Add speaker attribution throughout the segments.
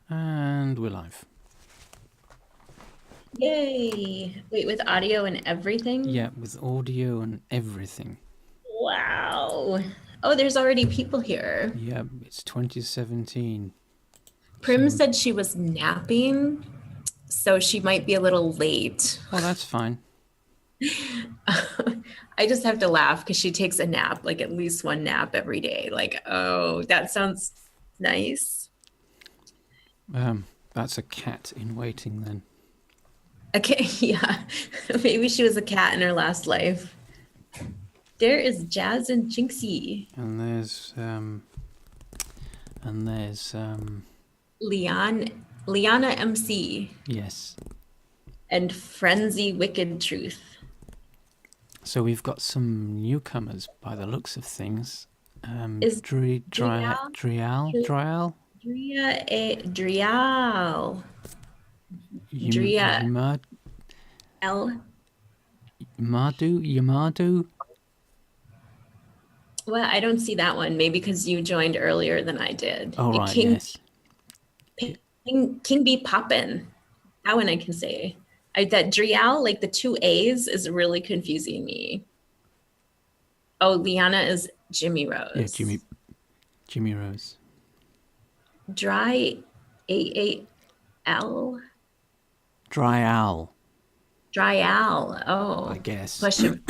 Speaker 1: And we're live.
Speaker 2: Yay! Wait, with audio and everything?
Speaker 1: Yeah, with audio and everything.
Speaker 2: Wow. Oh, there's already people here.
Speaker 1: Yeah, it's 2017.
Speaker 2: Prim
Speaker 1: So,
Speaker 2: said she was napping, so she might be a little late.
Speaker 1: oh, that's fine.
Speaker 2: I just have to laugh because she takes a nap, like at least one nap every day. Like, oh, that sounds nice.
Speaker 1: That's a cat in waiting then.
Speaker 2: Okay, yeah. Maybe she was a cat in her last life. There is Jazz and Jinxy.
Speaker 1: And there's
Speaker 2: Liana MC,
Speaker 1: yes.
Speaker 2: and Frenzy Wicked Truth.
Speaker 1: So we've got some newcomers by the looks of things.
Speaker 2: Is
Speaker 1: Drial.
Speaker 2: Dria Drial. Dria L.
Speaker 1: Yamadu.
Speaker 2: Well, I don't see that one. Maybe because you joined earlier than I did.
Speaker 1: Oh, right,
Speaker 2: King,
Speaker 1: yes.
Speaker 2: King be poppin'. That one I can say. That Drial, like the two A's, is really confusing me. Oh, Liana is Jimmy Rose.
Speaker 1: Yeah, Jimmy Rose.
Speaker 2: Dry A-A-L.
Speaker 1: Dry Owl.
Speaker 2: Dry Al. Oh,
Speaker 1: I guess.
Speaker 2: question.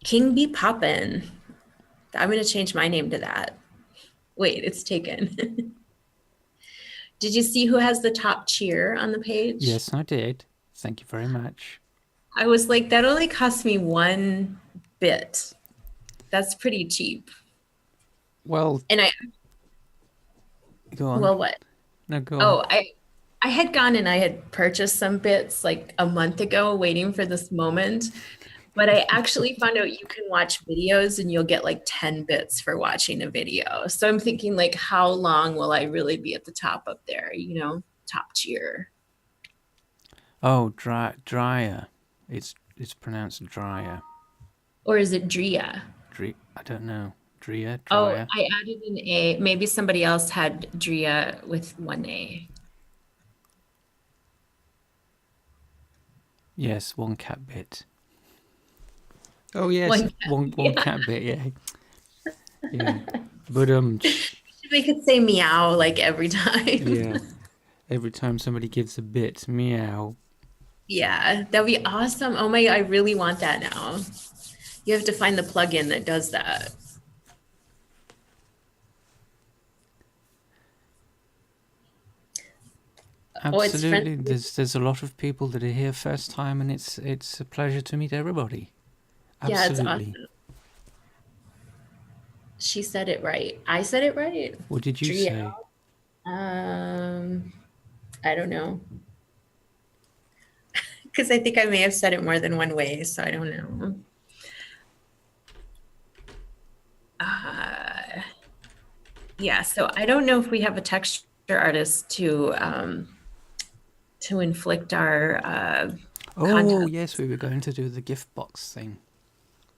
Speaker 2: King be poppin'. I'm going to change my name to that. Wait, it's taken. Did you see who has the top cheer on the page?
Speaker 1: Yes, I did. Thank you very much.
Speaker 2: I was like, that only cost me 1 bit. That's pretty cheap.
Speaker 1: Well,
Speaker 2: And
Speaker 1: go on.
Speaker 2: well, what?
Speaker 1: No, go on.
Speaker 2: Oh, I had gone and I had purchased some bits like a month ago, waiting for this moment. But I actually found out you can watch videos and you'll get like 10 bits for watching a video. So I'm thinking like, how long will I really be at the top up there? You know, top tier.
Speaker 1: Oh, dryer. It's pronounced dryer.
Speaker 2: Or is it Dria?
Speaker 1: I don't know. Dryer.
Speaker 2: Oh, I added an A. Maybe somebody else had Dria with 1 A.
Speaker 1: Yes, 1 cat bit. Oh yes, one cat bit. Yeah, yeah. But
Speaker 2: They could say meow like every time.
Speaker 1: Yeah, every time somebody gives a bit, meow.
Speaker 2: Yeah, that'd be awesome. Oh my, I really want that now. You have to find the plugin that does that.
Speaker 1: Absolutely. There's a lot of people that are here first time, and it's a pleasure to meet everybody. Absolutely.
Speaker 2: Yeah, it's awesome. She said it right. I said it right.
Speaker 1: What did you say?
Speaker 2: I don't know. Because I think I may have said it more than one way, so I don't know. Yeah, so I don't know if we have a texture artist to inflict our
Speaker 1: Oh, yes, we were going to do the Giftbox thing.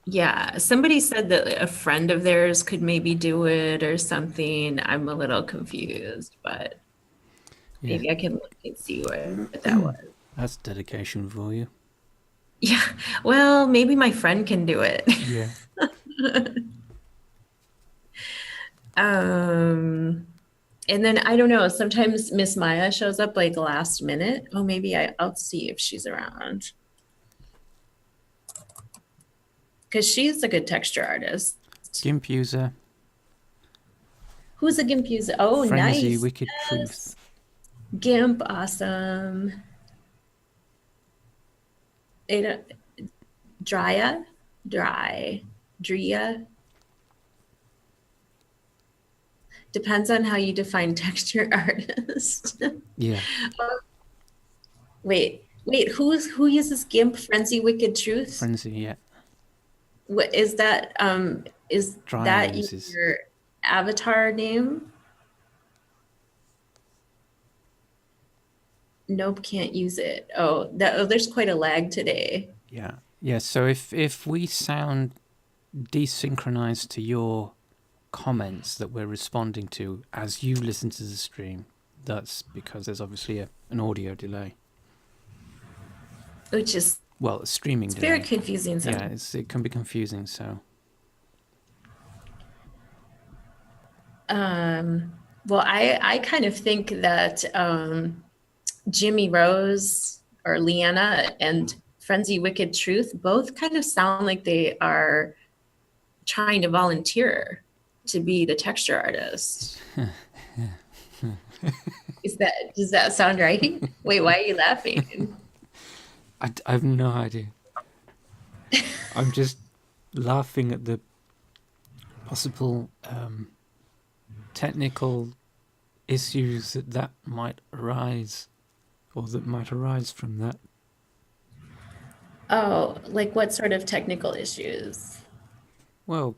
Speaker 2: Yeah, somebody said that a friend of theirs could maybe do it or something. I'm a little confused, but maybe I can look and see what that was.
Speaker 1: That's dedication for you.
Speaker 2: Yeah, well, maybe my friend can do it.
Speaker 1: Yeah.
Speaker 2: And then I don't know, sometimes Miss Maya shows up like last minute. Oh, maybe I'll see if she's around. Because she's a good texture artist.
Speaker 1: GIMP user.
Speaker 2: Who's a GIMP user? Oh,
Speaker 1: Frenzy,
Speaker 2: nice.
Speaker 1: Wicked Truth.
Speaker 2: GIMP, awesome. Dria. Depends on how you define texture artist.
Speaker 1: Yeah.
Speaker 2: Wait, who uses GIMP? Frenzy Wicked Truth?
Speaker 1: Frenzy, yeah.
Speaker 2: What is that? Is that
Speaker 1: uses.
Speaker 2: your avatar name? Nope, can't use it. Oh, there's quite a lag today.
Speaker 1: Yeah. Yeah, so if we sound desynchronized to your comments that we're responding to as you listen to the stream, that's because there's obviously an audio delay.
Speaker 2: Which is...
Speaker 1: Well, a streaming delay.
Speaker 2: Very confusing.
Speaker 1: Yeah, it can be confusing, so...
Speaker 2: Well, I kind of think that Jimmy Rose or Leanna and Frenzy Wicked Truth both kind of sound like they are trying to volunteer to be the texture artist. Does that sound right? Wait, why are you laughing?
Speaker 1: I have no idea. I'm just laughing at the possible technical issues that might arise, or that might arise from that.
Speaker 2: Oh, like what sort of technical issues?
Speaker 1: Well,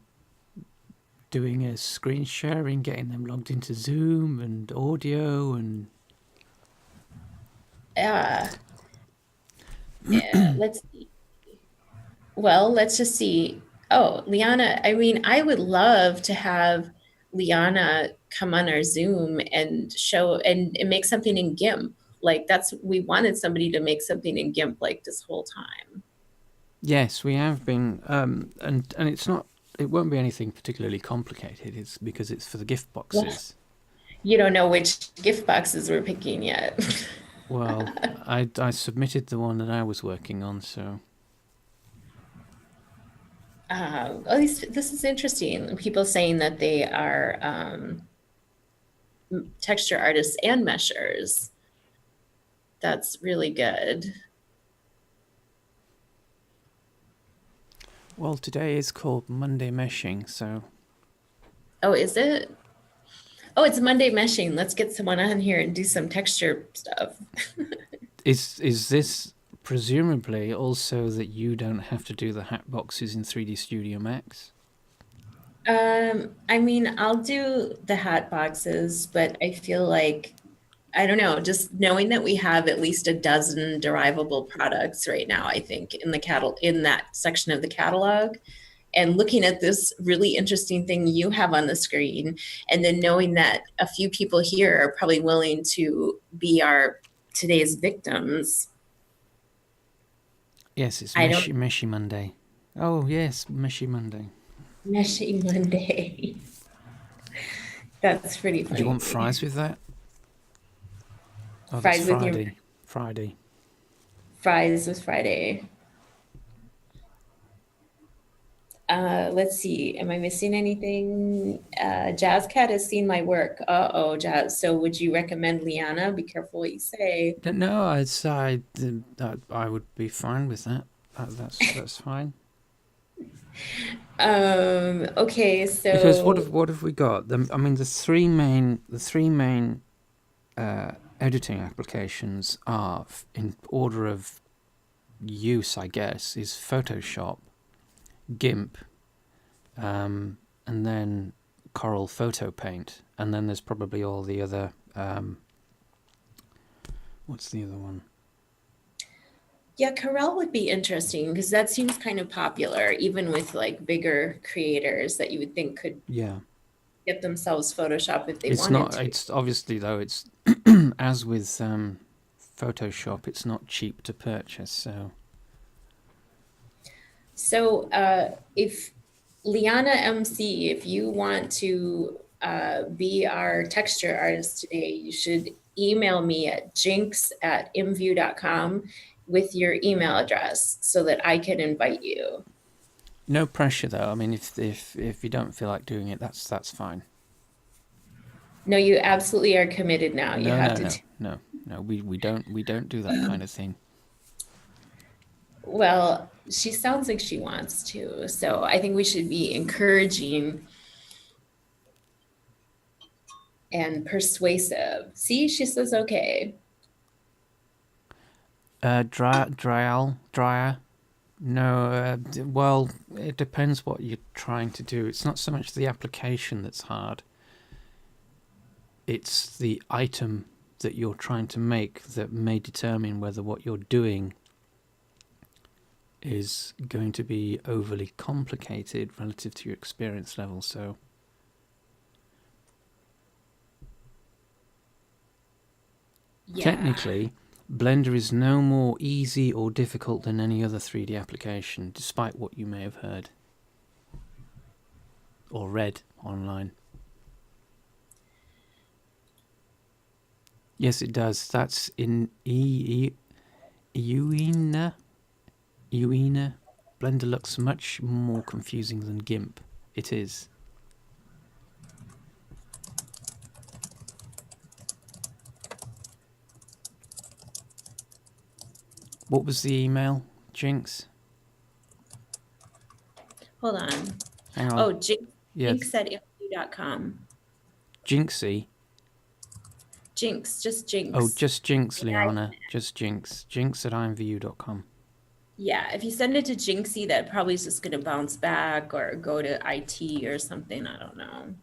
Speaker 1: doing a screen sharing, getting them logged into Zoom and audio and...
Speaker 2: Yeah, let's see. Well, let's just see. Oh, Liana, I mean, I would love to have Liana come on our Zoom and show and make something in GIMP. Like we wanted somebody to make something in GIMP like this whole time.
Speaker 1: Yes, we have been, and it won't be anything particularly complicated. It's because it's for the gift boxes.
Speaker 2: You don't know which gift boxes we're picking yet.
Speaker 1: Well, I submitted the one that I was working on, so...
Speaker 2: This is interesting. People saying that they are texture artists and meshers. That's really good.
Speaker 1: Well, today is called Monday Meshing, so...
Speaker 2: Oh, is it? Oh, it's Monday Meshing. Let's get someone on here and do some texture stuff.
Speaker 1: Is this presumably also that you don't have to do the hat boxes in 3D Studio Max?
Speaker 2: I mean, I'll do the hat boxes, but I feel like, I don't know, just knowing that we have at least a dozen derivable products right now, I think, in that section of the catalog, and looking at this really interesting thing you have on the screen, and then knowing that a few people here are probably willing to be today's victims.
Speaker 1: Yes, it's Meshy Monday. Oh, yes, Meshy Monday.
Speaker 2: Meshy Monday. That's pretty funny.
Speaker 1: Do you want fries with that? Oh,
Speaker 2: fries
Speaker 1: that's
Speaker 2: Friday.
Speaker 1: With Friday.
Speaker 2: Fries with Friday. Let's see. Am I missing anything? Jazz Cat has seen my work. Uh-oh, Jazz. So would you recommend Liana? Be careful what you say.
Speaker 1: No, I would be fine with that. That's fine.
Speaker 2: Okay, so
Speaker 1: because what have we got? The three main editing applications are, in order of use, I guess, is Photoshop, GIMP, and then Corel Photo Paint, and then there's probably all the other. What's the other one?
Speaker 2: Yeah, Corel would be interesting because that seems kind of popular, even with like bigger creators that you would think could get themselves Photoshop if they wanted to.
Speaker 1: It's obviously, though, it's as with Photoshop, it's not cheap to purchase.
Speaker 2: So if Liana MC, if you want to be our texture artist today, you should email me at jinx@imvu.com with your email address so that I can invite you.
Speaker 1: No pressure, though. I mean, if you don't feel like doing it, that's fine.
Speaker 2: No, you absolutely are committed now.
Speaker 1: No. We don't do that kind of thing.
Speaker 2: Well, she sounds like she wants to, so I think we should be encouraging and persuasive. See, she says okay.
Speaker 1: Dryer. No, well, it depends what you're trying to do. It's not so much the application that's hard. It's the item that you're trying to make that may determine whether what you're doing is going to be overly complicated relative to your experience level. So
Speaker 2: Yeah.
Speaker 1: Technically, Blender is no more easy or difficult than any other 3D application, despite what you may have heard or read online. Yes, it does. That's in Uina. Blender looks much more confusing than GIMP. It is. What was the email, Jinx?
Speaker 2: Hold on.
Speaker 1: Hang on.
Speaker 2: Oh,
Speaker 1: Yeah,
Speaker 2: jinx@imvu.com.
Speaker 1: Jinxy.
Speaker 2: Jinx, just
Speaker 1: Oh,
Speaker 2: Jinx.
Speaker 1: just Jinx,
Speaker 2: Yeah,
Speaker 1: Liana. Just Jinx. Jinx at imvu.com.
Speaker 2: yeah, if you send it to Jinxy, that probably is just going to bounce back or go to IT or something. I don't know.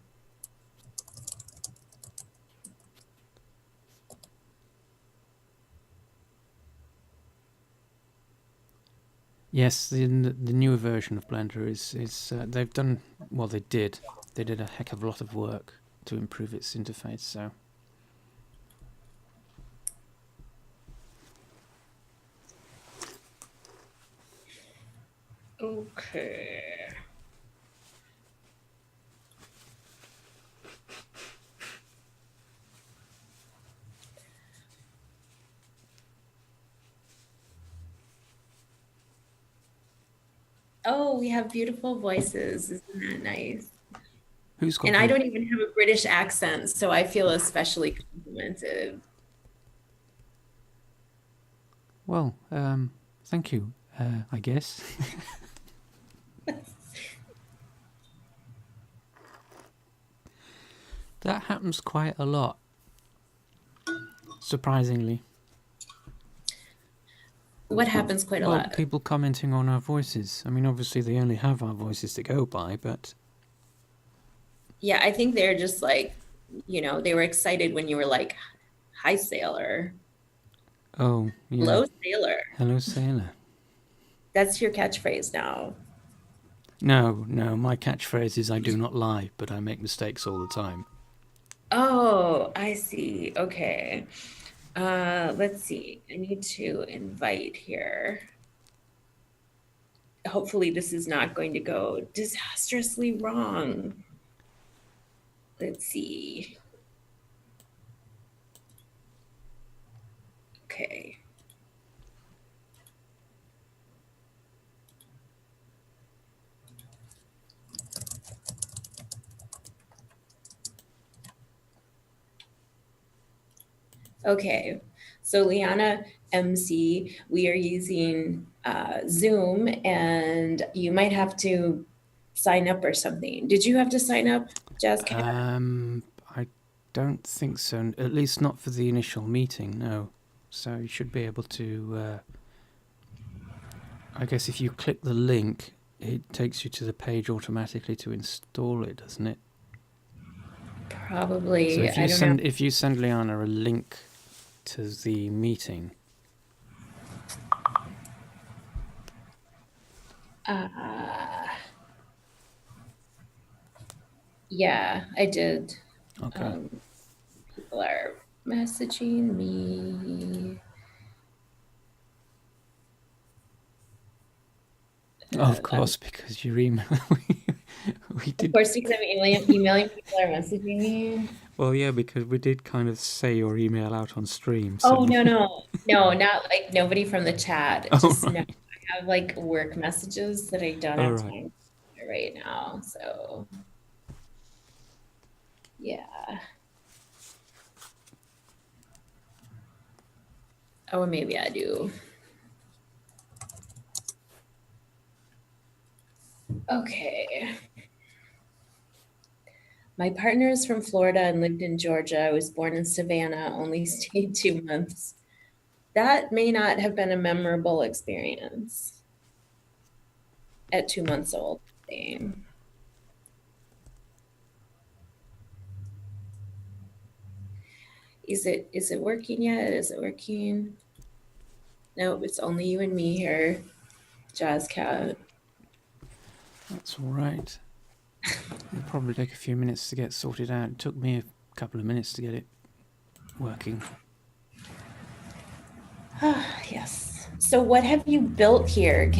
Speaker 1: Yes, the newer version of Blender is they've done, well, they did a heck of a lot of work to improve its interface. So
Speaker 2: Okay. Oh, we have beautiful voices. Isn't that nice?
Speaker 1: who's got
Speaker 2: And I don't even have a British accent, so I feel especially complimented.
Speaker 1: Well, thank you. I guess. That happens quite a lot, surprisingly.
Speaker 2: What happens quite a lot?
Speaker 1: People commenting on our voices. I mean, obviously they only have our voices to go by, but
Speaker 2: Yeah, I think they're just like, they were excited when you were like, "Hi, sailor."
Speaker 1: oh yeah,
Speaker 2: Hello, sailor.
Speaker 1: hello sailor.
Speaker 2: That's your catchphrase now.
Speaker 1: No, my catchphrase is I do not lie, but I make mistakes all the time.
Speaker 2: Oh, I see. Okay. Let's see. I need to invite here. Hopefully this is not going to go disastrously wrong. Let's see. Okay. Okay. So Liana MC, we are using Zoom, and you might have to sign up or something. Did you have to sign up, Jazzcat?
Speaker 1: I don't think so. At least not for the initial meeting. No. So you should be able to. I guess if you click the link, it takes you to the page automatically to install it, doesn't it?
Speaker 2: Probably.
Speaker 1: So
Speaker 2: I don't know.
Speaker 1: if you send Liana a link to the meeting.
Speaker 2: Yeah, I did.
Speaker 1: Okay.
Speaker 2: People are messaging me.
Speaker 1: Of course, because your email. we
Speaker 2: Of
Speaker 1: did.
Speaker 2: course, because I'm emailing, people are messaging me.
Speaker 1: Well, yeah, because we did kind of say your email out on stream. So.
Speaker 2: Oh, no, not like nobody from the chat.
Speaker 1: Oh,
Speaker 2: Just no.
Speaker 1: right.
Speaker 2: I have like work messages that I don't
Speaker 1: Oh,
Speaker 2: have
Speaker 1: right.
Speaker 2: time for right now. So, yeah. Or maybe I do. Okay. My partner is from Florida and lived in Georgia. I was born in Savannah, only stayed 2 months. That may not have been a memorable experience at 2 months old. Same. Is it working yet? Is it working? No, it's only you and me here, Jazzcat.
Speaker 1: That's all right. It'll probably take a few minutes to get sorted out. It took me a couple of minutes to get it working.
Speaker 2: Yes. So what have you built here?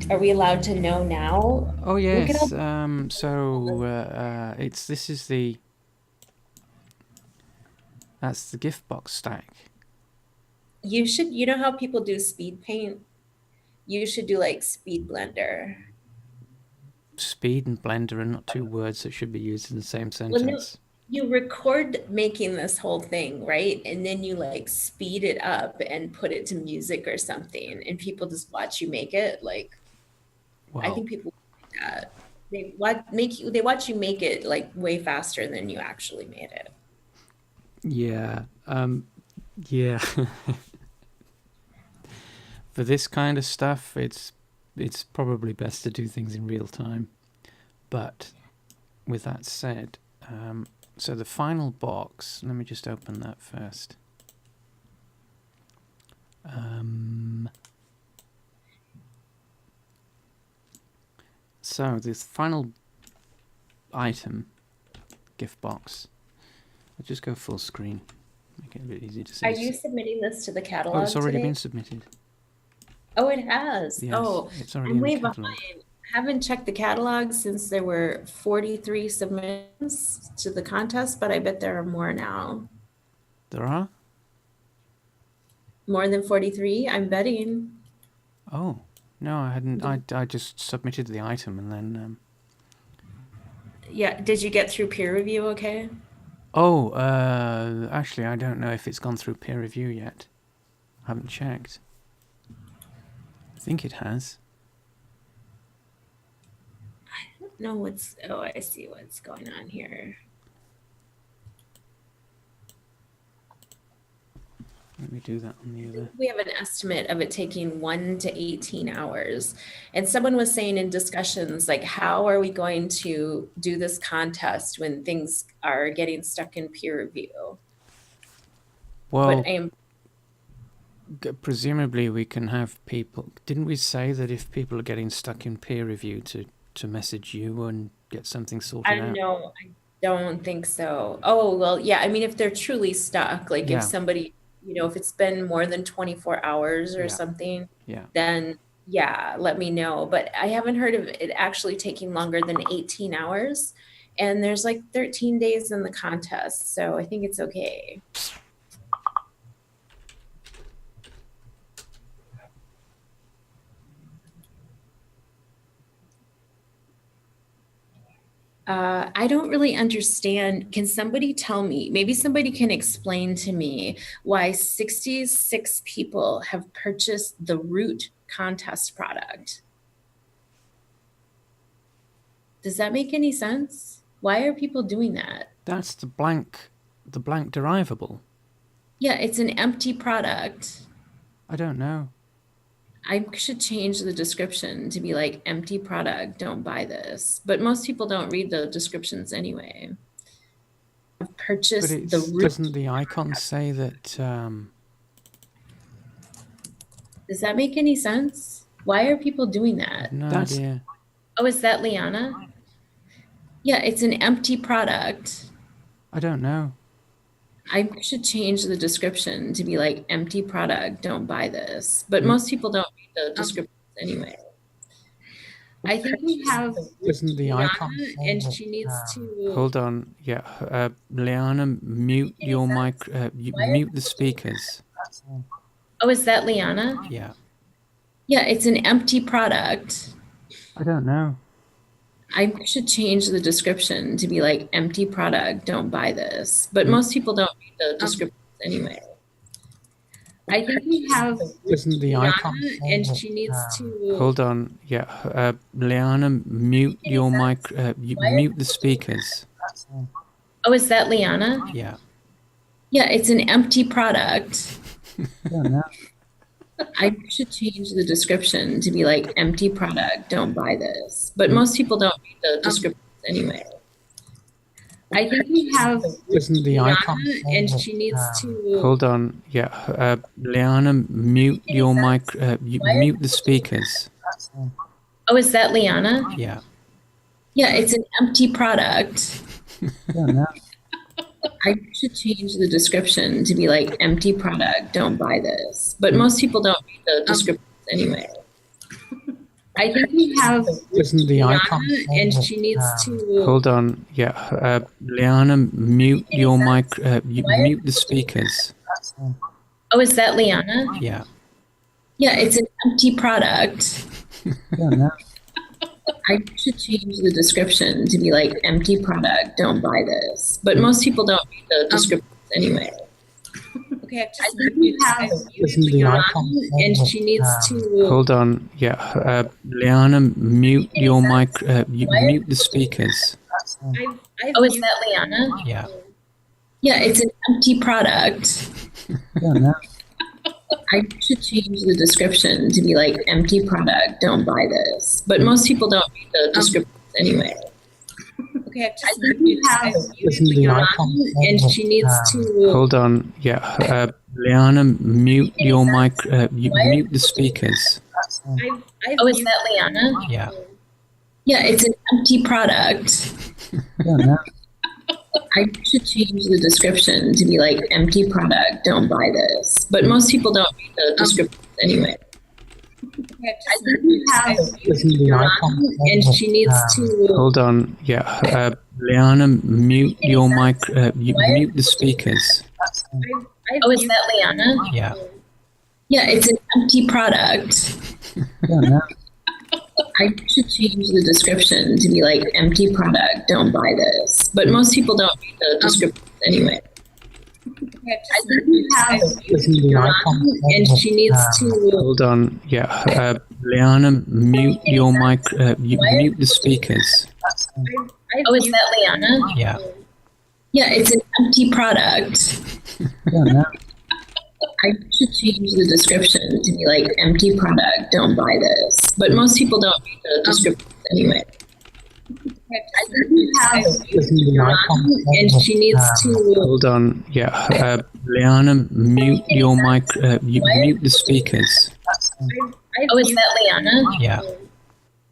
Speaker 2: Are we allowed to know now?
Speaker 1: Oh
Speaker 2: Look at all
Speaker 1: yes. It's this is the that's the Giftbox stack.
Speaker 2: you know how people do speed paint? You should do like speed blender.
Speaker 1: Speed and blender are not two words that should be used in the same
Speaker 2: Well, no,
Speaker 1: sentence.
Speaker 2: you record making this whole thing, right? And then you like speed it up and put it to music or something, and people just watch you make it. Like, I
Speaker 1: Well,
Speaker 2: think people like that. They watch you make it like way faster than you actually made it.
Speaker 1: yeah. Yeah. For this kind of stuff, it's probably best to do things in real time. But with that said, so the final box. Let me just open that first. So this final item, gift box. I'll just go full screen. Make it a bit easy to see.
Speaker 2: Are you submitting this to the
Speaker 1: Oh,
Speaker 2: catalog
Speaker 1: it's already
Speaker 2: today?
Speaker 1: been submitted.
Speaker 2: Oh, it has.
Speaker 1: Yes,
Speaker 2: Oh,
Speaker 1: it's already
Speaker 2: I'm
Speaker 1: in the
Speaker 2: way
Speaker 1: catalog.
Speaker 2: behind. Haven't checked the catalog since there were 43 submissions to the contest, but I bet there are more now.
Speaker 1: There are?
Speaker 2: More than 43, I'm betting.
Speaker 1: Oh, no, I hadn't. I just submitted the item and then.
Speaker 2: Yeah, did you get through peer review okay?
Speaker 1: Oh, actually, I don't know if it's gone through peer review yet. I haven't checked. I think it has.
Speaker 2: No, oh, I see what's going on here.
Speaker 1: Let me do that on the other.
Speaker 2: We have an estimate of it taking 1 to 18 hours. And someone was saying in discussions, like, how are we going to do this contest when things are getting stuck in peer review?
Speaker 1: Well,
Speaker 2: But I am
Speaker 1: presumably we can have people. Didn't we say that if people are getting stuck in peer review to message you and get something sorted out?
Speaker 2: no, I don't think so. Oh, well, yeah, I mean, if they're truly stuck, like if
Speaker 1: Yeah.
Speaker 2: somebody, if it's been more than 24 hours or
Speaker 1: Yeah.
Speaker 2: something,
Speaker 1: Yeah.
Speaker 2: then yeah, let me know. But I haven't heard of it actually taking longer than 18 hours. And there's like 13 days in the contest, so I think it's okay. I don't really understand. Can somebody tell me, maybe somebody can explain to me why 66 people have purchased the root contest product? Does that make any sense? Why are people doing that?
Speaker 1: That's the blank derivable.
Speaker 2: Yeah, it's an empty product.
Speaker 1: I don't know.
Speaker 2: I should change the description to be like empty product, don't buy this. But most people don't read the descriptions anyway. I've
Speaker 1: But
Speaker 2: purchased the root.
Speaker 1: doesn't the icon say that?
Speaker 2: Does that make any sense? Why are people doing
Speaker 1: I have
Speaker 2: that?
Speaker 1: no idea.
Speaker 2: Oh, is that Liana? Yeah, it's an empty product.
Speaker 1: I don't know.
Speaker 2: I should change the description to be like empty product, don't buy this. But most people don't read the descriptions anyway. I think we have
Speaker 1: Doesn't the
Speaker 2: Liana,
Speaker 1: icon say
Speaker 2: and
Speaker 1: that,
Speaker 2: she needs to.
Speaker 1: Hold on. Yeah, Liana, mute your mic. Mute the speakers.
Speaker 2: Oh, is that Liana?
Speaker 1: Yeah.
Speaker 2: Yeah, it's an empty product.
Speaker 1: I don't know.
Speaker 2: I should change the description to be like empty product, don't buy this. But most people don't read the descriptions anyway. I think we have
Speaker 1: Doesn't the
Speaker 2: Liana,
Speaker 1: icon say
Speaker 2: and
Speaker 1: that,
Speaker 2: she needs to.
Speaker 1: Hold on. Yeah, Liana, mute your mic. Mute the speakers.
Speaker 2: Oh, is that Liana?
Speaker 1: Yeah.
Speaker 2: Yeah, it's an empty product.
Speaker 1: I don't know.
Speaker 2: I should change the description to be like empty product, don't buy this. But most people don't read the descriptions anyway. I think we have
Speaker 1: Doesn't the
Speaker 2: Liana,
Speaker 1: icon say
Speaker 2: and
Speaker 1: that,
Speaker 2: she needs to.
Speaker 1: Hold on. Yeah, Liana, mute your mic. Mute the speakers.
Speaker 2: Oh, is that Liana?
Speaker 1: Yeah.
Speaker 2: Yeah, it's an empty product.
Speaker 1: I don't know.
Speaker 2: I should change the description to be like empty product, don't buy this. But most people don't read the descriptions anyway. I think we have
Speaker 1: Doesn't the
Speaker 2: Liana,
Speaker 1: icon
Speaker 2: and
Speaker 1: say
Speaker 2: she needs
Speaker 1: that,
Speaker 2: to.
Speaker 1: hold on, yeah, Liana, mute your mic, mute the speakers.
Speaker 2: Oh, is that Liana?
Speaker 1: Yeah.
Speaker 2: Yeah, it's an empty product. I should change the description to be like empty product, don't buy this. But most people don't read the descriptions anyway. Okay, I think we have
Speaker 1: Doesn't the
Speaker 2: Liana,
Speaker 1: icon
Speaker 2: and
Speaker 1: say
Speaker 2: she needs
Speaker 1: that,
Speaker 2: to.
Speaker 1: hold on, yeah, Liana, mute your mic, mute the speakers.
Speaker 2: Oh, is that Liana?
Speaker 1: Yeah.
Speaker 2: Yeah, it's an empty product. I should change the description to be like empty product, don't buy this. But most people don't read the descriptions anyway. Okay, I think we have
Speaker 1: Doesn't the
Speaker 2: Liana,
Speaker 1: icon
Speaker 2: and
Speaker 1: say
Speaker 2: she needs
Speaker 1: that,
Speaker 2: to.
Speaker 1: hold on, yeah, Liana, mute your mic, mute the speakers.
Speaker 2: Oh, is that Liana?
Speaker 1: Yeah.
Speaker 2: Yeah, it's an empty product. I should change the description to be like empty product, don't buy this. But most people don't read the descriptions anyway. I think we have
Speaker 1: Doesn't the
Speaker 2: Liana,
Speaker 1: icon
Speaker 2: and
Speaker 1: say
Speaker 2: she needs
Speaker 1: that,
Speaker 2: to.
Speaker 1: hold on, yeah, Liana, mute your mic, mute the speakers.
Speaker 2: Oh, is that Liana?
Speaker 1: Yeah.
Speaker 2: Yeah, it's an empty product. I should change the description to be like empty product, don't buy this. But most people don't read the descriptions anyway. I think we have
Speaker 1: Doesn't the
Speaker 2: Liana,
Speaker 1: icon
Speaker 2: and
Speaker 1: say
Speaker 2: she needs
Speaker 1: that,
Speaker 2: to.
Speaker 1: hold on, yeah, Liana, mute your mic, mute the speakers.
Speaker 2: Oh, is that Liana?
Speaker 1: Yeah.
Speaker 2: Yeah, it's an empty product. I should change the description to be like empty product, don't buy this. But most people don't read the descriptions anyway. I think we have
Speaker 1: Doesn't the
Speaker 2: Liana,
Speaker 1: icon
Speaker 2: and
Speaker 1: say
Speaker 2: she needs
Speaker 1: that,
Speaker 2: to.
Speaker 1: hold on, yeah, Liana, mute your mic, mute the speakers.
Speaker 2: Oh, is that Liana?
Speaker 1: Yeah.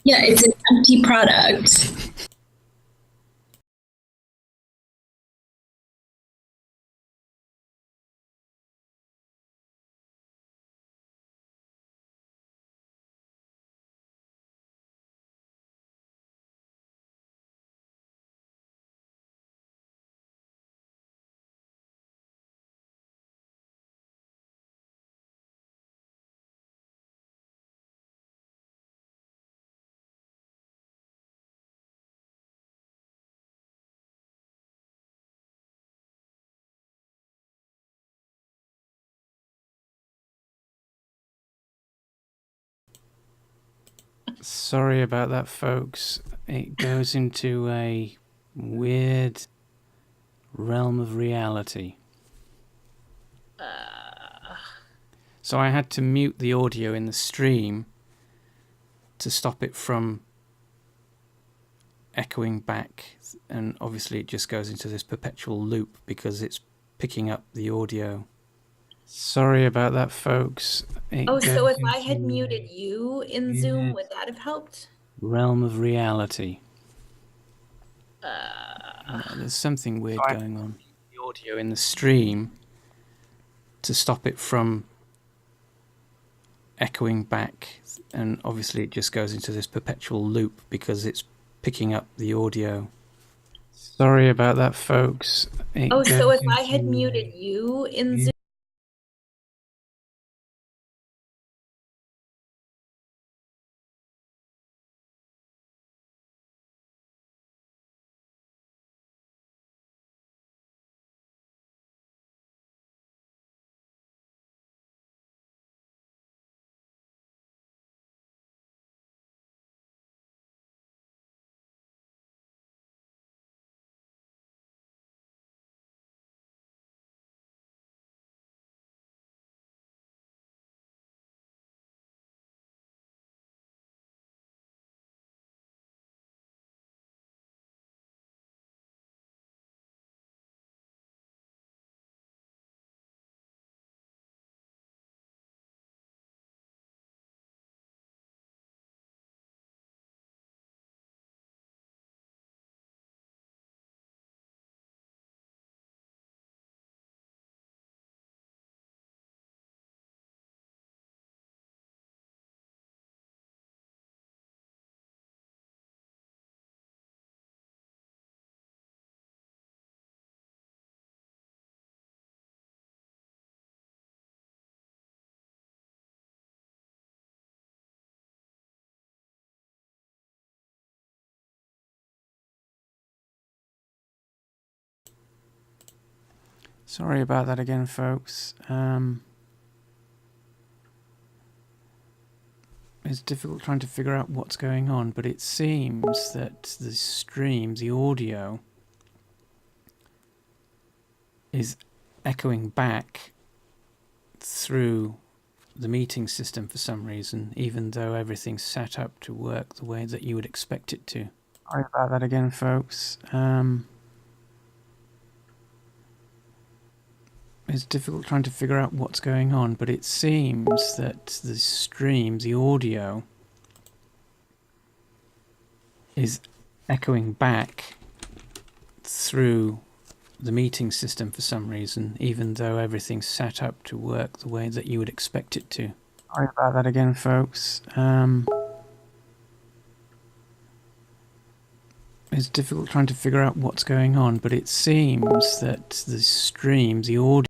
Speaker 2: Yeah, it's an empty product.
Speaker 1: Sorry about that, folks. It goes into a weird realm of reality. So I had to mute the audio in the stream to stop it from echoing back, and obviously it just goes into this perpetual loop because it's picking up the audio. Sorry about that, folks.
Speaker 2: Oh, so if I had muted you in Zoom, would that have helped?
Speaker 1: Realm of reality. There's something weird going on. The audio in the stream to stop it from echoing back, and obviously it just goes into this perpetual loop because it's picking up the audio. Sorry about that, folks.
Speaker 2: Oh, so if I had muted you in Zoom.
Speaker 1: Sorry about that again, folks. It's difficult trying to figure out what's going on, but it seems that the stream, the audio, is echoing back through the meeting system for some reason, even though everything's set up to work the way that you would expect it to. Sorry about that again, folks. It's difficult trying to figure out what's going on, but it seems that the stream, the audio, is echoing back through the meeting system for some reason, even though everything's set up to work the way that you would expect it to. Sorry about that again, folks. It's difficult trying to figure out what's going on, but it seems that the stream, the audio,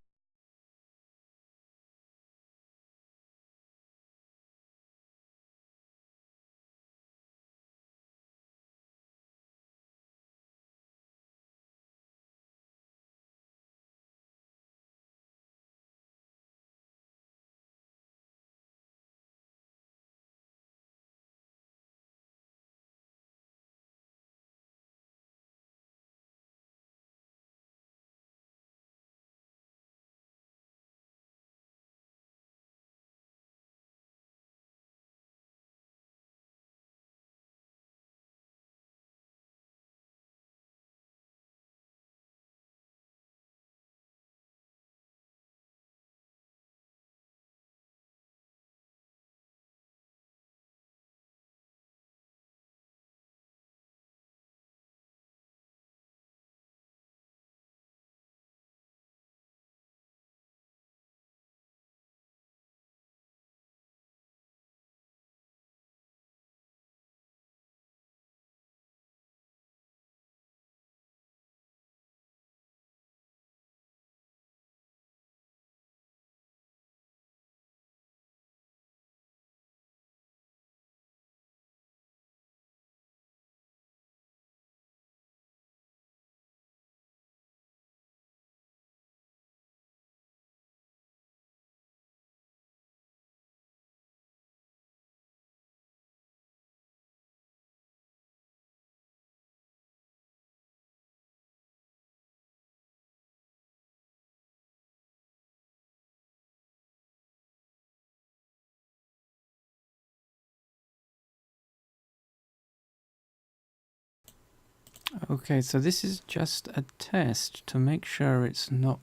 Speaker 1: Okay, so this is just a test to make sure it's not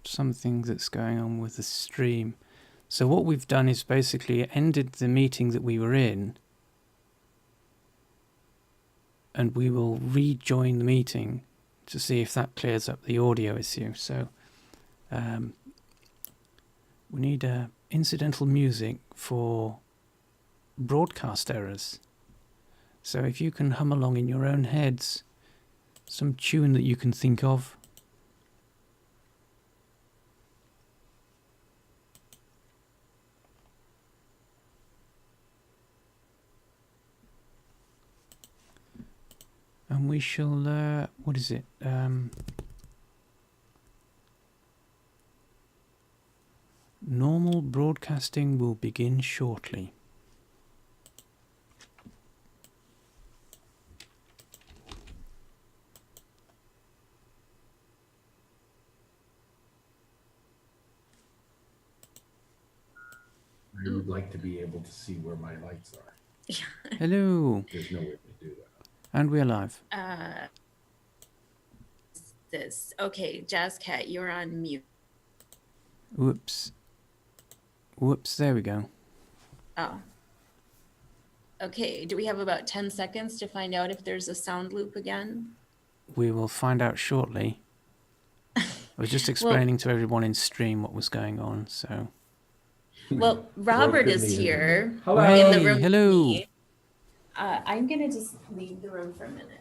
Speaker 1: something that's going on with the stream. So what we've done is basically ended the meeting that we were in, and we will rejoin the meeting to see if that clears up the audio issue. So we need incidental music for broadcast errors. So if you can hum along in your own heads some tune that you can think of. And we shall, what is it? Normal broadcasting will begin shortly.
Speaker 3: I would like to be able to see where my lights are.
Speaker 1: Hello.
Speaker 3: There's no way to do that.
Speaker 1: And we're live.
Speaker 2: This. Okay, Jazz Cat, you're on mute.
Speaker 1: Whoops. Whoops, there we go.
Speaker 2: Oh. Okay, do we have about 10 seconds to find out if there's a sound loop again?
Speaker 1: We will find out shortly. I was just explaining to everyone in stream what was going on, so...
Speaker 2: Well, Robert is here
Speaker 3: Hello.
Speaker 2: in the room.
Speaker 1: Hello.
Speaker 2: With me. I'm going to just leave the room for a minute.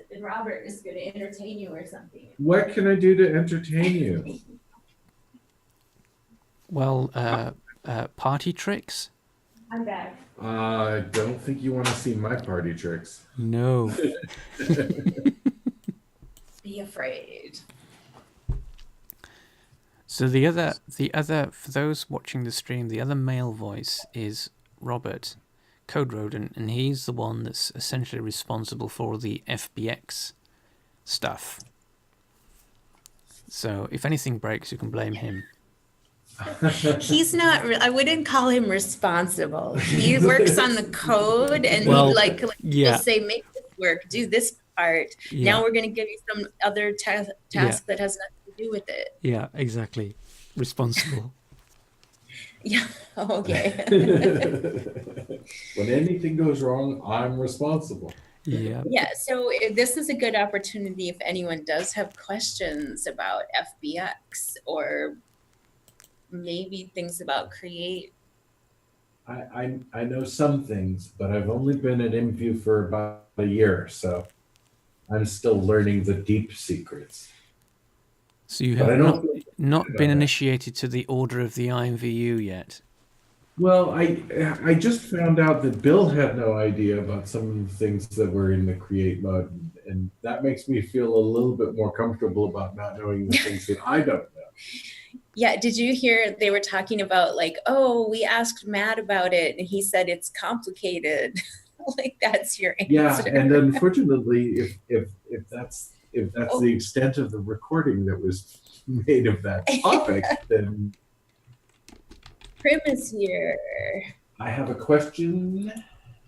Speaker 2: And Robert is going to entertain you or something.
Speaker 3: What can I do to entertain you?
Speaker 1: Well, party tricks?
Speaker 2: I'm back.
Speaker 3: I don't think you want to see my party tricks.
Speaker 1: No.
Speaker 2: Be afraid.
Speaker 1: So the other for those watching the stream, the other male voice is Robert, CodeRodent, and he's the one that's essentially responsible for the FBX stuff. So if anything breaks, you can blame him.
Speaker 2: He's not. I wouldn't call him responsible. He works on the code, and
Speaker 1: Well,
Speaker 2: he like
Speaker 1: yeah.
Speaker 2: will say, "Make this work. Do this part.
Speaker 1: Yeah.
Speaker 2: Now we're going to give you some other task that has nothing to do with it."
Speaker 1: Yeah, exactly. Responsible.
Speaker 2: Yeah. Okay.
Speaker 3: When anything goes wrong, I'm responsible.
Speaker 1: Yeah.
Speaker 2: Yeah. So this is a good opportunity if anyone does have questions about FBX or maybe things about Create.
Speaker 3: I know some things, but I've only been at imvu for about a year, so I'm still learning the deep secrets.
Speaker 1: So you
Speaker 3: But I
Speaker 1: have
Speaker 3: don't
Speaker 1: not
Speaker 3: about
Speaker 1: been
Speaker 3: that.
Speaker 1: initiated to the Order of the imvu yet.
Speaker 3: Well, I just found out that Bill had no idea about some of the things that were in the create mode, and that makes me feel a little bit more comfortable about not knowing the things that I don't know.
Speaker 2: Yeah, did you hear they were talking about like, oh, we asked Matt about it and he said it's complicated. Like that's your answer.
Speaker 3: Yeah, and unfortunately, if that's the extent of the recording that was made of that topic, then
Speaker 2: Prim is here.
Speaker 3: I have a question.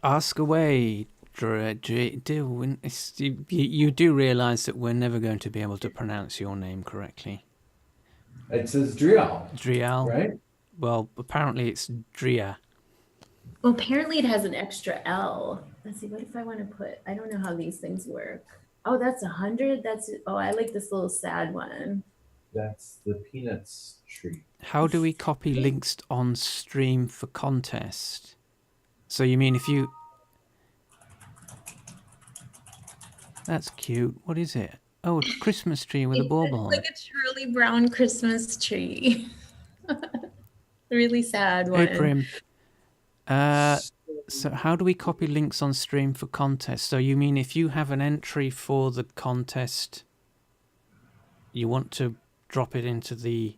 Speaker 1: Ask away. You do realize that we're never going to be able to pronounce your name correctly.
Speaker 3: It says Drial.
Speaker 1: Drial?
Speaker 3: Right?
Speaker 1: Well, apparently it's Dria.
Speaker 2: Well, apparently it has an extra L. Let's see, what if I want to put, I don't know how these things work. Oh, that's 100? Oh, I like this little sad one.
Speaker 3: That's the Peanuts tree.
Speaker 1: How do we copy links on stream for contest? So you mean if you... That's cute. What is it? Oh, a Christmas tree with a bauble on it.
Speaker 2: Like a Charlie Brown Christmas tree. Really sad one.
Speaker 1: Hey, Prim. So how do we copy links on stream for contest? So you mean if you have an entry for the contest, you want to drop it into the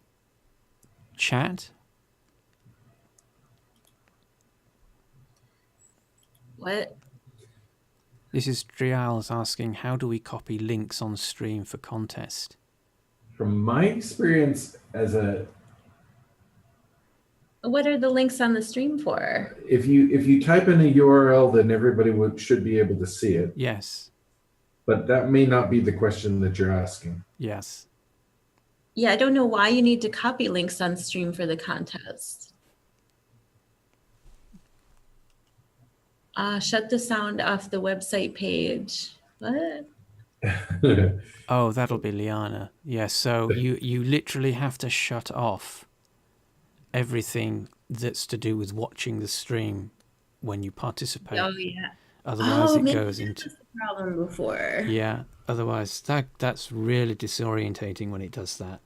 Speaker 1: chat?
Speaker 2: What?
Speaker 1: This is Drial's asking, how do we copy links on stream for contest?
Speaker 3: From my experience as a...
Speaker 2: What are the links on the stream for?
Speaker 3: If you type in a URL, then everybody should be able to see it.
Speaker 1: Yes.
Speaker 3: But that may not be the question that you're asking.
Speaker 1: Yes.
Speaker 2: Yeah, I don't know why you need to copy links on stream for the contest. Shut the sound off the website page. What?
Speaker 1: Oh, that'll be Liana. Yes, so you literally have to shut off everything that's to do with watching the stream when you participate.
Speaker 2: Oh, yeah.
Speaker 1: Otherwise it goes into...
Speaker 2: the problem before.
Speaker 1: Yeah, otherwise that's really disorientating when it does that.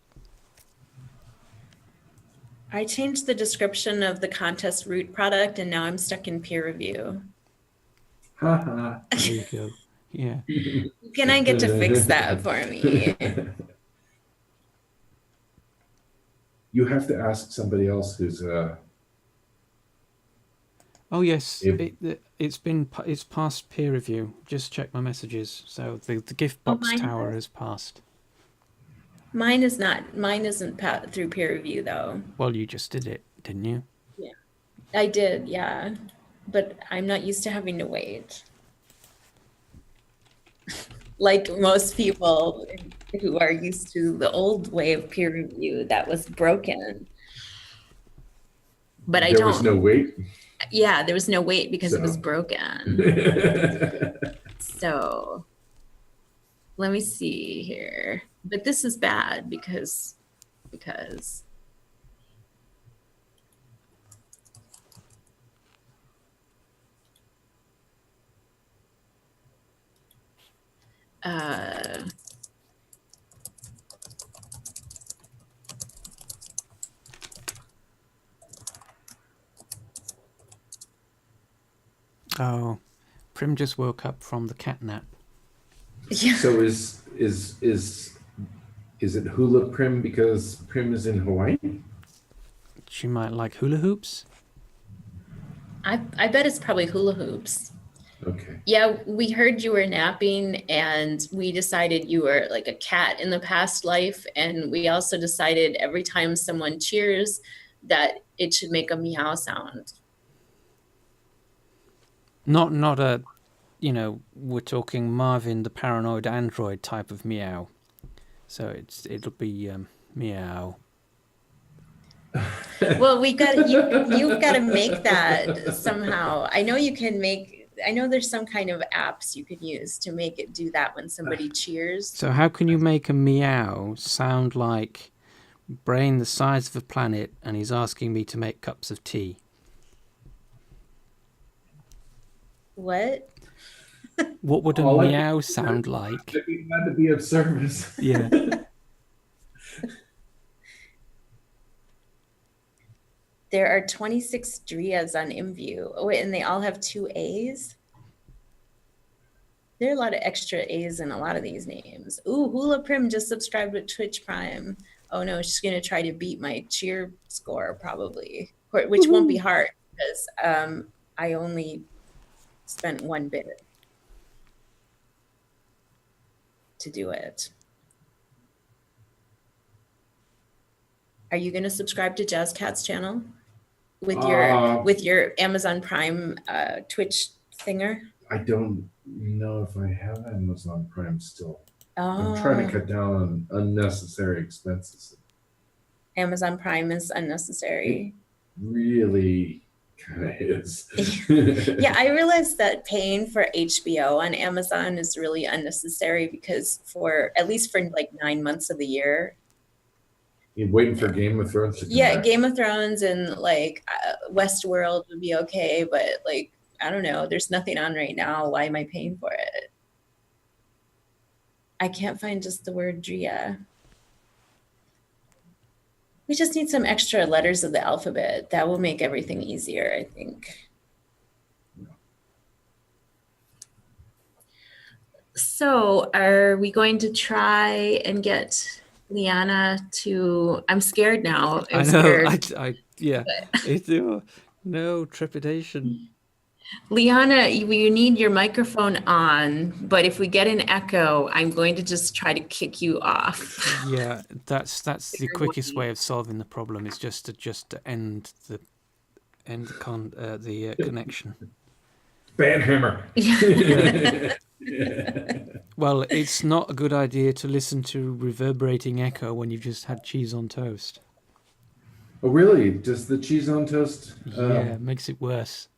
Speaker 2: I changed the description of the contest root product and now I'm stuck in peer review.
Speaker 3: Haha.
Speaker 1: There you go. Yeah.
Speaker 2: Can I get to fix that for me?
Speaker 3: You have to ask somebody else who's
Speaker 1: Oh yes, it's past peer review. Just check my messages. So the Giftbox tower has passed.
Speaker 2: Mine isn't through peer review though.
Speaker 1: Well, you just did it, didn't you?
Speaker 2: Yeah, I did. Yeah, but I'm not used to having to wait. Like most people who are used to the old way of peer review that was broken. But
Speaker 3: there was no wait.
Speaker 2: Yeah, there was no wait because it was broken. So let me see here. But this is bad because
Speaker 1: Oh, Prim just woke up from the cat nap.
Speaker 2: yeah.
Speaker 3: So is Is it hula prim because prim is in Hawaii?
Speaker 1: She might like hula hoops.
Speaker 2: I bet it's probably hula hoops.
Speaker 3: Okay.
Speaker 2: Yeah, we heard you were napping and we decided you were like a cat in the past life. And we also decided every time someone cheers that it should make a meow sound.
Speaker 1: Not a, you know, we're talking Marvin the paranoid android type of meow. So it'll be meow.
Speaker 2: Well, you've got to make that somehow. I know there's some kind of apps you could use to make it do that when somebody cheers.
Speaker 1: So how can you make a meow sound like brain the size of a planet and he's asking me to make cups of tea?
Speaker 2: What?
Speaker 1: What would a meow sound like?
Speaker 3: I'd be glad to be of service.
Speaker 1: Yeah.
Speaker 2: There are 26 Drias on imvu. Oh, wait, and they all have 2 A's? There are a lot of extra A's in a lot of these names. Ooh, Hula Prim just subscribed with Twitch Prime. Oh no, she's gonna try to beat my cheer score probably, which won't be hard because I only spent 1 bit to do it. Are you gonna subscribe to Jazz Cat's channel with your Amazon Prime Twitch thinger?
Speaker 3: I don't know if I have Amazon Prime still.
Speaker 2: Oh.
Speaker 3: I'm trying to cut down on unnecessary expenses.
Speaker 2: Amazon Prime is unnecessary.
Speaker 3: Really kind of is.
Speaker 2: Yeah, I realized that paying for HBO on Amazon is really unnecessary because at least for like 9 months of the year.
Speaker 3: You're waiting for Game of Thrones to come back.
Speaker 2: Game of Thrones and like Westworld would be okay, but like, I don't know, there's nothing on right now. Why am I paying for it? I can't find just the word Dria. We just need some extra letters of the alphabet. That will make everything easier, I think. So are we going to try and get Liana to, I'm scared now.
Speaker 1: I know, yeah. No trepidation.
Speaker 2: Liana, you need your microphone on, but if we get an echo, I'm going to just try to kick you off.
Speaker 1: Yeah, that's the quickest way of solving the problem is just to end the connection.
Speaker 3: Banhammer.
Speaker 1: Well, it's not a good idea to listen to reverberating echo when you've just had cheese on toast.
Speaker 3: Oh, really? Does the cheese on toast?
Speaker 1: Yeah, it makes it worse.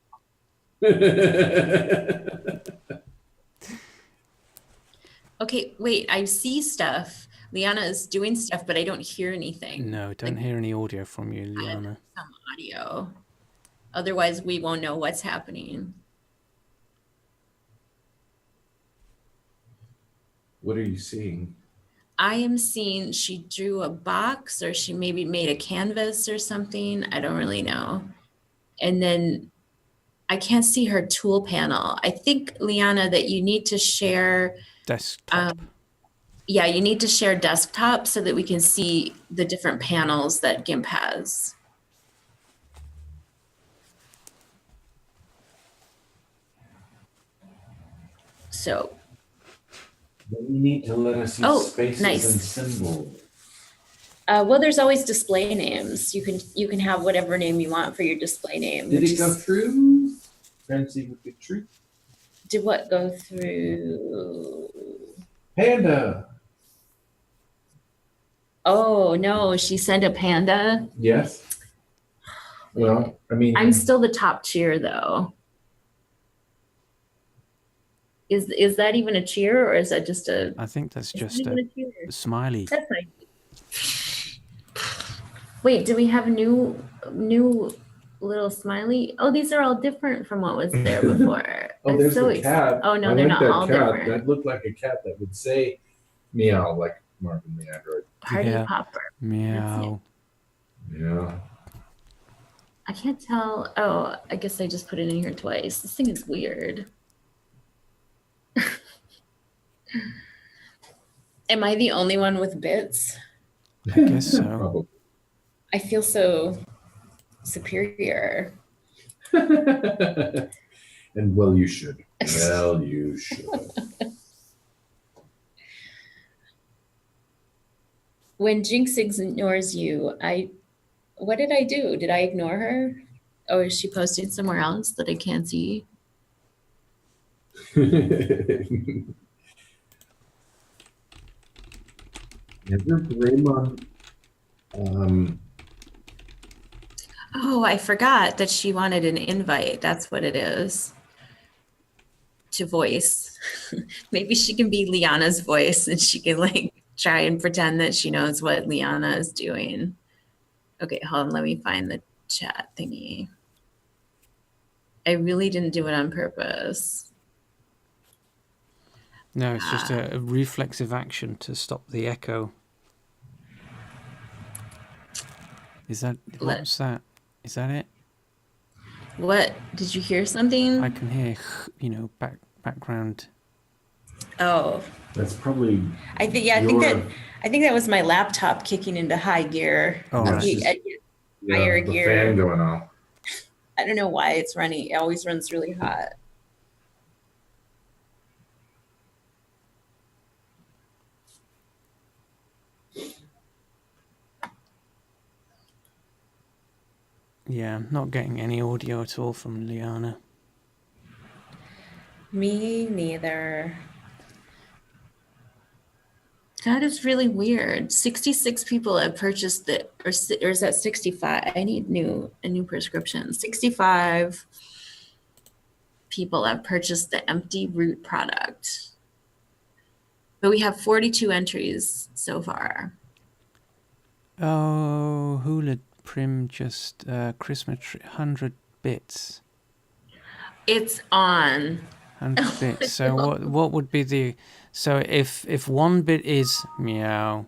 Speaker 2: Okay, wait, I see stuff. Liana is doing stuff, but I don't hear anything.
Speaker 1: No, don't hear any audio from you, Liana.
Speaker 2: Some audio. Otherwise, we won't know what's happening.
Speaker 3: What are you seeing?
Speaker 2: I am seeing she drew a box or she maybe made a canvas or something. I don't really know. And then I can't see her tool panel. I think, Liana, that you need to share
Speaker 1: desktop.
Speaker 2: Yeah, you need to share desktop so that we can see the different panels that GIMP has. So.
Speaker 3: You need to let us use spaces
Speaker 2: nice.
Speaker 3: and symbols.
Speaker 2: Well, there's always display names. You can have whatever name you want for your display name.
Speaker 3: Did it go through? Fancy with the truth.
Speaker 2: Did what go through?
Speaker 3: Panda.
Speaker 2: Oh no, she sent a panda.
Speaker 3: Yes. Well, I mean,
Speaker 2: I'm still the top cheer though. Is that even a cheer or is that just a?
Speaker 1: I think that's just a smiley.
Speaker 2: That's nice. Wait, do we have a new little smiley? Oh, these are all different from what was there before.
Speaker 3: Oh, there's the cat.
Speaker 2: Oh no, they're not all different.
Speaker 3: That looked like a cat that would say meow like Marvin the android.
Speaker 2: Party popper.
Speaker 1: Meow.
Speaker 3: Yeah.
Speaker 2: I can't tell. Oh, I guess I just put it in here twice. This thing is weird. Am I the only one with bits?
Speaker 1: I guess so.
Speaker 3: Probably.
Speaker 2: I feel so superior.
Speaker 3: And well, you should. Well, you should.
Speaker 2: When Jinx ignores you, what did I do? Did I ignore her? Oh, is she posting somewhere else that I can't see?
Speaker 3: Never blame on.
Speaker 2: Oh, I forgot that she wanted an invite. That's what it is. To voice. Maybe she can be Liana's voice and she can like try and pretend that she knows what Liana is doing. Okay, hold on. Let me find the chat thingy. I really didn't do it on purpose.
Speaker 1: No, it's just a reflexive action to stop the echo. Is that what's that? Is that it?
Speaker 2: What? Did you hear something?
Speaker 1: I can hear, background.
Speaker 2: Oh,
Speaker 3: That's probably.
Speaker 2: I think that was my laptop kicking into high gear.
Speaker 1: Oh,
Speaker 3: Yeah,
Speaker 1: right.
Speaker 2: Higher
Speaker 3: the
Speaker 2: gear.
Speaker 3: fan going off.
Speaker 2: I don't know why it's running. It always runs really hot.
Speaker 1: Yeah, I'm not getting any audio at all from Liana.
Speaker 2: Me neither. That is really weird. 66 people have purchased it, or is that 65? I need a new prescription. 65 people have purchased the empty root product. But we have 42 entries so far.
Speaker 1: Oh, Hula Prim just Christmas tree, 100 bits.
Speaker 2: It's on.
Speaker 1: 100 bits. So what would be the... So if 1 bit is meow,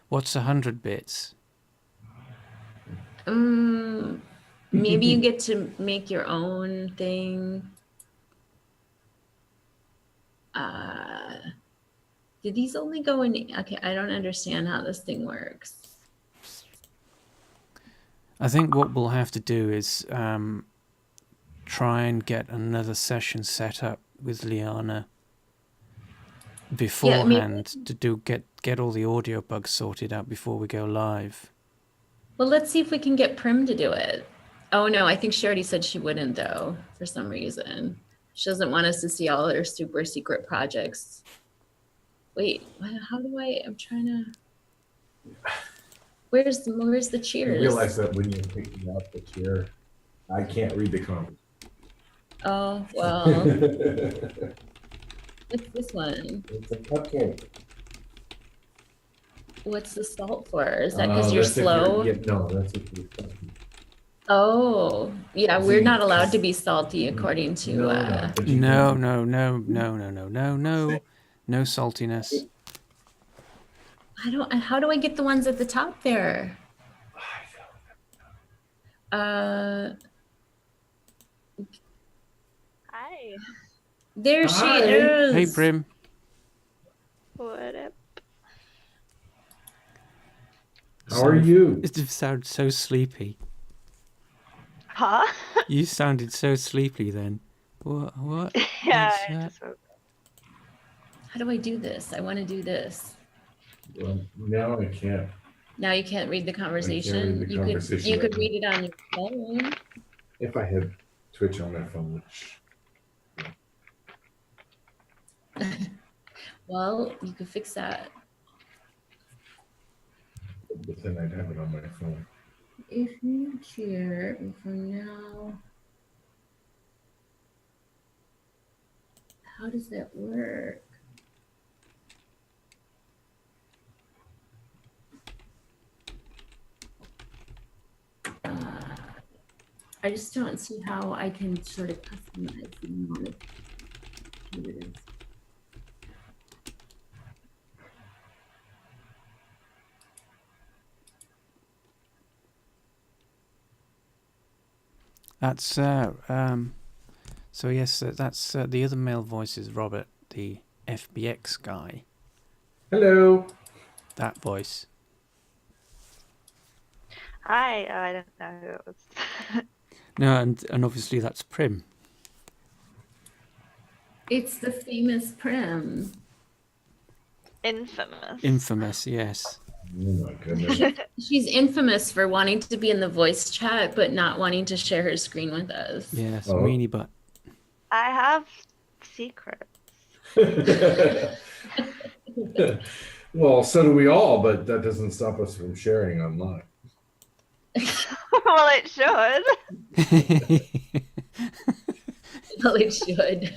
Speaker 1: what's 100 bits?
Speaker 2: Maybe you get to make your own thing. Did these only go in? Okay, I don't understand how this thing works.
Speaker 1: I think what we'll have to do is try and get another session set up with Liana beforehand to get all the audio bugs sorted out before we go live.
Speaker 2: Well, let's see if we can get Prim to do it. Oh no, I think she already said she wouldn't though, for some reason. She doesn't want us to see all her super secret projects. Wait, how do I'm trying to... Where's the cheers?
Speaker 3: I realize that when you're picking up the chair, I can't read the comments.
Speaker 2: Oh, well. What's this one?
Speaker 3: It's a cupcake.
Speaker 2: What's the salt for? Is that because you're slow?
Speaker 3: No, that's if you're salty.
Speaker 2: Oh, yeah, we're not allowed to be salty according to...
Speaker 1: No saltiness.
Speaker 2: How do I get the ones at the top there?
Speaker 4: Hi.
Speaker 2: There she is.
Speaker 1: Hey, Prim.
Speaker 4: What up?
Speaker 3: How are you?
Speaker 1: It sounds so sleepy.
Speaker 4: Huh?
Speaker 1: You sounded so sleepy then. What?
Speaker 4: Yeah,
Speaker 1: What's
Speaker 4: I
Speaker 1: that?
Speaker 4: just woke up.
Speaker 2: How do I do this? I want to do this.
Speaker 3: Well, no, I can't.
Speaker 2: Now you can't read the conversation.
Speaker 3: read the conversation
Speaker 2: You could
Speaker 3: right
Speaker 2: read it on your phone.
Speaker 3: If I had Twitch on my phone, which
Speaker 2: Well, you could fix that.
Speaker 3: but then I'd have it on my phone.
Speaker 2: If you care, for now. How does that work? I just don't see how I can sort of customize the amount of computers.
Speaker 1: That's so yes, that's the other male voice is Robert, the FBX guy.
Speaker 3: Hello.
Speaker 1: That voice.
Speaker 4: Hi. Oh, I don't know who it was.
Speaker 1: No, and obviously that's Prim.
Speaker 2: It's the famous Prim.
Speaker 4: Infamous.
Speaker 1: Infamous, yes.
Speaker 3: Oh my goodness.
Speaker 2: She's infamous for wanting to be in the voice chat, but not wanting to share her screen with us.
Speaker 1: Yes,
Speaker 3: Oh.
Speaker 1: meanie butt.
Speaker 4: I have secrets.
Speaker 3: Well, so do we all, but that doesn't stop us from sharing online.
Speaker 4: Well, it should.
Speaker 2: Well, it should.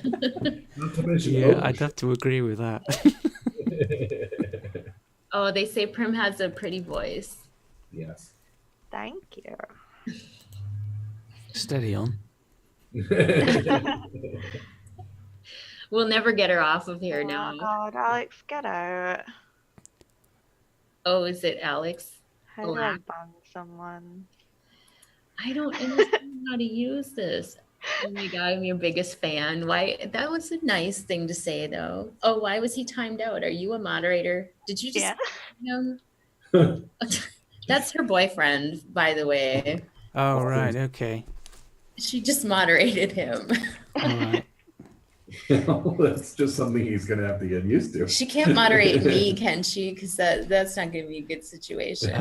Speaker 3: Not to mention
Speaker 1: Yeah, I'd have to agree with that.
Speaker 2: Oh, they say Prim has a pretty voice.
Speaker 3: Yes.
Speaker 4: Thank you.
Speaker 1: Steady on.
Speaker 2: We'll never get her off of here
Speaker 4: Oh
Speaker 2: now.
Speaker 4: God, Alex, get out.
Speaker 2: Oh, is it Alex?
Speaker 4: How do I ban someone?
Speaker 2: I don't understand how to use this. Oh my God, I'm your biggest fan. Why? That was a nice thing to say, though. Oh, why was he timed out? Are you a moderator? Did you just
Speaker 4: Yeah.
Speaker 2: him? That's her boyfriend, by the way.
Speaker 1: Oh, right, okay.
Speaker 2: She just moderated him.
Speaker 1: All right.
Speaker 3: That's just something he's going to have to get used to.
Speaker 2: She can't moderate me, can she? Because that's not going to be a good situation.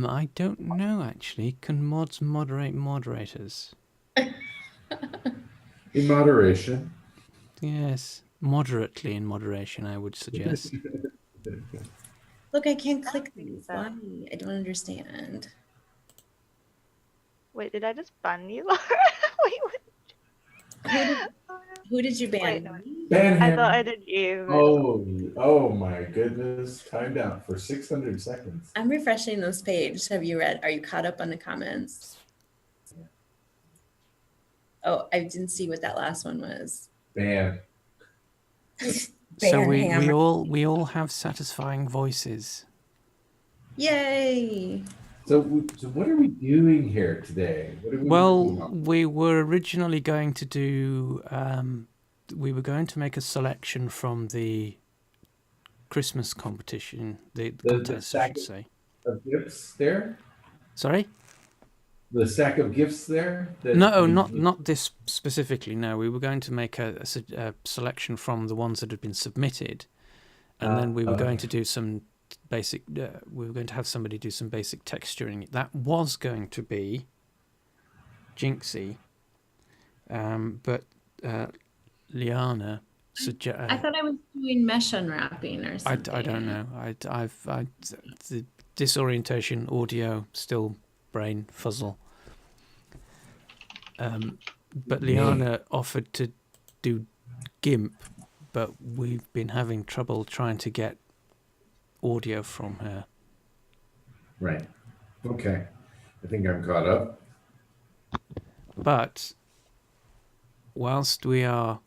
Speaker 1: I don't know, actually. Can mods moderate moderators?
Speaker 3: In moderation.
Speaker 1: Yes, moderately in moderation, I would suggest.
Speaker 2: Look, I can't click these.
Speaker 4: so.
Speaker 2: Why? I don't understand.
Speaker 4: Wait, did I just ban you, Laura? Wait, what?
Speaker 2: Who did you ban?
Speaker 4: Wait, no.
Speaker 3: Ban
Speaker 4: I
Speaker 3: him.
Speaker 4: thought I did you.
Speaker 3: Oh my goodness. Timed out for 600 seconds.
Speaker 2: I'm refreshing this page. Have you read? Are you caught up on the comments? Oh, I didn't see what that last one was.
Speaker 3: Ban.
Speaker 1: So we
Speaker 2: hammer.
Speaker 1: all have satisfying voices.
Speaker 2: Yay!
Speaker 3: So what are we doing here today? What are we
Speaker 1: Well,
Speaker 3: working on?
Speaker 1: we were originally going to do. We were going to make a selection from the Christmas competition, the contest, I should say.
Speaker 3: Of gifts there?
Speaker 1: Sorry?
Speaker 3: The stack of gifts there?
Speaker 1: No, not this specifically. No, we were going to make a selection from the ones that had been submitted, and then we were going to do some basic. We were going to have somebody do some basic texturing. That was going to be Jinxy, but Liana suggested.
Speaker 2: I thought I was doing mesh unwrapping or something.
Speaker 1: I don't know. The disorientation, audio, still brain fuzzle. But Liana offered to do GIMP, but we've been having trouble trying to get audio from her.
Speaker 3: Right. Okay. I think I'm caught up.
Speaker 1: But whilst we are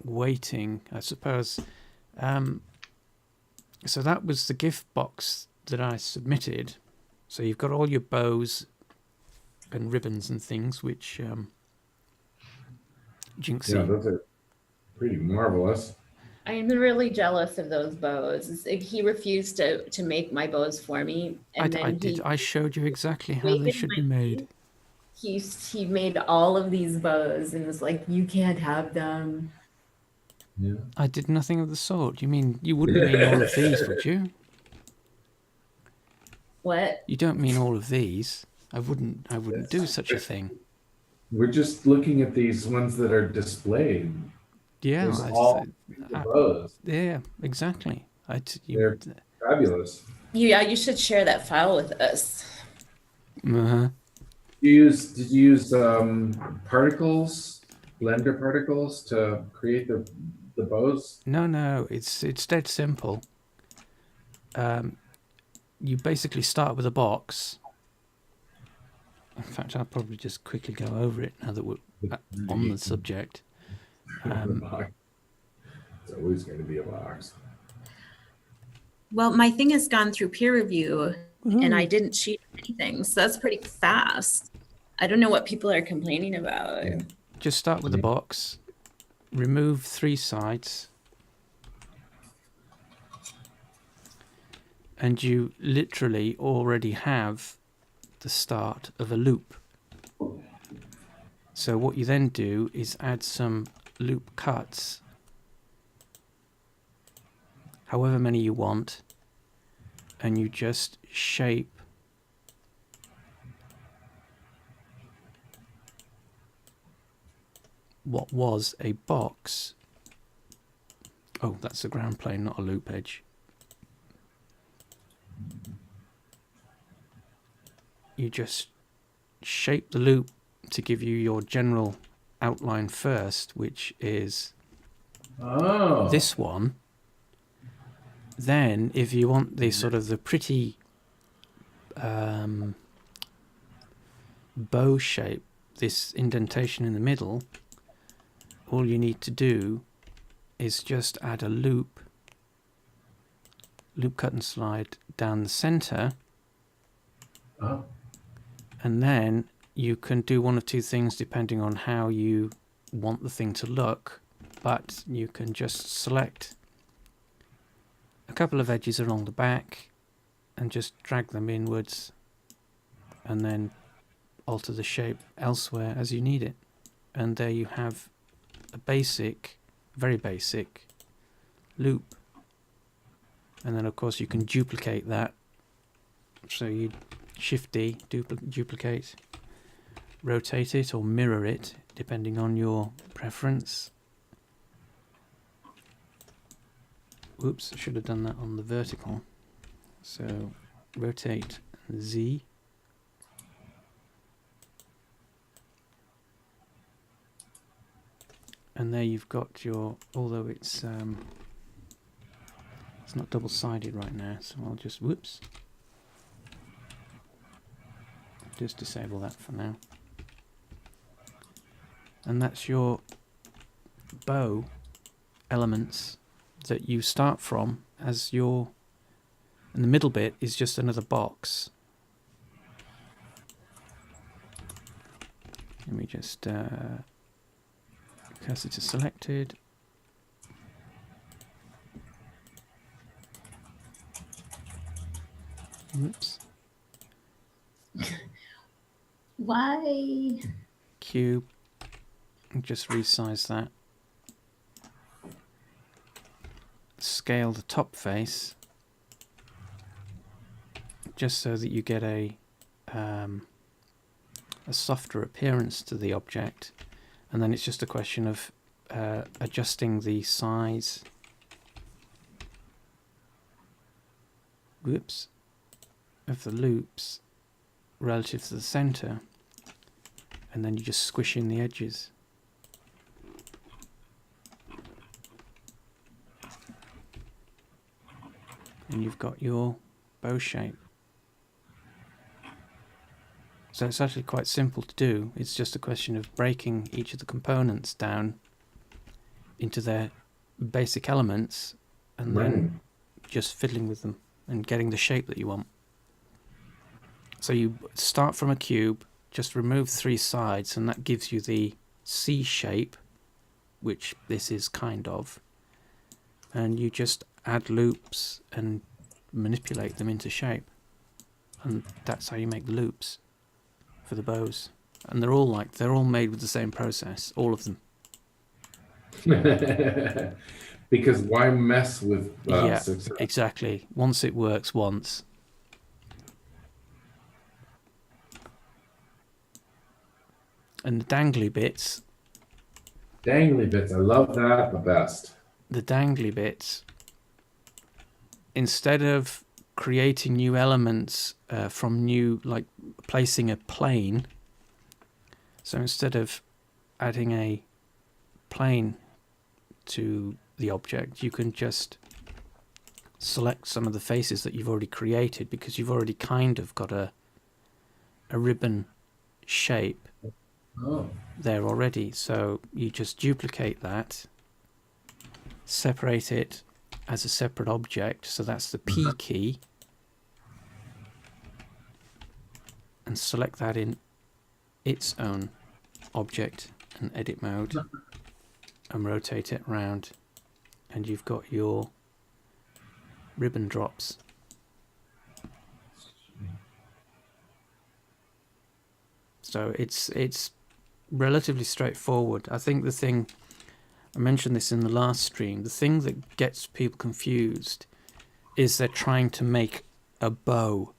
Speaker 1: waiting, I suppose. So that was the gift box that I submitted. So you've got all your bows and ribbons and things, which Jinxy.
Speaker 3: Yeah, those are pretty marvelous.
Speaker 2: I'm really jealous of those bows. He refused to make my bows for me, and
Speaker 1: I did. I showed you exactly how they should be made.
Speaker 2: He made all of these bows and was like, "You can't have them."
Speaker 3: Yeah.
Speaker 1: I did nothing of the sort. You mean you wouldn't mean all of these, would you?
Speaker 2: What?
Speaker 1: You don't mean all of these. I wouldn't do such a thing.
Speaker 3: We're just looking at these ones that are displayed.
Speaker 1: Yeah,
Speaker 3: There's all the bows.
Speaker 1: yeah, exactly.
Speaker 3: They're fabulous.
Speaker 2: Yeah, you should share that file with us.
Speaker 1: Uh-huh.
Speaker 3: Did you use particles, Blender particles to create the bows?
Speaker 1: No, it's dead simple. You basically start with a box. In fact, I'll probably just quickly go over it now that we're on the subject.
Speaker 3: It's always going to be a box.
Speaker 2: Well, my thing has gone through peer review, and I didn't cheat anything, so that's pretty fast. I don't know what people are complaining about.
Speaker 3: Yeah.
Speaker 1: Just start with the box. Remove 3 sides. and you literally already have the start of a loop. So what you then do is add some loop cuts, however many you want, and you just shape what was a box. Oh, that's a ground plane, not a loop edge. You just shape the loop to give you your general outline first, which is this one. Then if you want the sort of the pretty bow shape, this indentation in the middle, all you need to do is just add a loop cut and slide down the center, and then you can do one of two things depending on how you want the thing to look, but you can just select a couple of edges along the back and just drag them inwards, and then alter the shape elsewhere as you need it. And there you have a basic, very basic loop. And then of course you can duplicate that. So you Shift D, duplicate, rotate it or mirror it depending on your preference. Whoops, I should have done that on the vertical. So rotate Z. And there you've got your, although it's not double-sided right now, so I'll just, whoops, just disable that for now. And that's your bow elements that you start from as your, and the middle bit is just another box. Let me just cursor to selected. Oops.
Speaker 2: Why?
Speaker 1: Cube. Just resize that. Scale the top face just so that you get a softer appearance to the object, and then it's just a question of adjusting the size. Whoops. Of the loops relative to the center, and then you just squish in the edges. And you've got your bow shape. So it's actually quite simple to do. It's just a question of breaking each of the components down into their basic elements, and then just fiddling with them and getting the shape that you want. So you start from a cube, just remove 3 sides, and that gives you the C shape, which this is kind of. And you just add loops and manipulate them into shape. And that's how you make the loops for the bows. And they're all made with the same process, all of them.
Speaker 3: Because why mess with
Speaker 1: yeah,
Speaker 3: success?
Speaker 1: Exactly. Once it works once. And the dangly bits.
Speaker 3: Dangly bits, I love that the best.
Speaker 1: The dangly bits, instead of creating new elements from new, like placing a plane, so instead of adding a plane to the object, you can just select some of the faces that you've already created, because you've already kind of got a ribbon shape there already. So you just duplicate that, separate it as a separate object, so that's the P key, and select that in its own object and edit mode, and rotate it around, and you've got your ribbon drops. So it's relatively straightforward. I think the thing, I mentioned this in the last stream, the thing that gets people confused is they're trying to make a bow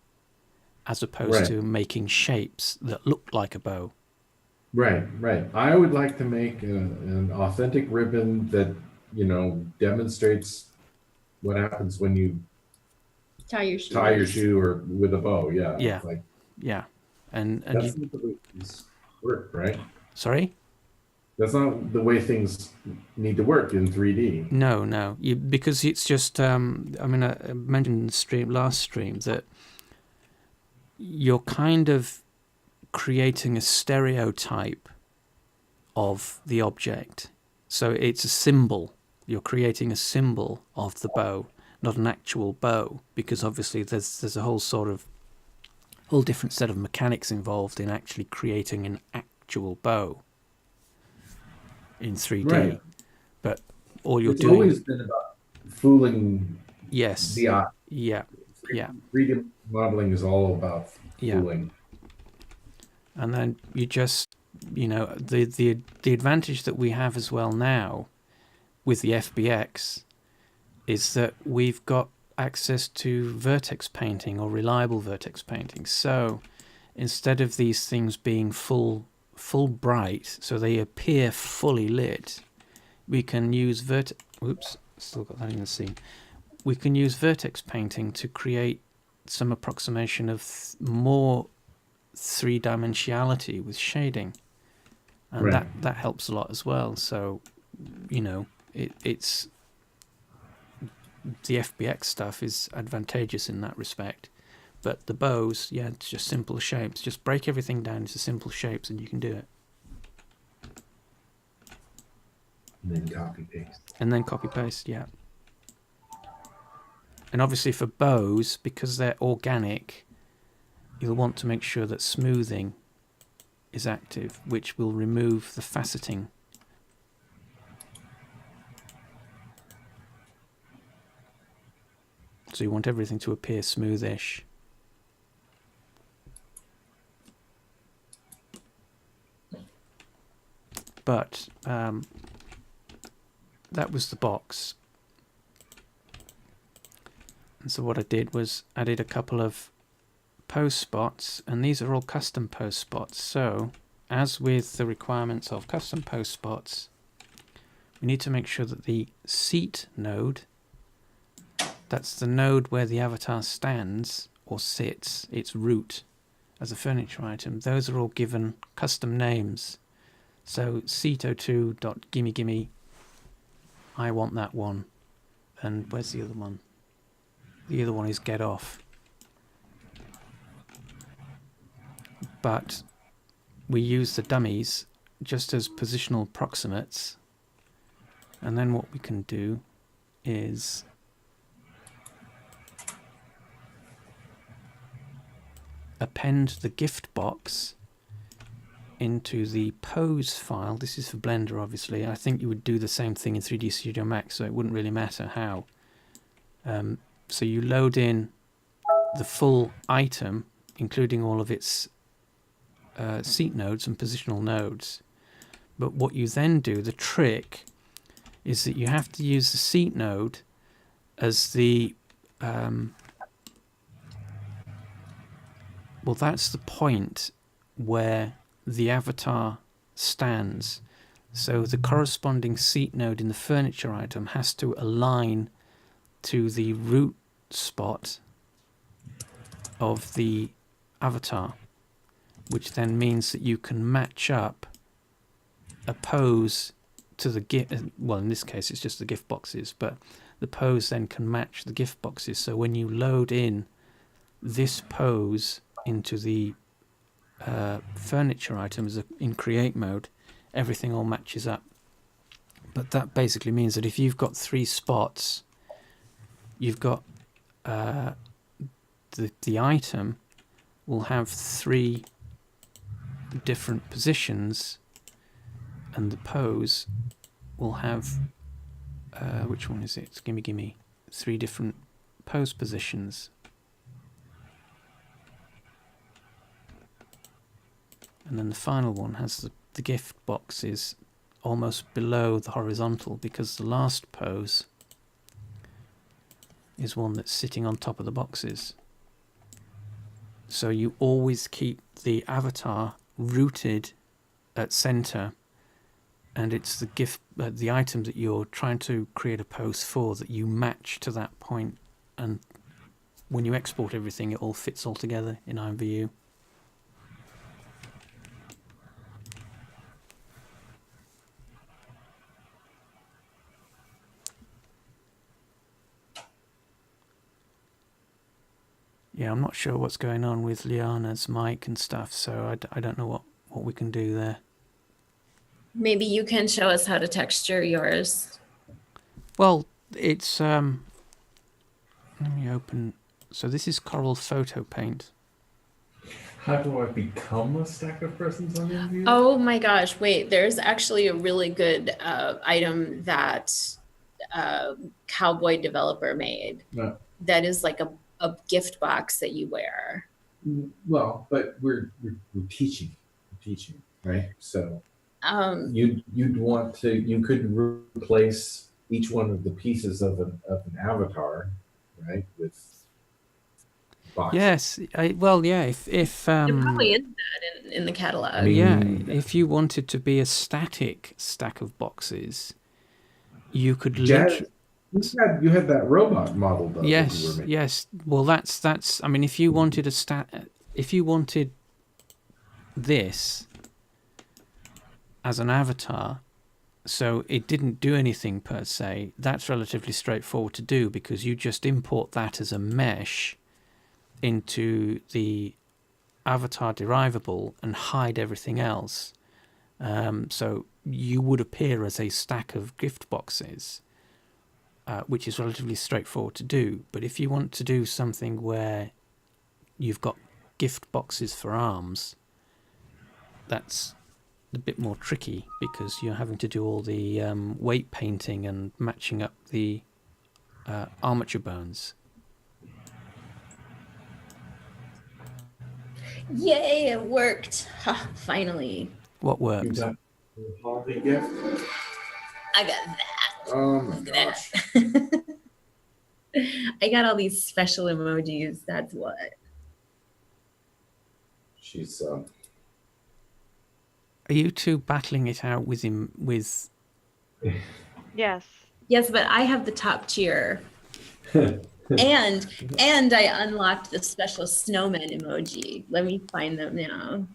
Speaker 1: as opposed
Speaker 3: Right.
Speaker 1: to making shapes that look like a bow.
Speaker 3: Right, right. I would like to make an authentic ribbon that, demonstrates what happens when you
Speaker 2: Tie your shoe.
Speaker 3: tie your shoe or with a bow. Yeah.
Speaker 1: Yeah.
Speaker 3: Like
Speaker 1: Yeah. And
Speaker 3: that's
Speaker 1: you,
Speaker 3: not the way things work, right?
Speaker 1: sorry?
Speaker 3: That's not the way things need to work in 3D.
Speaker 1: No. Because it's just, I mentioned in the last stream that you're kind of creating a stereotype of the object. So it's a symbol. You're creating a symbol of the bow, not an actual bow, because obviously there's a whole different set of mechanics involved in actually creating an actual bow in 3D.
Speaker 3: Right.
Speaker 1: But all you're
Speaker 3: It's
Speaker 1: doing,
Speaker 3: always been about fooling
Speaker 1: yes,
Speaker 3: the eye.
Speaker 1: yeah,
Speaker 3: 3D modeling is all about
Speaker 1: yeah.
Speaker 3: fooling.
Speaker 1: And then you just, the advantage that we have as well now with the FBX is that we've got access to vertex painting or reliable vertex painting. So instead of these things being full bright, so they appear fully lit, we can use still got that in the scene. We can use vertex painting to create some approximation of more three-dimensionality with shading, and
Speaker 3: Right.
Speaker 1: that helps a lot as well. So it's the FBX stuff is advantageous in that respect, but the bows, it's just simple shapes. Just break everything down into simple shapes and you can do it.
Speaker 3: And then copy paste.
Speaker 1: And then copy paste, yeah. And obviously for bows, because they're organic, you'll want to make sure that smoothing is active, which will remove the faceting. So you want everything to appear smoothish. But that was the box. And so what I did was added a couple of pose spots, and these are all custom pose spots. So as with the requirements of custom pose spots, we need to make sure that the seat node, that's the node where the avatar stands or sits, its root as a furniture item, those are all given custom names. So seat02.gimme, I want that one. And where's the other one? The other one is get off. But we use the dummies just as positional proximates, and then what we can do is append the Giftbox into the pose file. This is for Blender, obviously. I think you would do the same thing in 3D Studio Max, so it wouldn't really matter how. So you load in the full item, including all of its seat nodes and positional nodes. But what you then do, the trick, is that you have to use the seat node as the that's the point where the avatar stands. So the corresponding seat node in the furniture item has to align to the root spot of the avatar, which then means that you can match up a pose to the well, in this case it's just the gift boxes, but the pose then can match the gift boxes. So when you load in this pose into the furniture items in create mode, everything all matches up. But that basically means that if you've got 3 spots, you've got the item will have 3 different positions, and the pose will have which one is it? Gimme 3 different pose positions. And then the final one has the gift boxes almost below the horizontal, because the last pose is one that's sitting on top of the boxes. So you always keep the avatar rooted at center, and it's the item that you're trying to create a pose for that you match to that point, and when you export everything, it all fits all together in imvu. Yeah, I'm not sure what's going on with Liana's mic and stuff, so I don't know what we can do there.
Speaker 2: Maybe you can show us how to texture yours.
Speaker 1: Well, it's let me open. So this is Coral Photo Paint.
Speaker 3: How do I become a stack of presents on imvu?
Speaker 2: Oh my gosh, wait, there's actually a really good item that Cowboy developer made
Speaker 3: No.
Speaker 2: that is like a gift box that you wear.
Speaker 3: Well, but we're teaching, right? So you could replace each one of the pieces of an avatar, right, with boxes.
Speaker 1: Yes, if
Speaker 2: There probably is that in the catalog.
Speaker 3: I mean,
Speaker 1: yeah, if you wanted to be a static stack of boxes, you could literally.
Speaker 3: You had that robot model though.
Speaker 1: Yes, yes. Well, that's. I mean, if you wanted if you wanted this as an avatar, so it didn't do anything per se, that's relatively straightforward to do, because you just import that as a mesh into the avatar derivable and hide everything else. So you would appear as a stack of gift boxes. Which is relatively straightforward to do. But if you want to do something where you've got gift boxes for arms, that's a bit more tricky, because you're having to do all the weight painting and matching up the armature bones.
Speaker 2: Yay, it worked. Ha, finally.
Speaker 1: What worked?
Speaker 3: You got the holiday gift?
Speaker 2: I got that.
Speaker 3: Oh my
Speaker 2: Look at
Speaker 3: gosh.
Speaker 2: that. I got all these special emojis. That's what.
Speaker 3: She's
Speaker 1: Are you two battling it out with him? With
Speaker 4: Yes.
Speaker 2: Yes, but I have the top tier. and I unlocked the special snowman emoji. Let me find them now.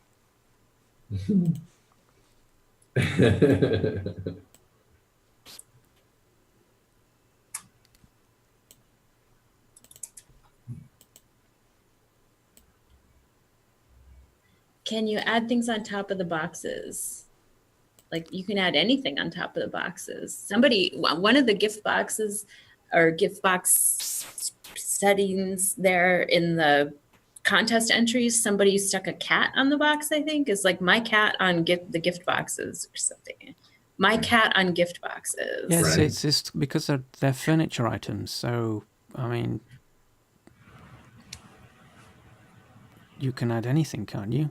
Speaker 2: Can you add things on top of the boxes? Like you can add anything on top of the boxes. One of the gift boxes or gift box settings there in the contest entries, somebody stuck a cat on the box, I think. Is like my cat on the gift boxes or something. My cat on gift boxes.
Speaker 1: yes,
Speaker 3: Right.
Speaker 1: it's just because they're furniture items. So I mean, you can add anything, can't you?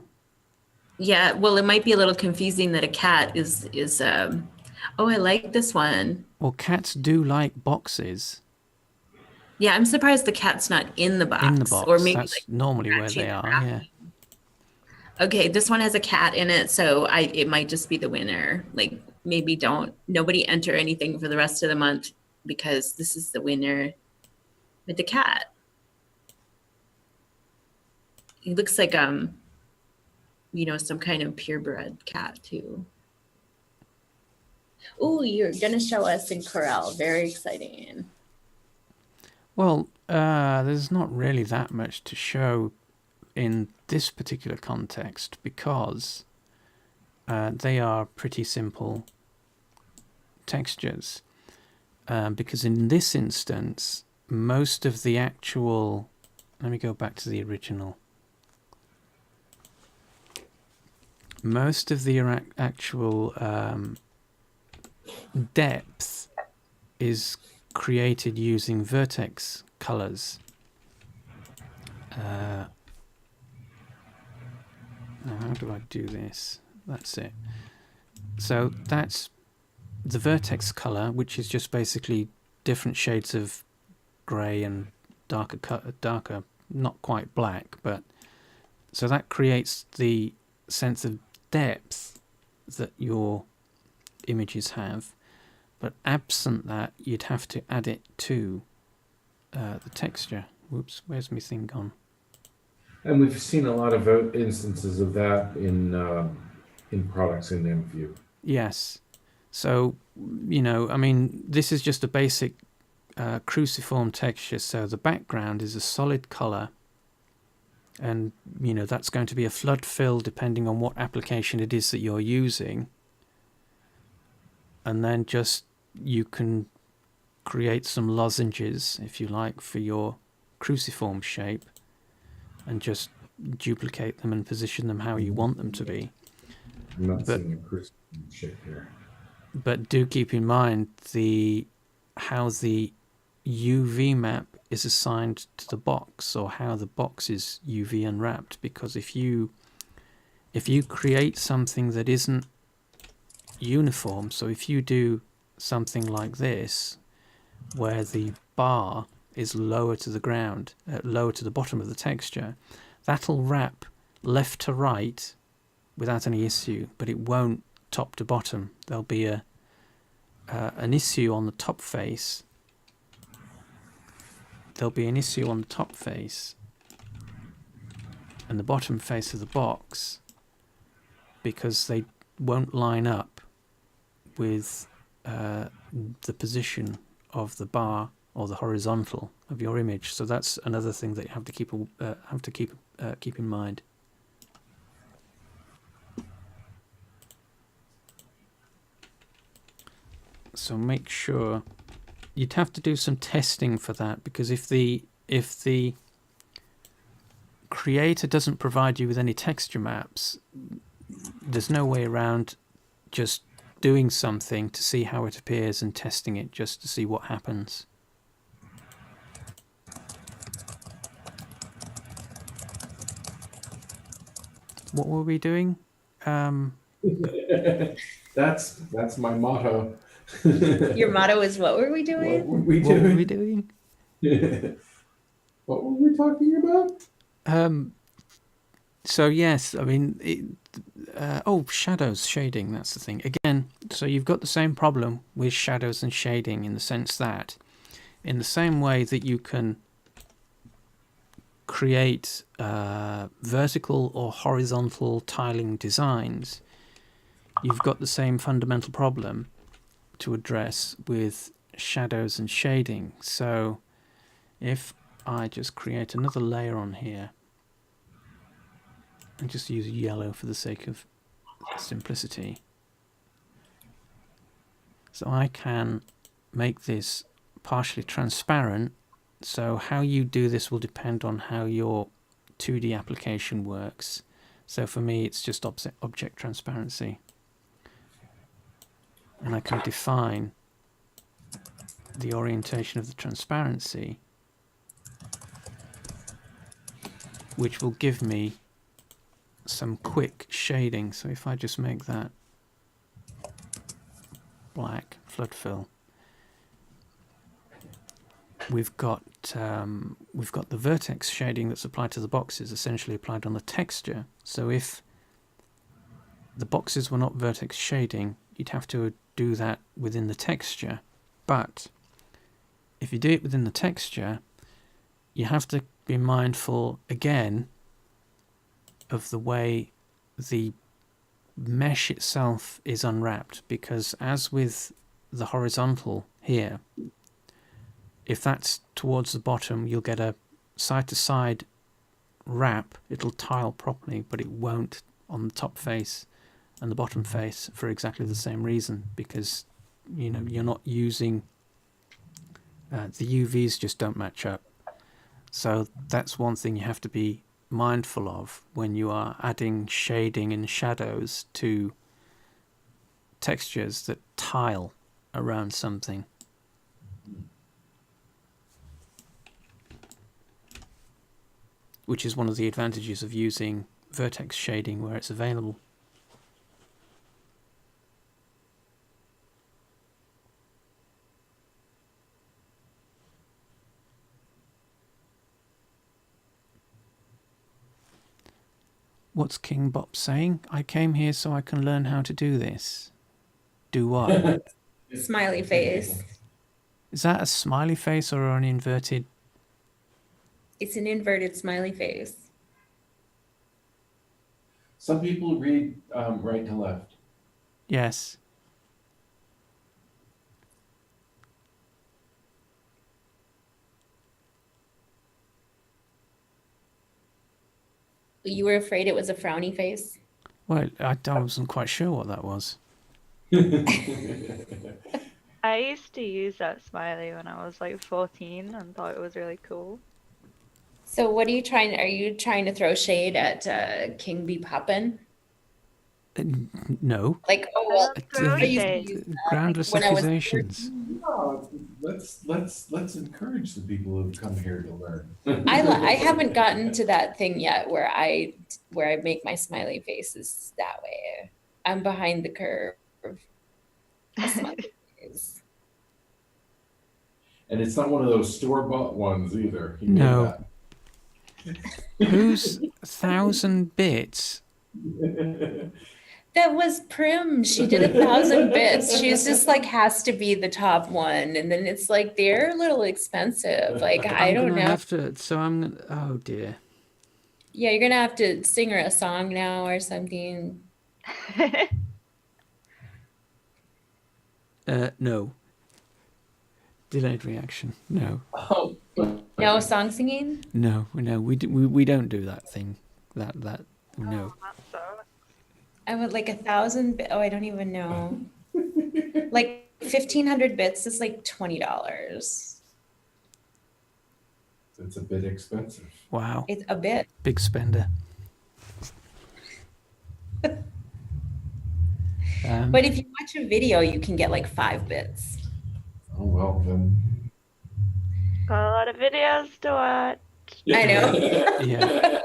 Speaker 2: Yeah, well, it might be a little confusing that a cat is oh, I like this one.
Speaker 1: Well, cats do like boxes.
Speaker 2: Yeah, I'm surprised the cat's not in the box.
Speaker 1: In the box,
Speaker 2: Or maybe
Speaker 1: that's
Speaker 2: like
Speaker 1: normally where
Speaker 2: scratching
Speaker 1: they
Speaker 2: and
Speaker 1: are.
Speaker 2: wrapping.
Speaker 1: Yeah.
Speaker 2: Okay, this one has a cat in it, so it might just be the winner. Like maybe nobody enter anything for the rest of the month because this is the winner with the cat. He looks like some kind of purebred cat too. Oh, you're gonna show us in Corel. Very exciting.
Speaker 1: Well, there's not really that much to show in this particular context, because they are pretty simple textures. Because in this instance, most of the actual... Let me go back to the original. Most of the actual depth is created using vertex colors. Now, how do I do this? That's it. So that's the vertex color, which is just basically different shades of grey and darker, not quite black, but so that creates the sense of depth that your images have. But absent that, you'd have to add it to the texture. Whoops, where's my thing gone?
Speaker 3: And we've seen a lot of instances of that in products in imvu.
Speaker 1: Yes. So, I mean, this is just a basic cruciform texture. So the background is a solid color. And, that's going to be a flood fill depending on what application it is that you're using. And then you can create some lozenges, if you like, for your cruciform shape and just duplicate them and position them how you want them to be.
Speaker 3: I'm not seeing a cruciform shape here.
Speaker 1: But do keep in mind how the UV map is assigned to the box, or how the box is UV unwrapped, because if you create something that isn't uniform, so if you do something like this where the bar is lower to the ground, lower to the bottom of the texture, that'll wrap left to right without any issue, but it won't top to bottom. There'll be an issue on the top face. There'll be an issue on the top face and the bottom face of the box, because they won't line up with the position of the bar or the horizontal of your image. So that's another thing that you have to keep in mind. So make sure you'd have to do some testing for that, because if the creator doesn't provide you with any texture maps, there's no way around just doing something to see how it appears and testing it just to see what happens. What were we doing?
Speaker 3: That's my motto.
Speaker 2: Your motto is, what were we doing?
Speaker 3: What were we
Speaker 1: What
Speaker 3: doing?
Speaker 1: were we doing?
Speaker 3: What were we talking about?
Speaker 1: So yes, I mean, shadows, shading, that's the thing. Again, so you've got the same problem with shadows and shading, in the sense that, in the same way that you can create vertical or horizontal tiling designs, you've got the same fundamental problem to address with shadows and shading. So if I just create another layer on here and just use yellow for the sake of simplicity, so I can make this partially transparent. So how you do this will depend on how your 2D application works. So for me, it's just object transparency. And I can define the orientation of the transparency, which will give me some quick shading. So if I just make that black, flood fill, we've got the vertex shading that's applied to the boxes essentially applied on the texture. So if the boxes were not vertex shading, you'd have to do that within the texture. But if you do it within the texture, you have to be mindful again of the way the mesh itself is unwrapped, because as with the horizontal here, if that's towards the bottom, you'll get a side-to-side wrap. It'll tile properly, but it won't on the top face and the bottom face for exactly the same reason, because you're not using the UVs just don't match up. So that's one thing you have to be mindful of when you are adding shading and shadows to textures that tile around something. Which is one of the advantages of using vertex shading where it's available. What's King Bop saying? I came here so I can learn how to do this. Do what?
Speaker 2: Smiley face.
Speaker 1: Is that a smiley face or an inverted?
Speaker 2: It's an inverted smiley face.
Speaker 3: Some people read right to left.
Speaker 1: Yes.
Speaker 2: You were afraid it was a frowny face?
Speaker 1: Well, I wasn't quite sure what that was.
Speaker 4: I used to use that smiley when I was like 14 and thought it was really cool.
Speaker 2: So what are you trying? Are you trying to throw shade at King Be Poppin'?
Speaker 1: No.
Speaker 2: Like, oh
Speaker 4: I
Speaker 2: well,
Speaker 4: don't throw
Speaker 2: I used to
Speaker 4: shade.
Speaker 2: use
Speaker 1: Groundless
Speaker 2: when I was
Speaker 1: accusations.
Speaker 3: No, let's encourage the people who come here to learn.
Speaker 2: I haven't gotten to that thing yet where I make my smiley faces that way. I'm behind the curve. A smiley face.
Speaker 3: And it's not one of those store-bought ones either. You know
Speaker 1: No. Who's 1,000 bits?
Speaker 3: that.
Speaker 2: That was Prim. She did 1,000 bits. She's just like has to be the top one, and then it's like they're a little expensive. Like I don't know.
Speaker 1: Oh dear.
Speaker 2: Yeah, you're gonna have to sing her a song now or something.
Speaker 1: No. Delayed reaction. No.
Speaker 3: Oh,
Speaker 2: No song singing?
Speaker 1: No. We don't do that thing. That no.
Speaker 4: So,
Speaker 2: I would like 1,000 oh, I don't even know. Like 1,500 bits is like $20.
Speaker 3: it's a bit expensive.
Speaker 1: Wow.
Speaker 2: It's a bit.
Speaker 1: Big spender.
Speaker 2: But if you watch a video, you can get like 5 bits.
Speaker 3: Oh well then.
Speaker 4: got a lot of videos to watch.
Speaker 2: I know.
Speaker 1: Yeah.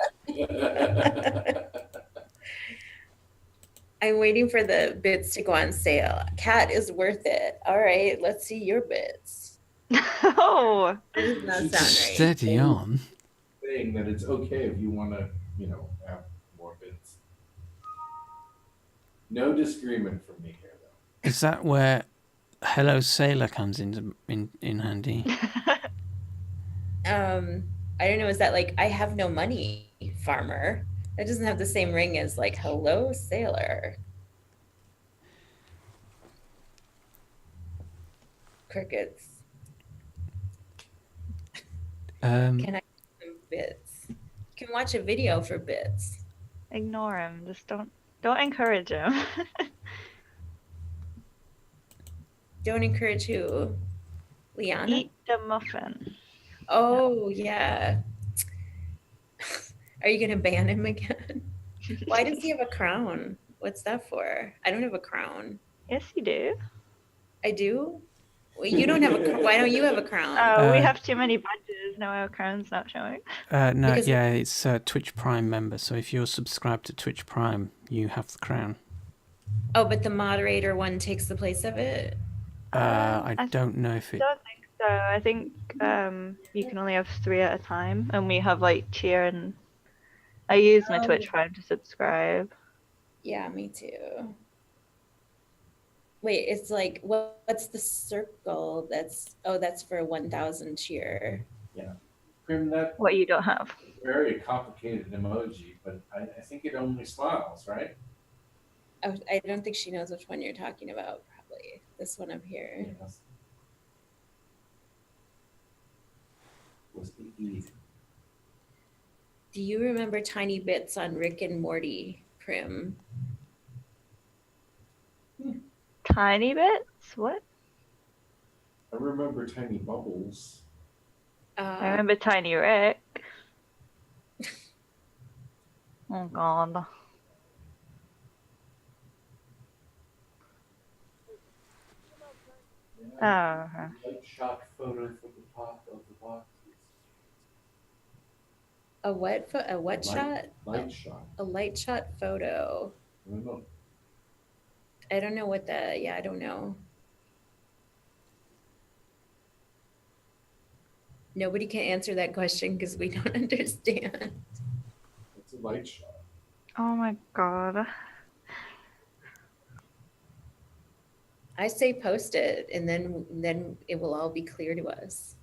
Speaker 2: I'm waiting for the bits to go on sale. Cat is worth it. All right, let's see your bits.
Speaker 4: Oh,
Speaker 2: That does not sound right.
Speaker 1: Steady on.
Speaker 3: Saying that it's okay if you want to, have more bits. No disagreement from me here, though.
Speaker 1: Is that where Hello Sailor comes in handy?
Speaker 2: I don't know. Is that like I have no money, farmer? That doesn't have the same ring as like hello, sailor. Crickets. Can I get some bits? You can watch a video for bits.
Speaker 4: ignore him. Just don't encourage him.
Speaker 2: Don't encourage who? Liana?
Speaker 4: Eat the muffin.
Speaker 2: Oh, yeah. Are you going to ban him again? Why does he have a crown? What's that for? I don't have a crown.
Speaker 4: Yes, you do.
Speaker 2: I do? Well, you don't have a crown. Why don't you have a crown?
Speaker 4: Oh, we have too many badges. No, our crown's not showing.
Speaker 1: No,
Speaker 2: Because-
Speaker 1: yeah, it's a Twitch Prime member. So if you're subscribed to Twitch Prime, you have the crown.
Speaker 2: Oh, but the moderator one takes the place of it?
Speaker 1: I
Speaker 4: I
Speaker 1: don't know if it.
Speaker 4: don't think so. I think you can only have 3 at a time, and we have like cheer and. I use my Twitch Prime to subscribe.
Speaker 2: Yeah, me too. Wait, it's like what's the circle? That's for 1,000 cheer.
Speaker 3: Grim, that
Speaker 4: What you don't have.
Speaker 3: very complicated emoji, but I think it only smiles, right?
Speaker 2: I don't think she knows which one you're talking about. Probably this one up here.
Speaker 3: Yes. Was the E.
Speaker 2: Do you remember tiny bits on Rick and Morty, Prim?
Speaker 4: Tiny bits? What?
Speaker 3: I remember tiny bubbles.
Speaker 4: I remember Tiny Rick. Oh god.
Speaker 3: Yeah.
Speaker 4: Oh.
Speaker 3: Light shot photo from the top of the boxes.
Speaker 2: A what? A what shot?
Speaker 3: Light shot.
Speaker 2: A light shot photo.
Speaker 3: I don't know.
Speaker 2: I don't know what the. Yeah, I don't know. Nobody can answer that question because we don't understand.
Speaker 3: It's a light shot.
Speaker 4: Oh my god.
Speaker 2: I say post it, and then it will all be clear to us.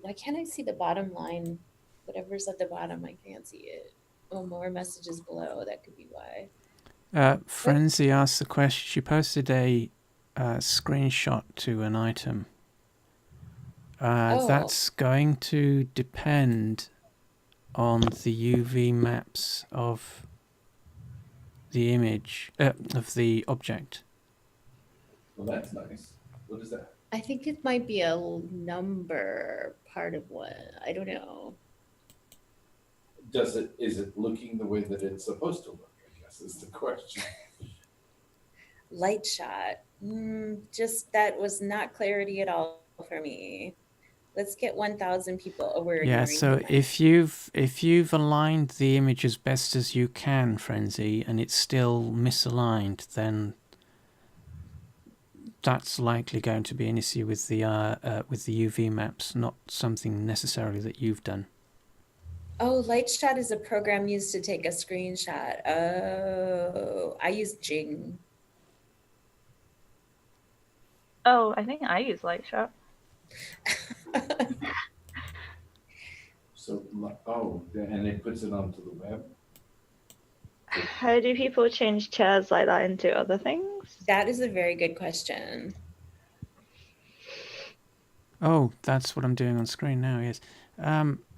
Speaker 2: Why can't I see the bottom line? Whatever's at the bottom, I can't see it. Oh, more messages below. That could be why.
Speaker 1: Frenzy asked the question. She posted a screenshot to an item.
Speaker 2: Oh.
Speaker 1: That's going to depend on the UV maps of the image, of the object.
Speaker 3: Well, that's nice. What is that?
Speaker 2: I think it might be a number part of one. I don't know.
Speaker 3: Is it looking the way that it's supposed to look, I guess is the question.
Speaker 2: Light shot. Just that was not clarity at all for me. Let's get 1,000 people over.
Speaker 1: Yeah, so if you've aligned the image as best as you can, Frenzy, and it's still misaligned, then that's likely going to be an issue with the UV maps, not something necessarily that you've done.
Speaker 2: Oh, light shot is a program used to take a screenshot. Oh, I use Jing.
Speaker 4: Oh, I think I use light shot.
Speaker 3: So, and it puts it onto the web?
Speaker 4: How do people change chairs like that into other things?
Speaker 2: That is a very good question.
Speaker 1: Oh, that's what I'm doing on screen now, yes.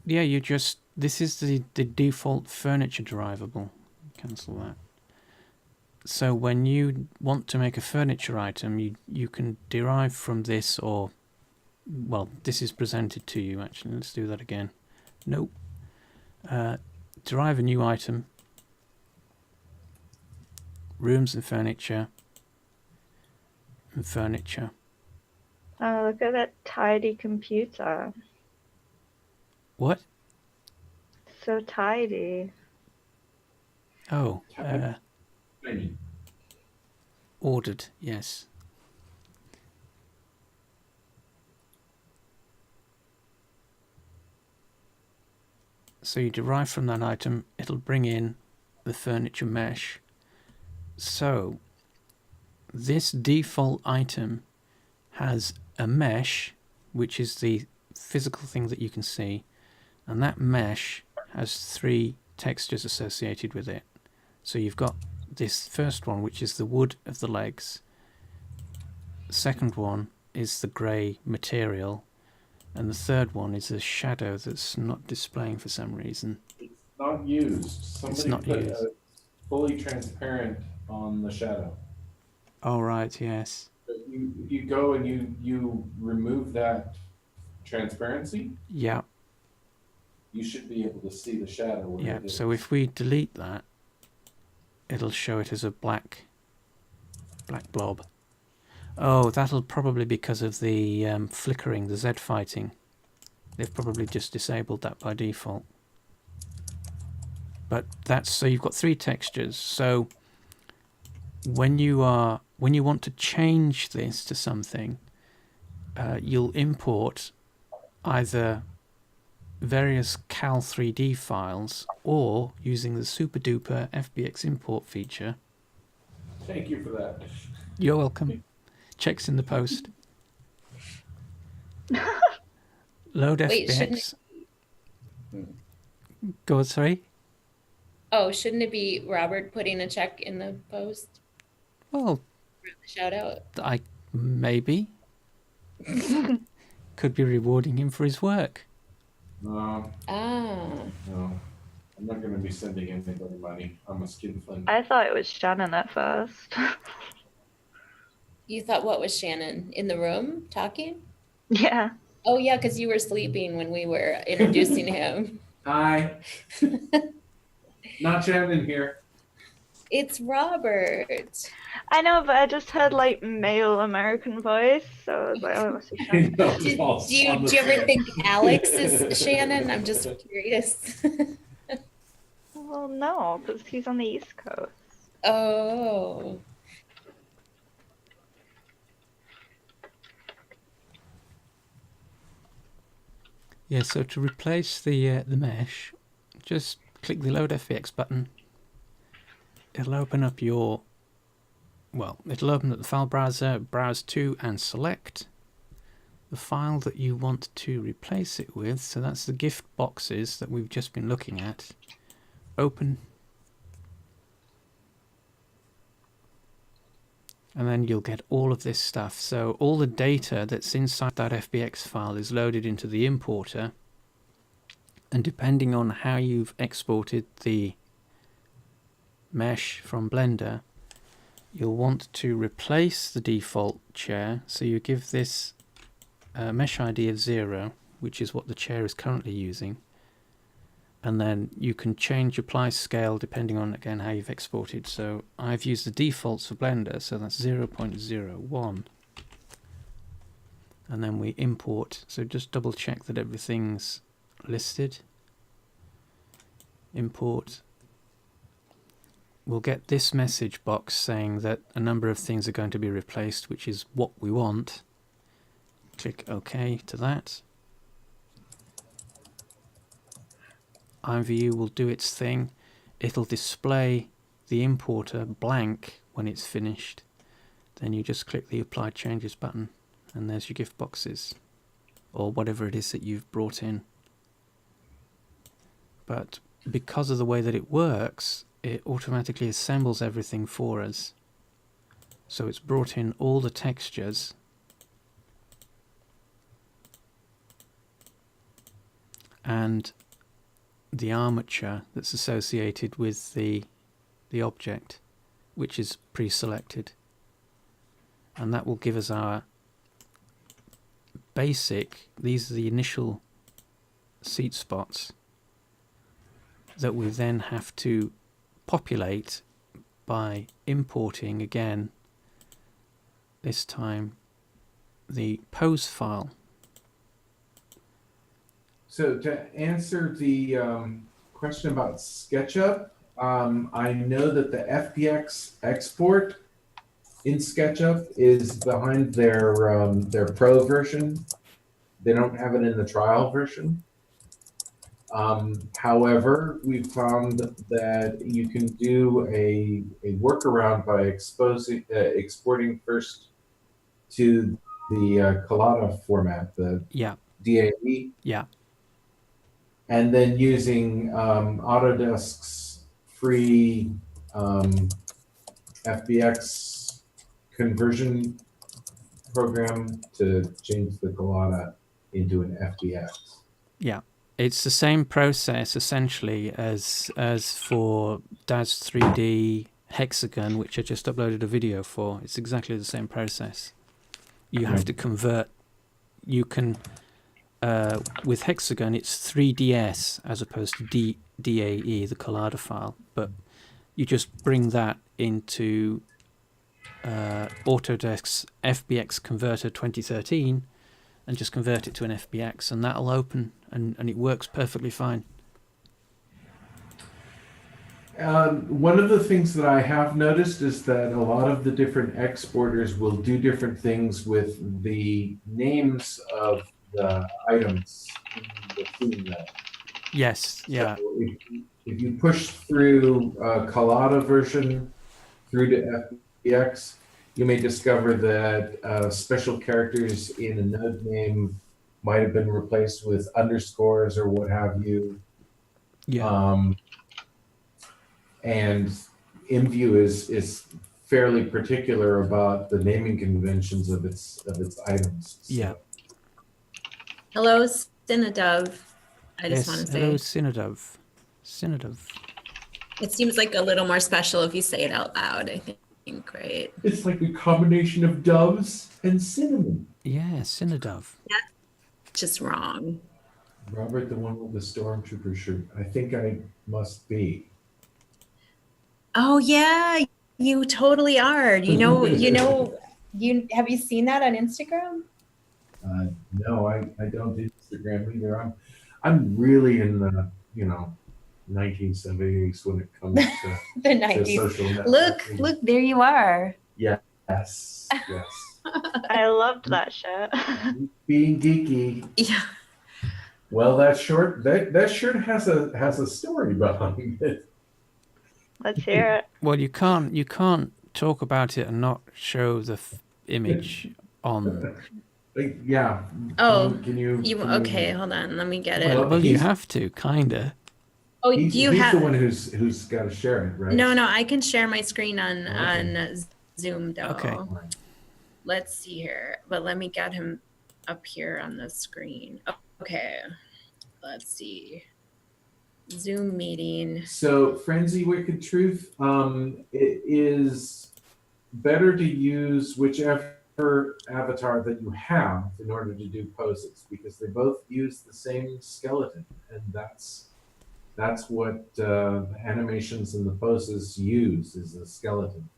Speaker 1: Yeah, this is the default furniture derivable. Cancel that. So when you want to make a furniture item, you can derive from this, or, well, this is presented to you, actually. Let's do that again. Nope. Derive a new item. Rooms and furniture. And furniture.
Speaker 4: Oh, look at that tidy computer.
Speaker 1: What?
Speaker 4: So tidy.
Speaker 1: Oh,
Speaker 3: Maybe.
Speaker 1: ordered, yes. So you derive from that item, it'll bring in the furniture mesh. So this default item has a mesh, which is the physical thing that you can see, and that mesh has 3 textures associated with it. So you've got this first one, which is the wood of the legs. The second one is the grey material, and the third one is a shadow that's not displaying for some reason.
Speaker 3: It's not used. Somebody
Speaker 1: not
Speaker 3: put
Speaker 1: used.
Speaker 3: fully transparent on the shadow.
Speaker 1: Oh, right, yes.
Speaker 3: But if you go and you remove that transparency,
Speaker 1: Yeah,
Speaker 3: you should be able to see the shadow. Where
Speaker 1: yeah.
Speaker 3: it is.
Speaker 1: So if we delete that, it'll show it as a black blob. Oh, that'll probably because of the flickering, the Z fighting. They've probably just disabled that by default. But that's, so you've got 3 textures. So when you want to change this to something, you'll import either various Cal 3D files, or using the super duper FBX import feature.
Speaker 3: Thank you for that.
Speaker 1: You're welcome. Checks in the post. Load
Speaker 2: Wait,
Speaker 1: FBX. Go on, sorry.
Speaker 2: Oh, shouldn't it be Robert putting a check in the post?
Speaker 1: Well,
Speaker 2: Shout out.
Speaker 1: Maybe. Could be rewarding him for his work.
Speaker 3: No,
Speaker 2: Ah.
Speaker 3: no. I'm not going to be sending anybody money. I'm a skinflint.
Speaker 4: I thought it was Shannon at first.
Speaker 2: You thought what was Shannon in the room talking?
Speaker 4: Yeah.
Speaker 2: Oh yeah, because you were sleeping when we were introducing him.
Speaker 3: Hi. Not Shannon here.
Speaker 2: It's Robert.
Speaker 4: I know, but I just heard like male American voice, so I was like, oh, it must be Shannon.
Speaker 2: Do you ever think Alex is Shannon? I'm just curious.
Speaker 4: No, because he's on the East Coast.
Speaker 2: Oh.
Speaker 1: Yeah, so to replace the mesh, just click the Load FBX button. It'll open up your, well, it'll open up the file browser, browse to and select the file that you want to replace it with. So that's the gift boxes that we've just been looking at. Open. And then you'll get all of this stuff. So all the data that's inside that FBX file is loaded into the importer. And depending on how you've exported the mesh from Blender, you'll want to replace the default chair. So you give this mesh ID of 0, which is what the chair is currently using. And then you can change apply scale depending on, again, how you've exported. So I've used the defaults for Blender, so that's 0.01. And then we import, so just double check that everything's listed. Import. We'll get this message box saying that a number of things are going to be replaced, which is what we want. Click OK to that. imvu will do its thing. It'll display the importer blank when it's finished. Then you just click the Apply Changes button, and there's your gift boxes, or whatever it is that you've brought in. But because of the way that it works, it automatically assembles everything for us. So it's brought in all the textures, and the armature that's associated with the object, which is pre-selected, and that will give us our basic, these are the initial seat spots that we then have to populate by importing again, this time the pose file.
Speaker 3: So to answer the question about SketchUp, I know that the FBX export in SketchUp is behind their pro version. They don't have it in the trial version. However, we found that you can do a workaround by exporting first to the Collada format, the DAE.
Speaker 1: Yeah.
Speaker 3: And then using Autodesk's free FBX conversion program to change the Collada into an FBX.
Speaker 1: Yeah, it's the same process essentially as for DAZ 3D Hexagon, which I just uploaded a video for. It's exactly the same process. You have to convert. You can. With Hexagon, it's 3DS as opposed to DAE, the Collada file, but you just bring that into Autodesk's FBX Converter 2013 and just convert it to an FBX, and that'll open, and it works perfectly fine.
Speaker 3: One of the things that I have noticed is that a lot of the different exporters will do different things with the names of the items in the theme mode.
Speaker 1: Yes, yeah.
Speaker 3: So if you push through Collada version through to FBX, you may discover that special characters in a node name might have been replaced with underscores or what have you.
Speaker 1: Yeah.
Speaker 3: And imvu is fairly particular about the naming conventions of its items. So.
Speaker 1: Yeah.
Speaker 2: Hello, Cinedove. I just want to say.
Speaker 1: Hello, Cinedove. Cinedove.
Speaker 2: It seems like a little more special if you say it out loud, I think, right?
Speaker 3: It's like a combination of doves and cinnamon.
Speaker 1: Yeah, Cinedove.
Speaker 2: Yeah, just wrong.
Speaker 3: Robert, the one with the stormtrooper shirt. I think I must be.
Speaker 2: Oh yeah, you totally are. You know, have you seen that on Instagram?
Speaker 3: No, I don't do Instagram either. I'm really in the 1970s when it comes to,
Speaker 2: The
Speaker 3: to
Speaker 2: 90s.
Speaker 3: social
Speaker 2: Look,
Speaker 3: networking.
Speaker 2: look, there you are.
Speaker 3: Yes, yes.
Speaker 4: I loved that shirt.
Speaker 3: Being geeky.
Speaker 2: Yeah.
Speaker 3: Well, that shirt has a story behind it.
Speaker 4: Let's hear it.
Speaker 1: Well, you can't talk about it and not show the image on.
Speaker 3: Like, yeah.
Speaker 2: Oh,
Speaker 3: Can you?
Speaker 2: okay, hold on. Let me get it.
Speaker 3: Well,
Speaker 1: Well, you
Speaker 3: he's-
Speaker 1: have to, kinda.
Speaker 2: Oh, do
Speaker 3: He's
Speaker 2: you
Speaker 3: the
Speaker 2: have?
Speaker 3: one who's got to share it, right?
Speaker 2: No, I can share my screen on
Speaker 3: Okay.
Speaker 2: Zoom though.
Speaker 1: Okay.
Speaker 2: Let's see here. But let me get him up here on the screen. Okay. Let's see. Zoom meeting.
Speaker 3: So, Frenzy Wicked Truth, it is better to use whichever avatar that you have in order to do poses because they both use the same skeleton, and that's what animations and the poses use is a skeleton.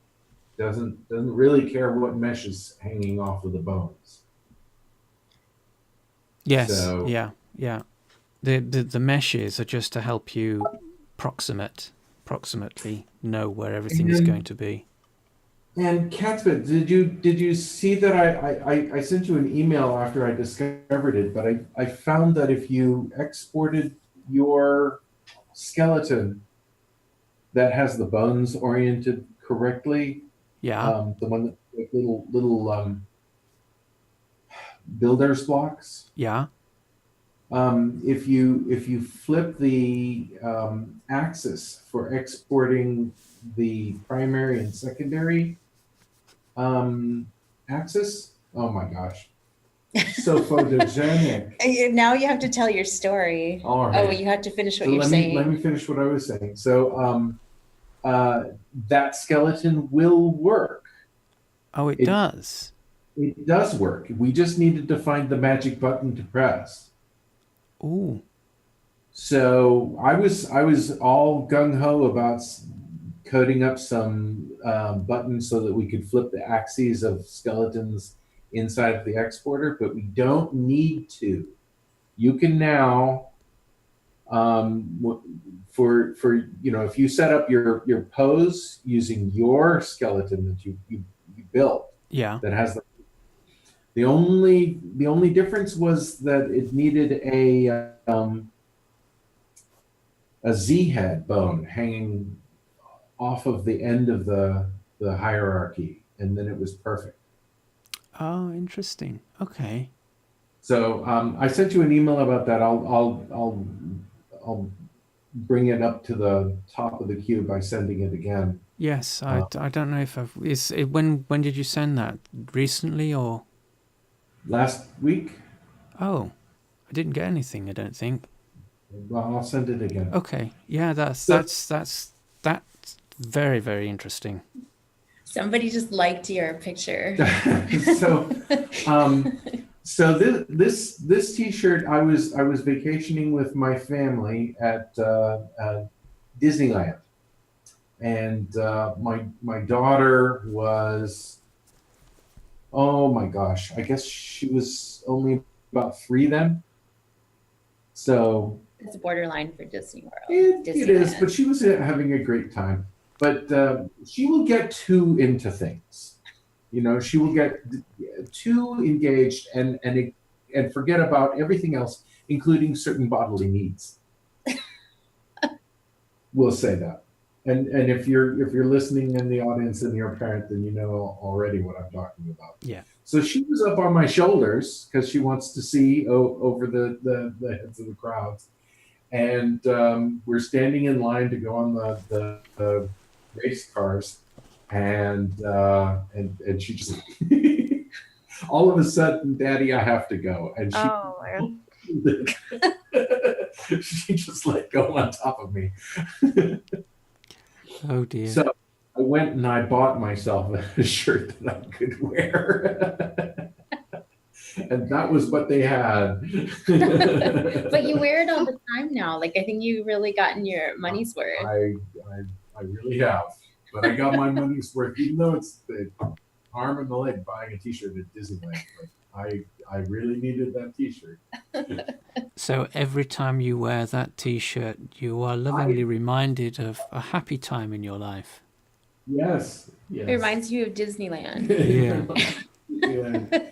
Speaker 3: Doesn't really care what mesh is hanging off of the bones.
Speaker 1: Yes.
Speaker 3: So-
Speaker 1: Yeah. The meshes are just to help you approximately know where everything is going to be.
Speaker 3: And Catsbit, did you see that I sent you an email after I discovered it, but I found that if you exported your skeleton that has the bones oriented correctly,
Speaker 1: Yeah.
Speaker 3: the one that with little builder's blocks,
Speaker 1: Yeah.
Speaker 3: if you flip the axis for exporting the primary and secondary axis, oh my gosh, so photogenic.
Speaker 2: Now you have to tell your story.
Speaker 3: All right.
Speaker 2: Oh, you have to finish what
Speaker 3: So
Speaker 2: you're saying.
Speaker 3: let me finish what I was saying. So that skeleton will work.
Speaker 1: Oh, it
Speaker 3: It-
Speaker 1: does.
Speaker 3: It does work. We just needed to find the magic button to press.
Speaker 1: Ooh.
Speaker 3: So I was all gung ho about coding up some buttons so that we could flip the axes of skeletons inside of the exporter, but we don't need to. You can now, for if you set up your pose using your skeleton that you built
Speaker 1: Yeah.
Speaker 3: that has the only difference was that it needed a Z head bone hanging off of the end of the hierarchy, and then it was perfect.
Speaker 1: Oh, interesting. Okay.
Speaker 3: So I sent you an email about that. I'll bring it up to the top of the queue by sending it again.
Speaker 1: Yes. I don't know if I've. When did you send that? Recently or?
Speaker 3: Last week,
Speaker 1: Oh, I didn't get anything. I don't think.
Speaker 3: well, I'll send it again.
Speaker 1: Okay. Yeah. That's very, very interesting.
Speaker 2: Somebody just liked your picture.
Speaker 3: So this T-shirt, I was vacationing with my family at Disneyland, and my daughter was, oh my gosh, I guess she was only about 3 then. So
Speaker 2: It's borderline for Disney World.
Speaker 3: it is,
Speaker 2: Disneyland.
Speaker 3: but she was having a great time. But she will get too into things. She will get too engaged and forget about everything else, including certain bodily needs. We'll say that. And if you're listening in the audience and you're a parent, then you know already what I'm talking about.
Speaker 1: Yeah.
Speaker 3: So she was up on my shoulders because she wants to see over the heads of the crowds. And we're standing in line to go on the race cars, and she just all of a sudden, Daddy, I have to go, and she
Speaker 4: Oh my God.
Speaker 3: she just let go on top of me.
Speaker 1: Oh dear.
Speaker 3: So I went and I bought myself a shirt that I could wear. And that was what they had.
Speaker 2: But you wear it all the time now. Like I think you really gotten your money's worth.
Speaker 3: I really have. But I got my money's worth, even though it's the arm and the leg buying a T-shirt at Disneyland. But I really needed that T-shirt.
Speaker 1: So every time you wear that T-shirt, you are lovingly reminded of a happy time in your life.
Speaker 3: Yes, yes.
Speaker 2: It reminds you of Disneyland.
Speaker 1: Yeah.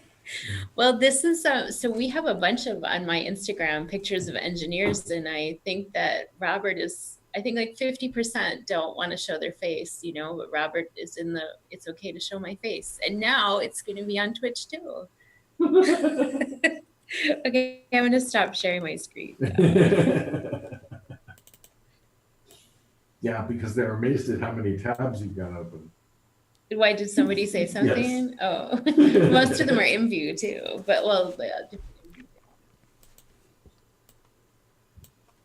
Speaker 2: Well, this is so we have a bunch of on my Instagram pictures of engineers, and I think that Robert is, I think like 50% don't want to show their face, you know, but Robert is in the it's okay to show my face. And now it's going to be on Twitch too. Okay, I'm going to stop sharing my screen now.
Speaker 3: Yeah, because they're amazed at how many tabs you've got open.
Speaker 2: Why did somebody say something?
Speaker 3: Yes.
Speaker 2: Oh, most of them are imvu too, but well,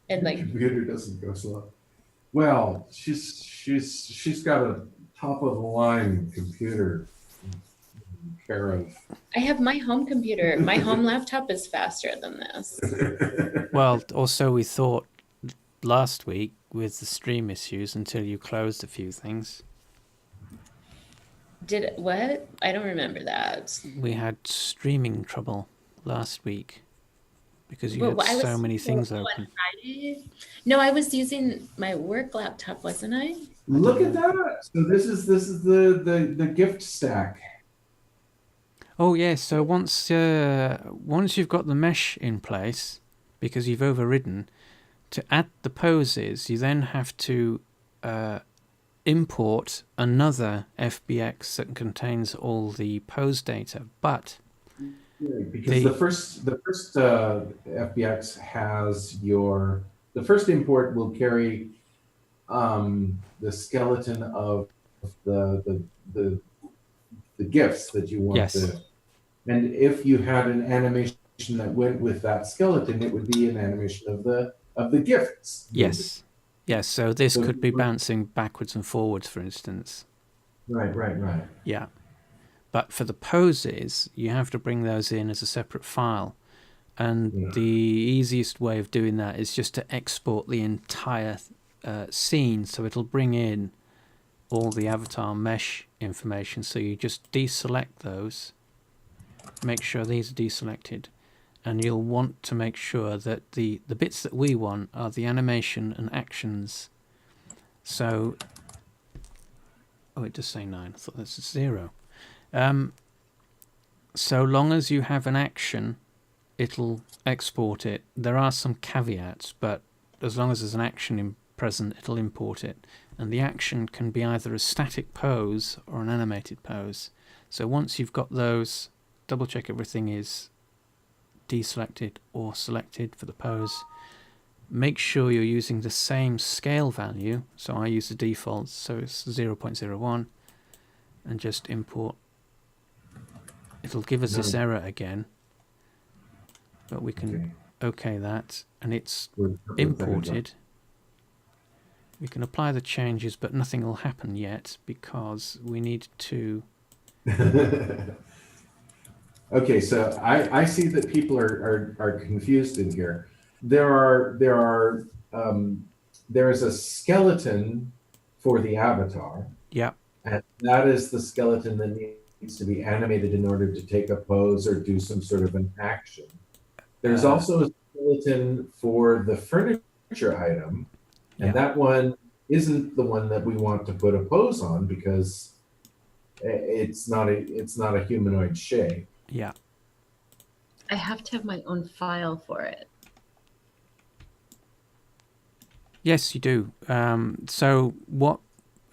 Speaker 2: and
Speaker 3: The
Speaker 2: like
Speaker 3: computer doesn't go slow. Well, she's got a top of the line computer. Care of.
Speaker 2: I have my home computer. My home laptop is faster than this.
Speaker 1: Well, also we thought last week with the stream issues until you closed a few things.
Speaker 2: Did what? I don't remember that.
Speaker 1: We had streaming trouble last week because you
Speaker 2: Well,
Speaker 1: had so many things open.
Speaker 2: Friday? No, I was using my work laptop, wasn't I?
Speaker 3: Look at that! So this is the gift stack.
Speaker 1: Oh yes, so once you've got the mesh in place, because you've overridden, to add the poses, you then have to import another FBX that contains all the pose data. But
Speaker 3: because the first FBX has the first import will carry the skeleton of the gifts that you want
Speaker 1: yes.
Speaker 3: to. And if you had an animation that went with that skeleton, it would be an animation of the gifts.
Speaker 1: Yes. Yes, so this could be bouncing backwards and forwards, for instance.
Speaker 3: Right.
Speaker 1: Yeah. But for the poses, you have to bring those in as a separate file. And the easiest way of doing that is just to export the entire scene. So it'll bring in all the avatar mesh information. So you just deselect those. Make sure these are deselected, and you'll want to make sure that the bits that we want are the animation and actions. So, oh, it does say 9. I thought that's 0. So long as you have an action, it'll export it. There are some caveats, but as long as there's an action present, it'll import it. And the action can be either a static pose or an animated pose. So once you've got those, double check everything is deselected or selected for the pose. Make sure you're using the same scale value. So I use the default, so it's 0.01, and just import. It'll give us this error again, but we can OK that, and it's imported. We can apply the changes, but nothing will happen yet because we need to.
Speaker 3: Okay, so I see that people are confused in here. There is a skeleton for the avatar.
Speaker 1: Yeah.
Speaker 3: And that is the skeleton that needs to be animated in order to take a pose or do some sort of an action. There's also a skeleton for the furniture item, and that one isn't the one that we want to put a pose on because it's not a humanoid shape.
Speaker 1: Yeah.
Speaker 2: I have to have my own file for it.
Speaker 1: Yes, you do. So what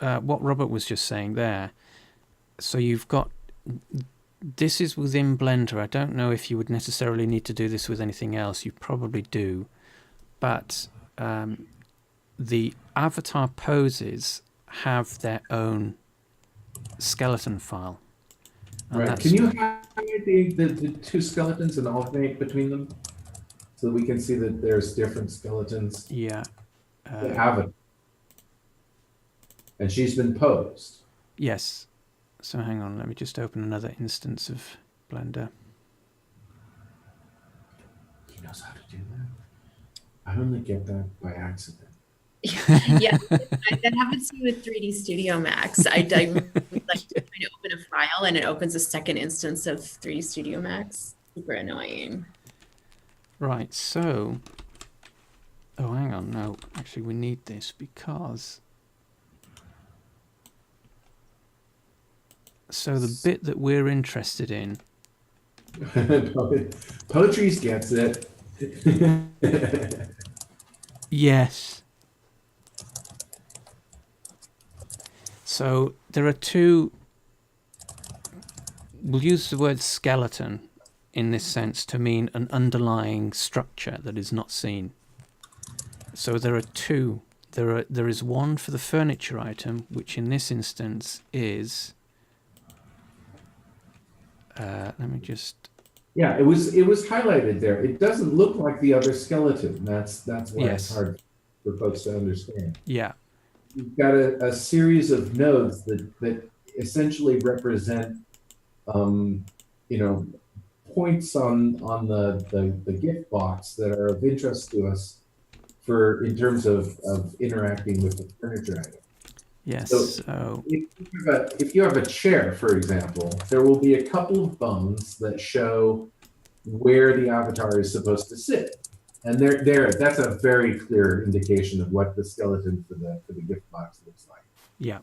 Speaker 1: Robert was just saying there. So you've got this is within Blender. I don't know if you would necessarily need to do this with anything else. You probably do, but the avatar poses have their own skeleton file.
Speaker 3: Right. Can you highlight the two skeletons and alternate between them so that we can see that there's different skeletons?
Speaker 1: Yeah.
Speaker 3: Avatar. And she's been posed.
Speaker 1: Yes. So hang on, let me just open another instance of Blender.
Speaker 3: He knows how to do that. I only get that by accident.
Speaker 2: Yeah, that happens to me with 3D Studio Max. I like trying to open a file and it opens a second instance of 3D Studio Max. super annoying.
Speaker 1: Right, so... Oh, hang on, no. Actually, we need this because... So the bit that we're interested in...
Speaker 3: Poetry's gets it.
Speaker 1: Yes. So there are two... We'll use the word skeleton in this sense to mean an underlying structure that is not seen. So there are two. There is one for the furniture item, which in this instance is... let me just...
Speaker 3: Yeah, it was highlighted there. It doesn't look like the other skeleton. That's why it's
Speaker 1: Yes.
Speaker 3: hard for folks to understand.
Speaker 1: Yeah.
Speaker 3: You've got a series of nodes that essentially represent points on the gift box that are of interest to us in terms of interacting with the furniture item.
Speaker 1: Yes.
Speaker 3: So
Speaker 1: So
Speaker 3: if you have a chair, for example, there will be a couple of bones that show where the avatar is supposed to sit. And that's a very clear indication of what the skeleton for the gift box looks like.
Speaker 1: yeah.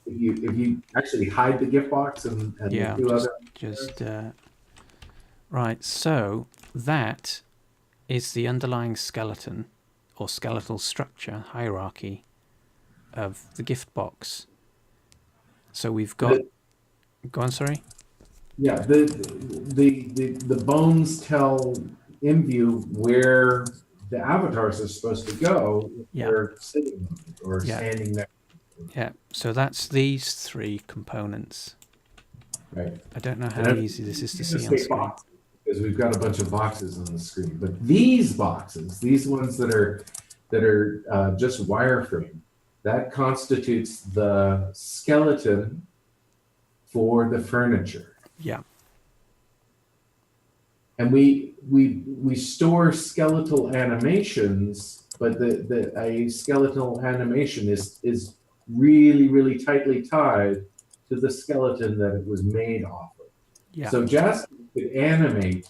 Speaker 3: If you actually hide the gift box and
Speaker 1: Yeah.
Speaker 3: the two other
Speaker 1: Just right. So that is the underlying skeleton or skeletal structure hierarchy of the gift box. So we've got... Go on, sorry.
Speaker 3: yeah, the bones tell imvu where the avatars are supposed to go if
Speaker 1: Yeah.
Speaker 3: they're sitting on it or
Speaker 1: Yeah.
Speaker 3: standing there.
Speaker 1: Yeah. So that's these three components.
Speaker 3: Right.
Speaker 1: I don't know how
Speaker 3: And
Speaker 1: easy this is to
Speaker 3: I'm
Speaker 1: see
Speaker 3: gonna
Speaker 1: on
Speaker 3: say
Speaker 1: screen.
Speaker 3: boxes, because we've got a bunch of boxes on the screen, but these boxes, these ones that are just wireframe, that constitutes the skeleton for the furniture.
Speaker 1: Yeah.
Speaker 3: And we store skeletal animations, but a skeletal animation is really, really tightly tied to the skeleton that it was made off of.
Speaker 1: Yeah.
Speaker 3: So Jasper could animate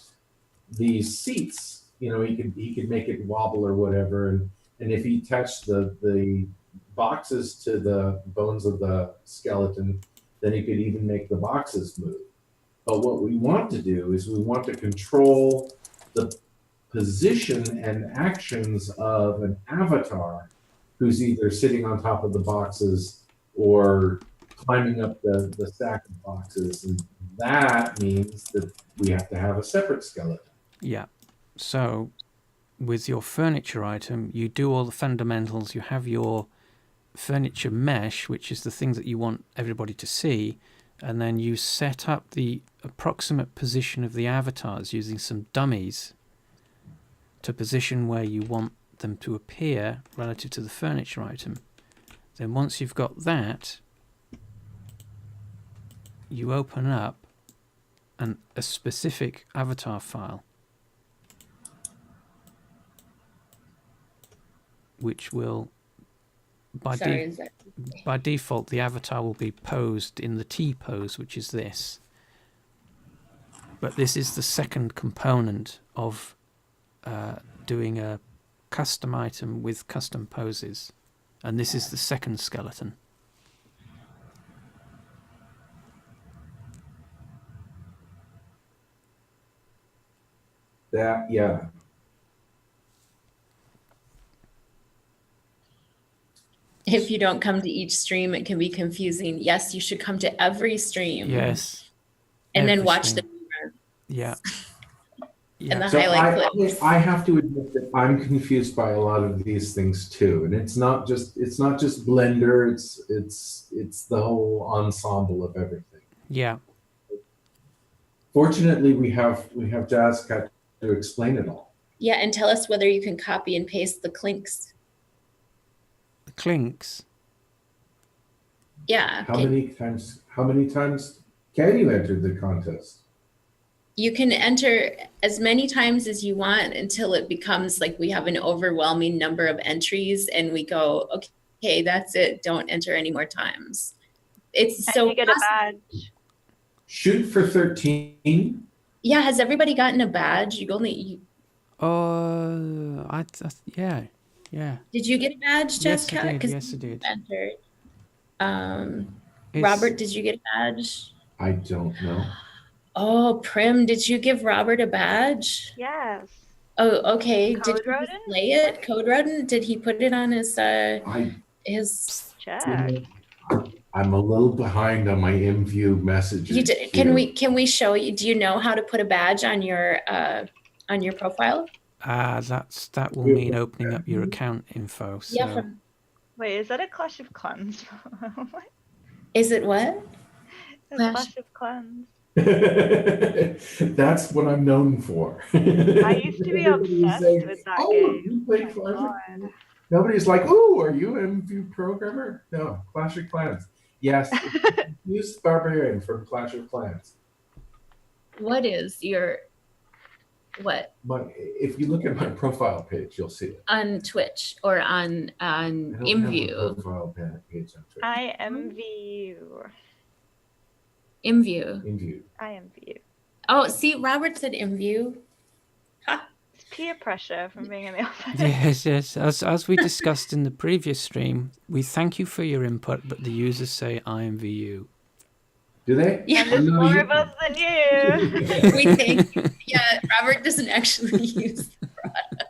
Speaker 3: these seats. He could make it wobble or whatever, and if he touched the boxes to the bones of the skeleton, then he could even make the boxes move. But what we want to do is we want to control the position and actions of an avatar who's either sitting on top of the boxes or climbing up the stack of boxes. And that means that we have to have a separate skeleton.
Speaker 1: Yeah. So with your furniture item, you do all the fundamentals. You have your furniture mesh, which is the thing that you want everybody to see. And then you set up the approximate position of the avatars using some dummies to position where you want them to appear relative to the furniture item. Then once you've got that, you open up a specific avatar file, which will, by default, the avatar will be posed in the T pose, which is this. But this is the second component of doing a custom item with custom poses. And this is the second skeleton.
Speaker 3: Yeah.
Speaker 2: If you don't come to each stream, it can be confusing. Yes, you should come to every stream.
Speaker 1: Yes.
Speaker 2: And then
Speaker 1: every
Speaker 2: watch
Speaker 1: stream.
Speaker 2: the
Speaker 1: Yeah.
Speaker 2: and the
Speaker 3: So
Speaker 2: highlight clips.
Speaker 3: I have to admit that I'm confused by a lot of these things too, and it's not just Blender. It's the whole ensemble of everything.
Speaker 1: Yeah.
Speaker 3: Fortunately, we have Jazzcat to explain it all.
Speaker 2: Yeah, and tell us whether you can copy and paste the clinks.
Speaker 1: The clinks.
Speaker 2: Yeah.
Speaker 3: How many times can you enter the contest?
Speaker 2: You can enter as many times as you want until it becomes like we have an overwhelming number of entries and we go, okay, that's it. Don't enter any more times. It's
Speaker 4: Can
Speaker 2: so
Speaker 4: you get a badge?
Speaker 3: Shoot for 13
Speaker 2: Yeah, has everybody gotten a badge?
Speaker 1: Yeah, yeah.
Speaker 2: Did you get a badge,
Speaker 1: Yes, I
Speaker 2: Jessica?
Speaker 1: did.
Speaker 2: Because
Speaker 1: Yes, I
Speaker 2: you
Speaker 1: did.
Speaker 2: entered.
Speaker 1: It's
Speaker 2: Robert, did you get a badge?
Speaker 3: I don't know.
Speaker 2: Oh, Prim, did you give Robert a badge?
Speaker 4: Yes.
Speaker 2: Oh, okay. Did he
Speaker 4: CodeRodent?
Speaker 2: display it? CodeRodent? Did he put it on his
Speaker 3: I
Speaker 2: his
Speaker 4: Check.
Speaker 3: I'm a little behind on my imvu messages.
Speaker 2: you did, can we show you? Do you know how to put a badge on your profile?
Speaker 1: that will mean opening up your account info. So
Speaker 2: Yeah,
Speaker 4: Wait, is that a Clash of Clans?
Speaker 2: is it what?
Speaker 4: A
Speaker 2: Clash?
Speaker 4: Clash of Clans.
Speaker 3: That's what I'm known for.
Speaker 4: I used to be obsessed with that game.
Speaker 3: You play
Speaker 4: Oh
Speaker 3: Clash
Speaker 4: my
Speaker 3: of
Speaker 4: God.
Speaker 3: Clans? Nobody's like, oh, are you an MVU programmer? No, Clash of Clans. Yes, use Barbarian from Clash of Clans.
Speaker 2: What is your what
Speaker 3: But if you look at my profile page, you'll see it.
Speaker 2: on Twitch or on
Speaker 3: I don't have a
Speaker 2: imvu?
Speaker 3: profile page on Twitch.
Speaker 4: imvu.
Speaker 2: Imvu.
Speaker 3: imvu.
Speaker 4: imvu.
Speaker 2: Oh, see, Robert said imvu. Ha.
Speaker 4: It's peer pressure from being in the office.
Speaker 1: yes. As we discussed in the previous stream, we thank you for your input, but the users say imvu.
Speaker 3: Do they?
Speaker 2: Yeah.
Speaker 4: And there's more of us than you.
Speaker 2: We think. Yeah, Robert doesn't actually use the product.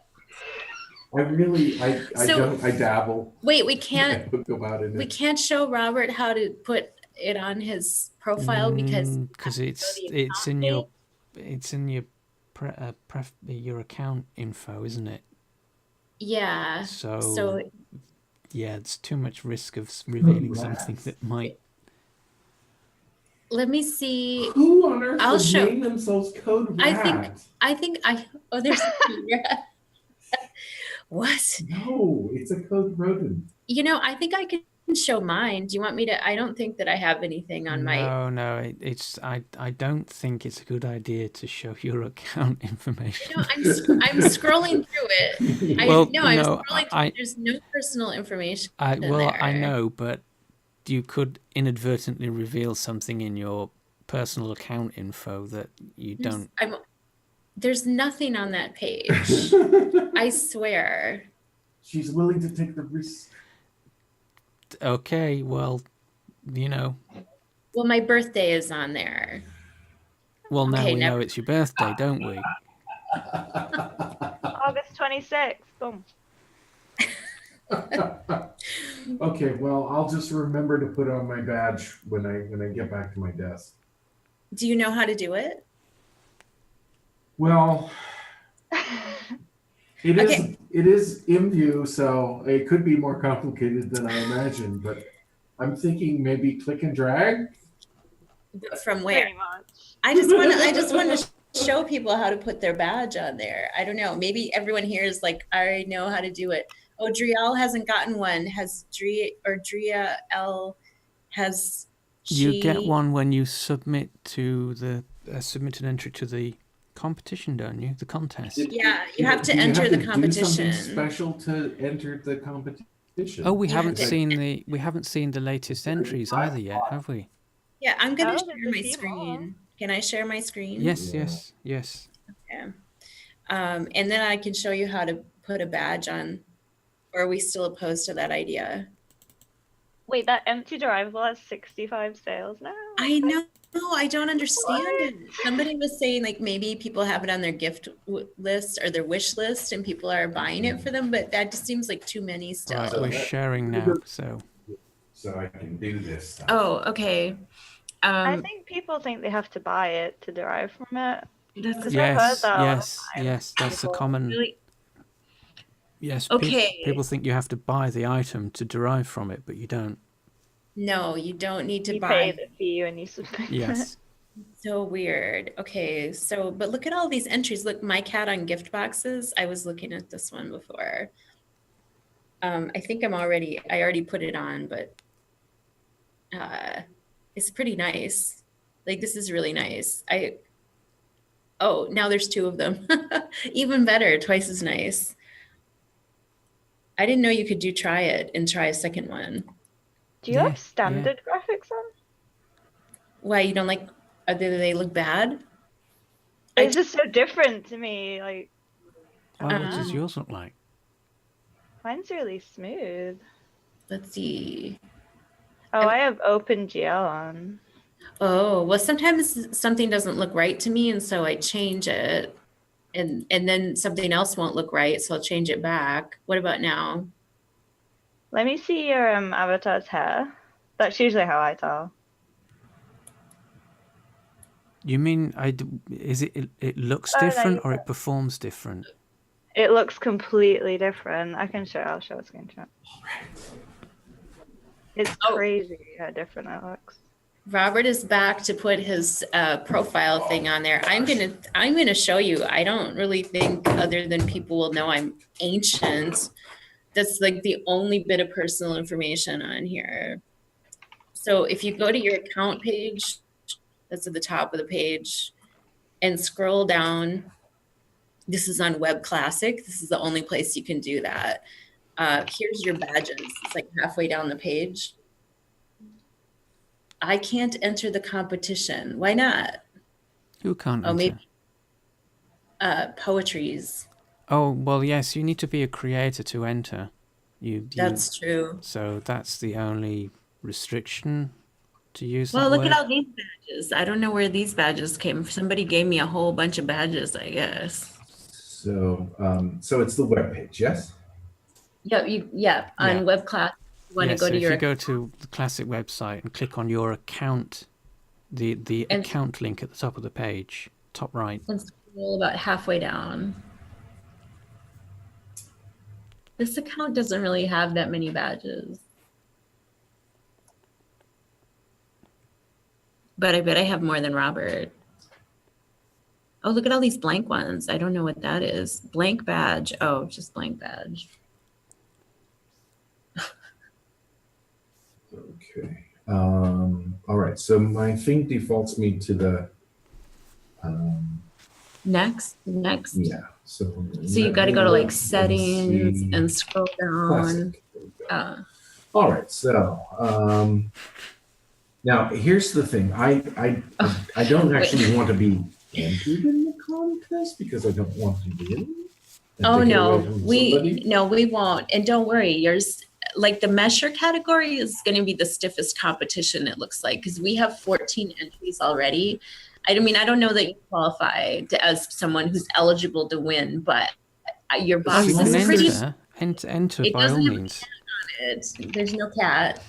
Speaker 3: I dabble.
Speaker 2: Wait, we can't.
Speaker 3: I go out in
Speaker 2: We
Speaker 3: it. can't
Speaker 2: show Robert how to put it on his profile because
Speaker 1: it's in your your account info, isn't it?
Speaker 2: yeah.
Speaker 1: So yeah, it's too much risk of revealing something that might.
Speaker 2: Let me see.
Speaker 3: Who on earth
Speaker 2: I'll
Speaker 3: would
Speaker 2: show-
Speaker 3: name themselves CodeRodent?
Speaker 2: I think there's what?
Speaker 3: No, it's a CodeRodent.
Speaker 2: I think I can show mine. Do you want me to? I don't think that I have anything on my.
Speaker 1: No. I don't think it's a good idea to show your account information.
Speaker 2: I'm scrolling through it. I'm scrolling through it. There's no personal information.
Speaker 1: I
Speaker 2: there.
Speaker 1: know, but you could inadvertently reveal something in your personal account info that you don't.
Speaker 2: There's nothing on that page. I swear.
Speaker 3: She's willing to take the risk.
Speaker 1: Okay, well,
Speaker 2: Well, my birthday is on there.
Speaker 1: Well, now we know it's your birthday, don't we?
Speaker 4: August 26th. Boom.
Speaker 3: Okay, well, I'll just remember to put on my badge when I get back to my desk.
Speaker 2: Do you know how to do it?
Speaker 3: Well, it is imvu, so it could be more complicated than I imagined, but I'm thinking maybe click and drag.
Speaker 2: From where?
Speaker 4: Pretty much.
Speaker 2: I just want to show people how to put their badge on there. I don't know. Maybe everyone here is like, I already know how to do it. Oh, Driel hasn't gotten one. Has Dria L has she?
Speaker 1: You get one when you submit an entry to the competition, don't you? The contest.
Speaker 2: Yeah, you have to enter the competition.
Speaker 3: Do something special to enter the competition.
Speaker 1: Oh, we haven't seen the latest entries either yet, have we?
Speaker 2: Yeah, I'm gonna share
Speaker 4: there's a
Speaker 2: my
Speaker 4: few
Speaker 2: screen. Can I share my screen?
Speaker 1: Yes.
Speaker 2: Okay. And then I can show you how to put a badge on. Or are we still opposed to that idea?
Speaker 4: Wait, that empty derivable has 65 sales now?
Speaker 2: I know. I don't understand it. Somebody was saying like maybe people have it on their gift list or their wish list and people are buying it for them, but that just seems like too many still.
Speaker 1: Right, we're sharing now, so
Speaker 3: I can do this stuff.
Speaker 2: Oh, okay.
Speaker 4: I think people think they have to buy it to derive from it.
Speaker 1: yes, that's a common.
Speaker 2: Really?
Speaker 1: Yes.
Speaker 2: Okay.
Speaker 1: People think you have to buy the item to derive from it, but you don't.
Speaker 2: No, you don't need to
Speaker 4: You
Speaker 2: buy.
Speaker 4: pay the fee when you submit
Speaker 1: Yes.
Speaker 2: So weird. Okay, but look at all these entries. Look, my cat on gift boxes. I was looking at this one before. I think I already put it on, but it's pretty nice. Like this is really nice. Now there's two of them. Even better, twice as nice. I didn't know you could try it and try a second one.
Speaker 4: Do you have standard graphics on?
Speaker 2: Why you don't like? Do they look bad?
Speaker 4: It's just so different to me. Like,
Speaker 1: What does yours look like?
Speaker 4: mine's really smooth.
Speaker 2: Let's see.
Speaker 4: Oh, I have OpenGL on.
Speaker 2: Oh, well, sometimes something doesn't look right to me, and so I change it, and then something else won't look right, so I'll change it back. What about now?
Speaker 4: Let me see your avatar's hair. That's usually how I tell.
Speaker 1: You mean is it looks
Speaker 4: Oh, no,
Speaker 1: different
Speaker 4: you
Speaker 1: or
Speaker 4: don't.
Speaker 1: it performs different?
Speaker 4: It looks completely different. I'll show a screenshot. It's crazy how different it looks.
Speaker 2: Robert is back to put his profile thing on there. I'm gonna show you. I don't really think other than people will know I'm ancient. That's like the only bit of personal information on here. So if you go to your account page, that's at the top of the page, and scroll down. This is on Web Classic. This is the only place you can do that. Here's your badges. It's like halfway down the page. I can't enter the competition. Why not?
Speaker 1: Who can't
Speaker 2: Oh,
Speaker 1: enter?
Speaker 2: maybe poetries.
Speaker 1: Oh, well, yes, you need to be a creator to enter.
Speaker 2: That's true.
Speaker 1: So that's the only restriction to use
Speaker 2: Well,
Speaker 1: that
Speaker 2: look
Speaker 1: word.
Speaker 2: at all these badges. I don't know where these badges came from. Somebody gave me a whole bunch of badges, I guess.
Speaker 3: So, so it's the web page, yes?
Speaker 2: Yep, on
Speaker 1: Yeah.
Speaker 2: Web Class, you want to go
Speaker 1: so
Speaker 2: to
Speaker 1: if
Speaker 2: your
Speaker 1: you go to the Classic website and click on your account, the
Speaker 2: And-
Speaker 1: account link at the top of the page, top right.
Speaker 2: and scroll about halfway down. This account doesn't really have that many badges. But I bet I have more than Robert. Oh, look at all these blank ones. I don't know what that is. Blank badge. Oh, just blank badge.
Speaker 3: Okay. All right. So my thing defaults me to the.
Speaker 2: Next.
Speaker 3: Yeah. So
Speaker 2: You got to go to like
Speaker 3: let's
Speaker 2: settings
Speaker 3: see.
Speaker 2: and scroll down.
Speaker 3: Classic. There we go. All right. So now here's the thing. I don't actually want to be entered in the contest because I don't want to win.
Speaker 2: Oh no, we won't. And don't worry, yours, like the measure category is going to be the stiffest competition, it looks like, because we have 14 entries already. I mean, I don't know that you qualify as someone who's eligible to win, but your box
Speaker 1: you
Speaker 2: is
Speaker 1: can
Speaker 2: pretty.
Speaker 1: enter
Speaker 2: It
Speaker 1: by all
Speaker 2: doesn't have a
Speaker 1: means.
Speaker 2: cat on it. There's no cat,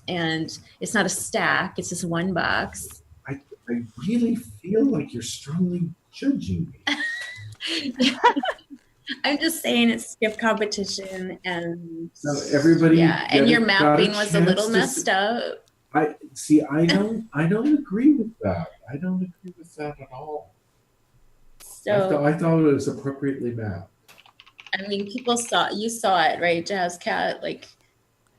Speaker 2: and it's not a stack. It's just one box.
Speaker 3: I really feel like you're strongly judging me.
Speaker 2: I'm just saying it's stiff competition, and
Speaker 3: So everybody,
Speaker 2: and your
Speaker 3: got
Speaker 2: mapping was a little messed up.
Speaker 3: I don't agree with that. I don't agree with that at all.
Speaker 2: So
Speaker 3: I thought it was appropriately mapped.
Speaker 2: I mean, you saw it, right, Jazz Cat? Like,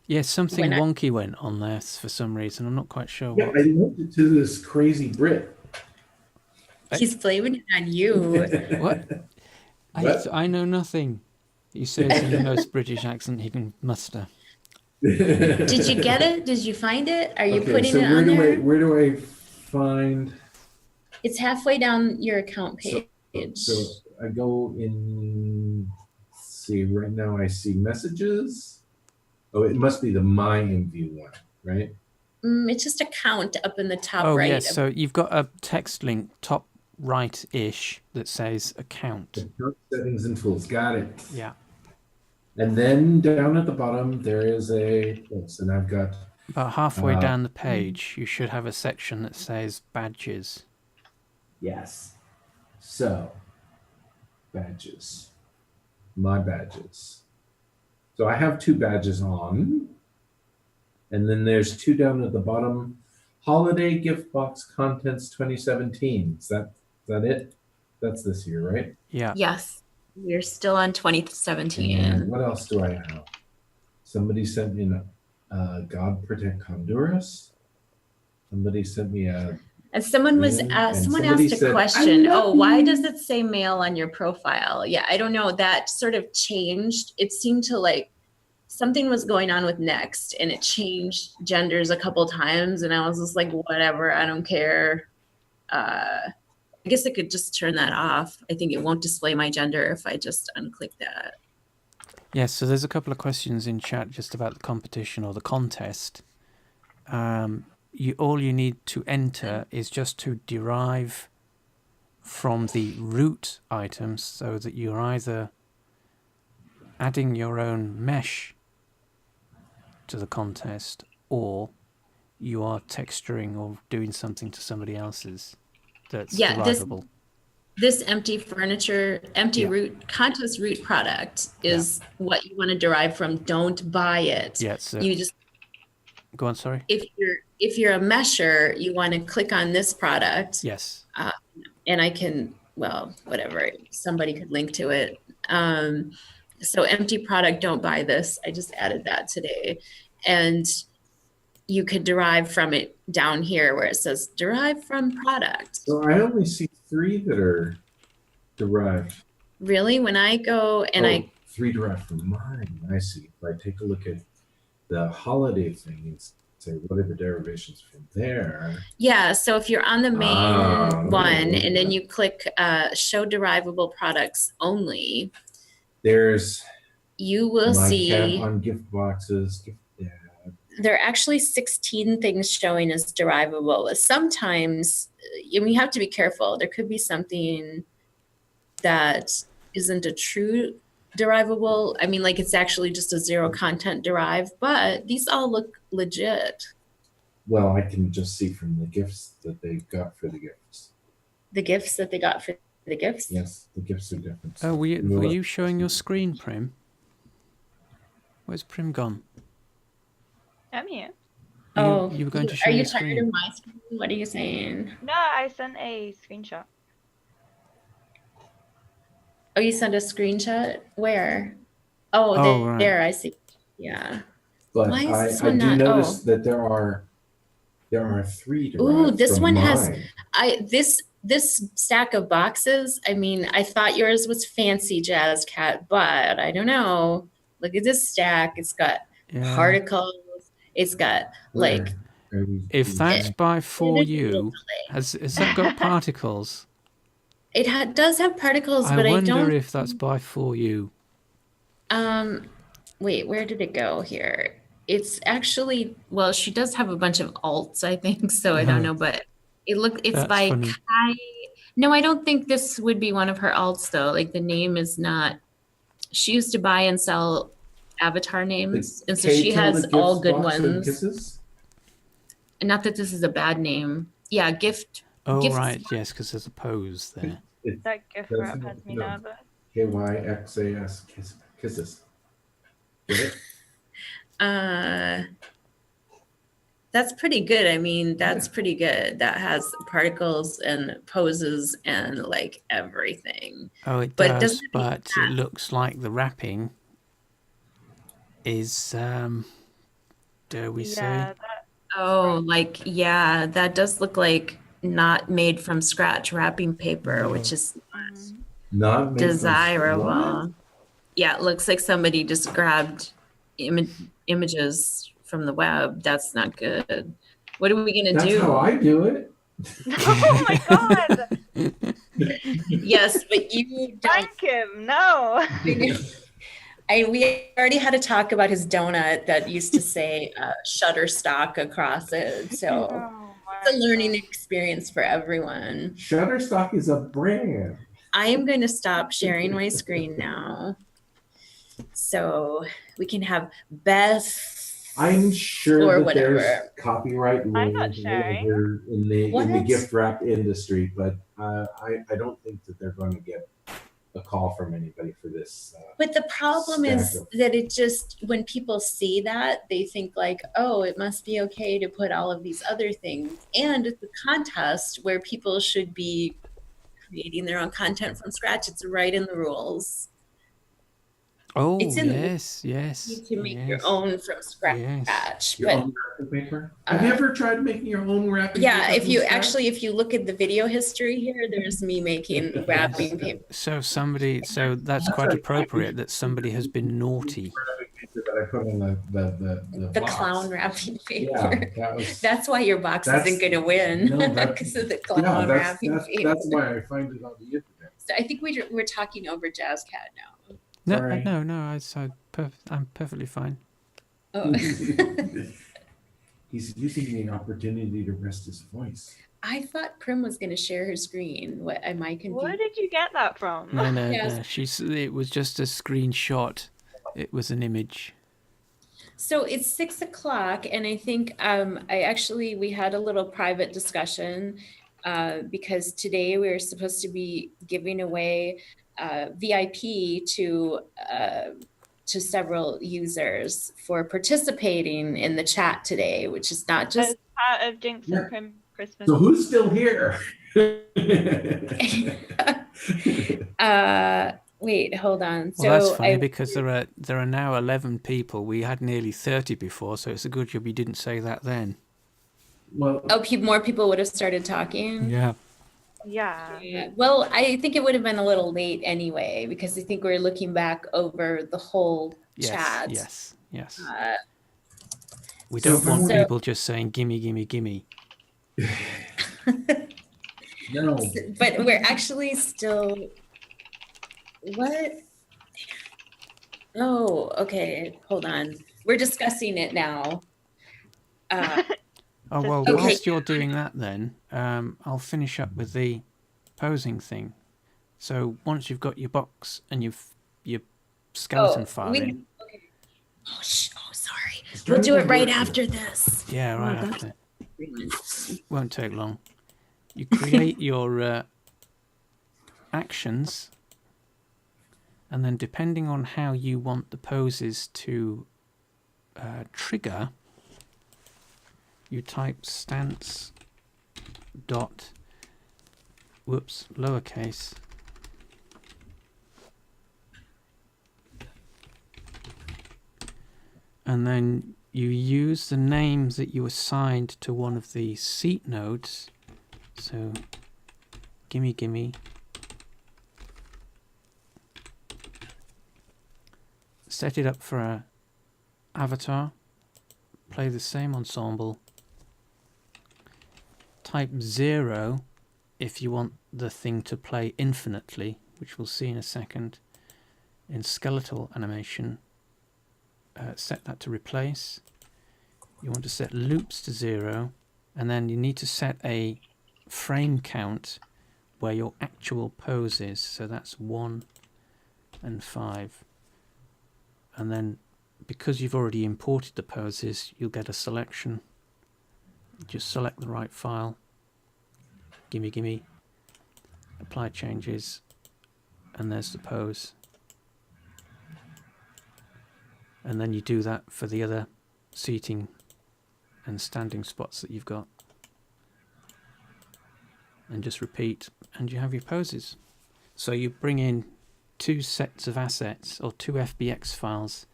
Speaker 1: Yes, something
Speaker 2: when I-
Speaker 1: wonky went on there for some reason. I'm not quite sure
Speaker 3: Yeah,
Speaker 1: what.
Speaker 3: I linked it to this crazy Brit.
Speaker 2: he's blaming it on you.
Speaker 1: What?
Speaker 3: What?
Speaker 1: I know nothing. He says in the most British accent he can muster.
Speaker 2: Did you get it? Did you find it? Are you putting
Speaker 3: so
Speaker 2: it on there?
Speaker 3: where do I find?
Speaker 2: It's halfway down your account page.
Speaker 3: So I go in. Let's see, right now I see messages. Oh, it must be the my imvu one, right?
Speaker 2: It's just a count up in the top
Speaker 1: Oh,
Speaker 2: right.
Speaker 1: yes. So you've got a text link top right-ish that says account.
Speaker 3: Account settings and tools. Got it.
Speaker 1: Yeah.
Speaker 3: And then down at the bottom there is and I've got
Speaker 1: About halfway down the page, you should have a section that says badges.
Speaker 3: yes. So badges. My badges. So I have 2 badges on. And then there's 2 down at the bottom. Holiday Giftbox Contents 2017. Is that it? That's this year, right?
Speaker 1: Yeah.
Speaker 2: Yes, we're still on 2017.
Speaker 3: And what else do I have? Somebody sent me God Protect Honduras. Somebody sent me a.
Speaker 2: And someone was
Speaker 3: And
Speaker 2: someone
Speaker 3: somebody
Speaker 2: asked a
Speaker 3: said,
Speaker 2: question.
Speaker 3: "I love
Speaker 2: Oh, why
Speaker 3: you."
Speaker 2: does it say male on your profile? Yeah, I don't know. That sort of changed. It seemed to like something was going on with Next, and it changed genders a couple times. And I was just like, whatever, I don't care. guess I could just turn that off. I think it won't display my gender if I just unclick that.
Speaker 1: Yes, so there's a couple of questions in chat just about the competition or the contest. All you need to enter is just to derive from the root items, so that you're either adding your own mesh to the contest, or you are texturing or doing something to somebody else's that's derivable.
Speaker 2: This empty furniture, root, contest root product is what you want to derive from. Don't buy it.
Speaker 1: Yeah, so
Speaker 2: you just
Speaker 1: go on, sorry.
Speaker 2: If you're a mesher, you want to click on this product.
Speaker 1: Yes.
Speaker 2: And I can, well, whatever, somebody could link to it. So empty product, don't buy this. I just added that today. And you could derive from it down here where it says derive from product.
Speaker 3: So I only see 3 that are derived.
Speaker 2: Really? When I go and
Speaker 3: 3 derived from mine. I see. If I take a look at the holiday thing and say, what are the derivations from there?
Speaker 2: Yeah, so if you're on the main one and then you click show derivable products only, you will see
Speaker 3: on gift boxes.
Speaker 2: There are actually 16 things showing as derivable. Sometimes, you have to be careful. There could be something that isn't a true derivable. I mean, like it's actually just a 0 content derive, but these all look legit.
Speaker 3: Well, I can just see from the gifts that they got for the gifts.
Speaker 2: The gifts that they got for the gifts?
Speaker 3: Yes, the gifts are different.
Speaker 1: Oh, were you showing your screen, Prim? Where's Prim gone?
Speaker 4: I'm here.
Speaker 1: You were going to show your screen.
Speaker 2: Are you tired of my screen? What are you saying?
Speaker 4: No, I sent a screenshot.
Speaker 2: Oh, you sent a screenshot? Where? Oh,
Speaker 1: right.
Speaker 2: There, I see. Yeah.
Speaker 3: But
Speaker 2: why is this
Speaker 3: I
Speaker 2: one
Speaker 3: do
Speaker 2: not?
Speaker 3: notice that there are 3 derived.
Speaker 2: Ooh, this
Speaker 3: from
Speaker 2: one
Speaker 3: mine.
Speaker 2: has this stack of boxes. I mean, I thought yours was fancy, Jazz Cat, but I don't know. Look at this stack. It's got particles. It's got like.
Speaker 1: If that's by 4U, has that got particles?
Speaker 2: It does have particles,
Speaker 1: I
Speaker 2: but
Speaker 1: wonder
Speaker 2: I don't.
Speaker 1: if that's by 4U.
Speaker 2: Wait, where did it go here? It's actually, well, she does have a bunch of alts, I think, so I don't know, but it's by Kai. No, I don't think this would be one of her alts though. Like the name is not. She used to buy and sell avatar names, and so she has all good ones. Not that this is a bad name. Yeah, gift.
Speaker 1: Oh,
Speaker 2: gift
Speaker 1: right, yes, because there's a pose there.
Speaker 4: That gift wrap has me nervous.
Speaker 3: KYXAS kisses. Get it?
Speaker 2: That's pretty good. I mean, that's pretty good. That has particles and poses and like everything.
Speaker 1: Oh, it does, but it looks like the wrapping is, dare we say?
Speaker 2: That does look like not made from scratch wrapping paper, which is
Speaker 3: not
Speaker 2: desirable. Yeah, it looks like somebody just grabbed images from the web. That's not good. What are we gonna do?
Speaker 3: That's how I do it.
Speaker 4: Oh my god!
Speaker 2: Yes, but you don't.
Speaker 4: Thank him. No.
Speaker 2: We already had a talk about his donut that used to say Shutterstock across it. So it's a learning experience for everyone.
Speaker 3: Shutterstock is a brand.
Speaker 2: I am going to stop sharing my screen now, so we can have Beth.
Speaker 3: I'm sure that
Speaker 2: whatever.
Speaker 3: There's copyright
Speaker 4: I'm not sharing.
Speaker 3: in the gift wrap industry, but I don't think that they're going to get a call from anybody for this.
Speaker 2: But the problem is that it just, when people see that, they think like, oh, it must be okay to put all of these other things. And it's a contest where people should be creating their own content from scratch. It's right in the rules.
Speaker 1: Oh,
Speaker 2: It's in the
Speaker 1: yes,
Speaker 2: you
Speaker 1: yes,
Speaker 2: to make your
Speaker 1: yes,
Speaker 2: own from
Speaker 1: yes.
Speaker 2: scratch.
Speaker 3: Your
Speaker 2: But
Speaker 3: own wrapping paper? Have you ever tried making your own wrapping
Speaker 2: yeah,
Speaker 3: paper?
Speaker 2: if you actually, if you look at the video history here, there's me making wrapping paper.
Speaker 1: So that's quite appropriate that somebody has been naughty.
Speaker 3: Wrapping paper that I put on the
Speaker 2: The
Speaker 3: box.
Speaker 2: clown wrapping
Speaker 3: Yeah,
Speaker 2: paper.
Speaker 3: that was.
Speaker 2: That's why your box
Speaker 3: That's-
Speaker 2: isn't going to win
Speaker 3: No, that's-
Speaker 2: because of the
Speaker 3: Yeah,
Speaker 2: clown wrapping paper.
Speaker 3: that's why I find it on the internet.
Speaker 2: So I think we're talking over Jazz Cat now.
Speaker 1: No,
Speaker 3: Sorry.
Speaker 1: I'm perfectly fine.
Speaker 2: Oh.
Speaker 3: He's using the opportunity to rest his voice.
Speaker 2: I thought Prim was going to share her screen. What am I confused?
Speaker 4: Where did you get that from?
Speaker 1: No,
Speaker 2: Yes.
Speaker 1: it was just a screenshot. It was an image.
Speaker 2: So it's 6 o'clock, and I think we had a little private discussion because today we were supposed to be giving away VIP to several users for participating in the chat today, which is not just
Speaker 4: As part of Jinx
Speaker 3: Yeah.
Speaker 4: and Prim Christmas.
Speaker 3: So who's still here?
Speaker 2: wait, hold on.
Speaker 1: Well, that's funny because there are now 11 people. We had nearly 30 before, so it's a good job you didn't say that then.
Speaker 3: Well,
Speaker 2: more people would have started talking.
Speaker 1: Yeah.
Speaker 4: Yeah.
Speaker 2: Yeah. Well, I think it would have been a little late anyway, because I think we're looking back over the whole chat.
Speaker 1: Yes. We
Speaker 3: So-
Speaker 1: don't want
Speaker 2: So-
Speaker 1: people just saying gimme, gimme, gimme.
Speaker 3: no.
Speaker 2: But we're actually still. What? Oh, okay. Hold on. We're discussing it now.
Speaker 1: Oh, well,
Speaker 2: Okay.
Speaker 1: whilst you're doing that then, I'll finish up with the posing thing. So once you've got your box and your skeleton file in.
Speaker 2: Okay. Oh, sorry.
Speaker 3: It's
Speaker 2: We'll do
Speaker 3: trying
Speaker 2: it
Speaker 3: to
Speaker 2: right
Speaker 3: work.
Speaker 2: after this.
Speaker 1: Yeah, right
Speaker 2: Oh,
Speaker 1: after. Won't take long. You create your actions, and then depending on how you want the poses to trigger, you type stance dot lowercase and then you use the names that you assigned to one of the seat nodes. So gimme, gimme, set it up for a avatar, play the same ensemble, type 0 if you want the thing to play infinitely, which we'll see in a second. In skeletal animation, set that to replace. You want to set loops to 0, and then you need to set a frame count where your actual pose is, so that's 1 and 5. And then because you've already imported the poses, you'll get a selection. Just select the right file, gimme, gimme, apply changes, and there's the pose. And then you do that for the other seating and standing spots that you've got. And just repeat, and you have your poses. So you bring in 2 sets of assets, or 2 FBX files,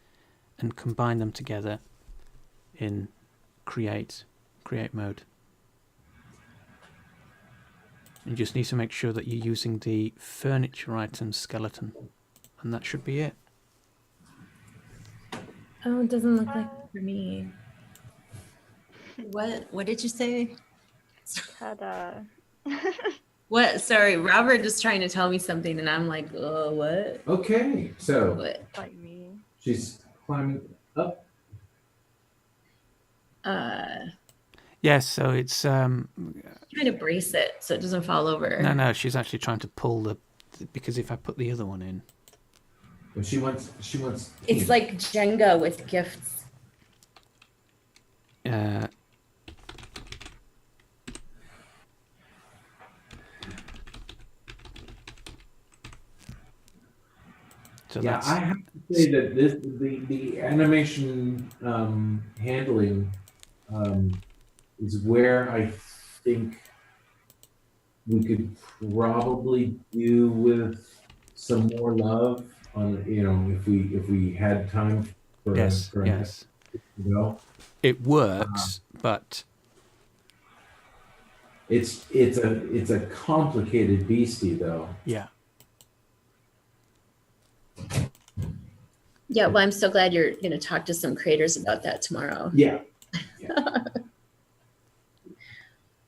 Speaker 1: and combine them together in create mode. You just need to make sure that you're using the furniture item skeleton, and that should be it.
Speaker 2: Oh, it doesn't look like it for me. What did you say?
Speaker 4: Ta-da.
Speaker 2: What? Sorry, Robert is trying to tell me something, and I'm like, oh, what?
Speaker 3: Okay, so
Speaker 2: What?
Speaker 4: Like me.
Speaker 3: she's climbing up.
Speaker 1: Yes, so it's
Speaker 2: Trying to brace it so it doesn't fall over.
Speaker 1: no, she's actually trying to pull because if I put the other one in,
Speaker 3: But she wants.
Speaker 2: It's like Jenga with gifts.
Speaker 1: so
Speaker 3: Yeah,
Speaker 1: that's
Speaker 3: I have to say that the animation handling is where I think we could probably do with some more love. on, you know, if we had time for
Speaker 1: Yes,
Speaker 3: for an
Speaker 1: yes.
Speaker 3: you know,
Speaker 1: It works, but
Speaker 3: it's a complicated beastie though.
Speaker 1: yeah.
Speaker 2: Yeah, well, I'm so glad you're going to talk to some creators about that tomorrow.
Speaker 3: Yeah.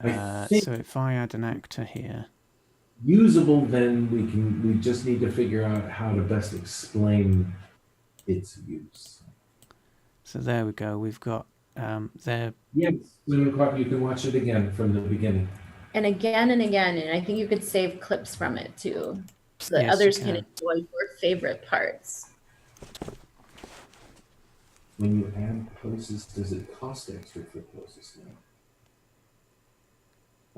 Speaker 3: I think
Speaker 1: So if I add an actor here,
Speaker 3: usable, then we just need to figure out how to best explain its use.
Speaker 1: so there we go. We've got there.
Speaker 3: Yes, you can watch it again from the beginning.
Speaker 2: And again and again, and I think you could save clips from it too, so that
Speaker 1: Yes,
Speaker 2: others
Speaker 1: you
Speaker 2: can
Speaker 1: can.
Speaker 2: enjoy your favorite parts.
Speaker 3: When you add poses, does it cost extra for poses now?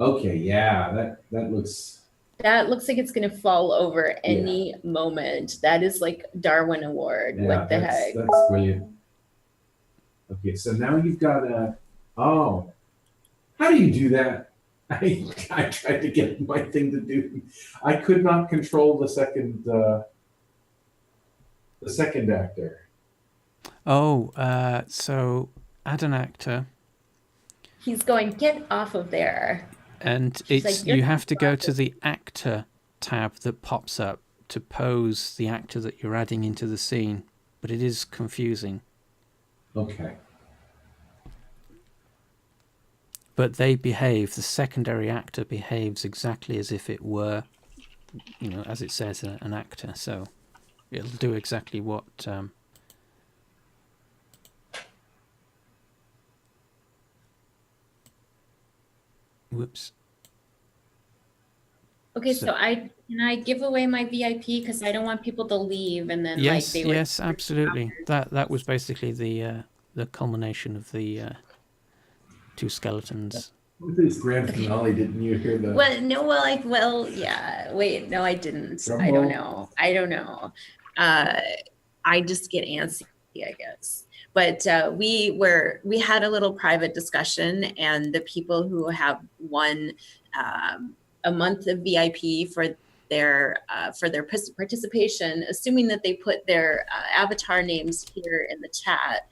Speaker 3: Okay, yeah, that looks.
Speaker 2: That looks like it's going to fall over any moment. That is like Darwin Award.
Speaker 3: Yeah,
Speaker 2: what the heck?
Speaker 3: That's brilliant. Okay, so now you've got a. Oh, how do you do that? I tried to get my thing to do. I could not control the second actor.
Speaker 1: Oh, so add an actor,
Speaker 2: He's going, get off of there.
Speaker 1: and
Speaker 2: She's
Speaker 1: it's
Speaker 2: like, "You're
Speaker 1: you have to go
Speaker 2: not
Speaker 1: to the actor tab that pops up to pose the actor that you're adding into the scene, but it is confusing.
Speaker 3: Okay.
Speaker 1: But they behave. The secondary actor behaves exactly as if it were, you know, as it says, an actor. So it'll do exactly what. Whoops.
Speaker 2: Okay, so can I give away my VIP because I don't want people to leave and then
Speaker 1: Yes,
Speaker 2: like they were.
Speaker 1: yes, absolutely. That was basically the culmination of the two skeletons.
Speaker 3: With this grand finale, didn't you hear the?
Speaker 2: Well, no, yeah. Wait, no, I didn't. I don't know. I just get antsy, I guess. But we had a little private discussion, and the people who have won a month of VIP for their participation, assuming that they put their avatar names here in the chat,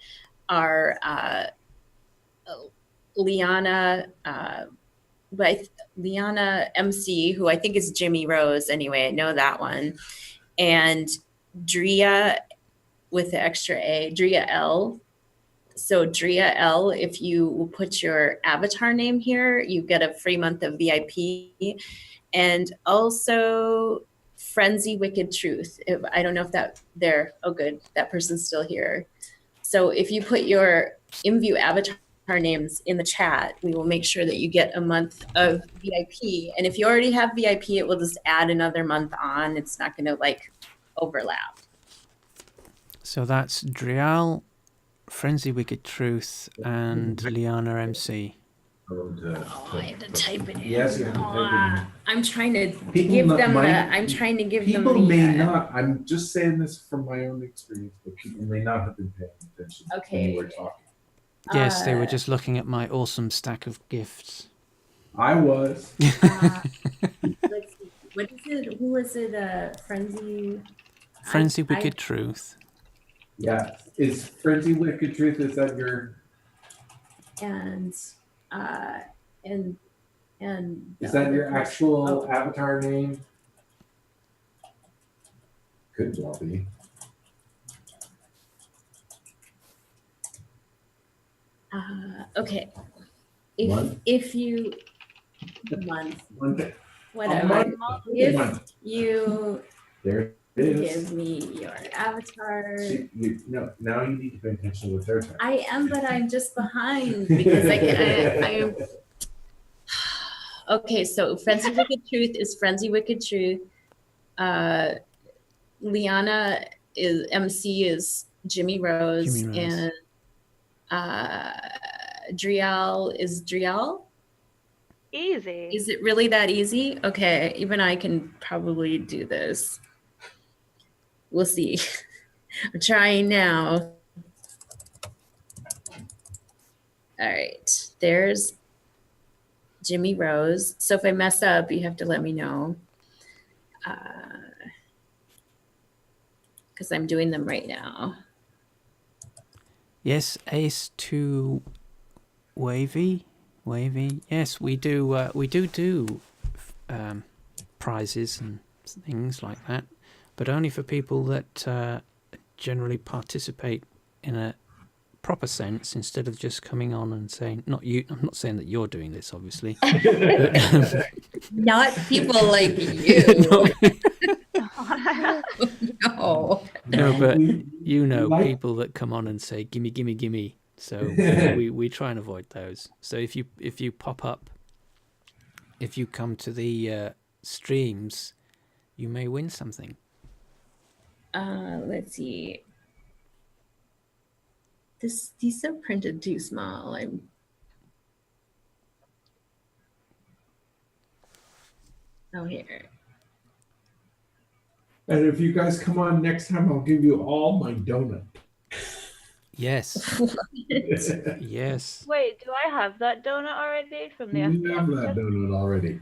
Speaker 2: are Liana MC, who I think is Jimmy Rose. Anyway, I know that one, and Drea with the extra A, Drea L. So Drea L, if you put your avatar name here, you get a free month of VIP. And also Frenzy Wicked Truth. I don't know if oh good, that person's still here. So if you put your imvu avatar names in the chat, we will make sure that you get a month of VIP. And if you already have VIP, it will just add another month on. It's not going to like overlap.
Speaker 1: So that's Drial, Frenzy Wicked Truth, and Liana MC.
Speaker 2: I have to type it in.
Speaker 3: Yes, you have to type it in.
Speaker 2: I'm trying to give them.
Speaker 3: People may not. I'm just saying this from my own experience, but people may not have been paying attention when you were talking.
Speaker 1: Yes, they were just looking at my awesome stack of gifts.
Speaker 3: I was.
Speaker 2: Let's see. What is it? Who was it?
Speaker 1: Frenzy Wicked Truth.
Speaker 3: Yeah. Is Frenzy Wicked Truth, is that your...
Speaker 2: And
Speaker 3: is that your actual avatar name? Could well be.
Speaker 2: Okay.
Speaker 3: Month?
Speaker 2: If you month,
Speaker 3: Month.
Speaker 2: whatever. If
Speaker 3: Month.
Speaker 2: you
Speaker 3: There it is.
Speaker 2: give me your avatar.
Speaker 3: Now you need to pay attention with their time.
Speaker 2: I am, but I'm just behind because I Okay, so Frenzy Wicked Truth is Frenzy Wicked Truth. Liana is MC is Jimmy Rose. And Drial is Drial.
Speaker 4: Easy.
Speaker 2: Is it really that easy? Okay, even I can probably do this. We'll see. I'm trying now. All right, there's Jimmy Rose. So if I mess up, you have to let me know. because I'm doing them right now.
Speaker 1: Yes, Ace to Wavy. Yes, we do. We do prizes and things like that, but only for people that generally participate in a proper sense, instead of just coming on and saying, not you. I'm not saying that you're doing this, obviously.
Speaker 2: Not people like you. No.
Speaker 1: No, but
Speaker 3: we like-
Speaker 1: people that come on and say, "Gimme, gimme, gimme." So we try and avoid those. So if you pop up, if you come to the streams, you may win something.
Speaker 2: Let's see. These are printed too small. Here.
Speaker 3: And if you guys come on next time, I'll give you all my donut.
Speaker 1: Yes. Yes.
Speaker 4: Wait, do I have that donut already from the
Speaker 3: You have
Speaker 4: FBX?
Speaker 3: that donut already.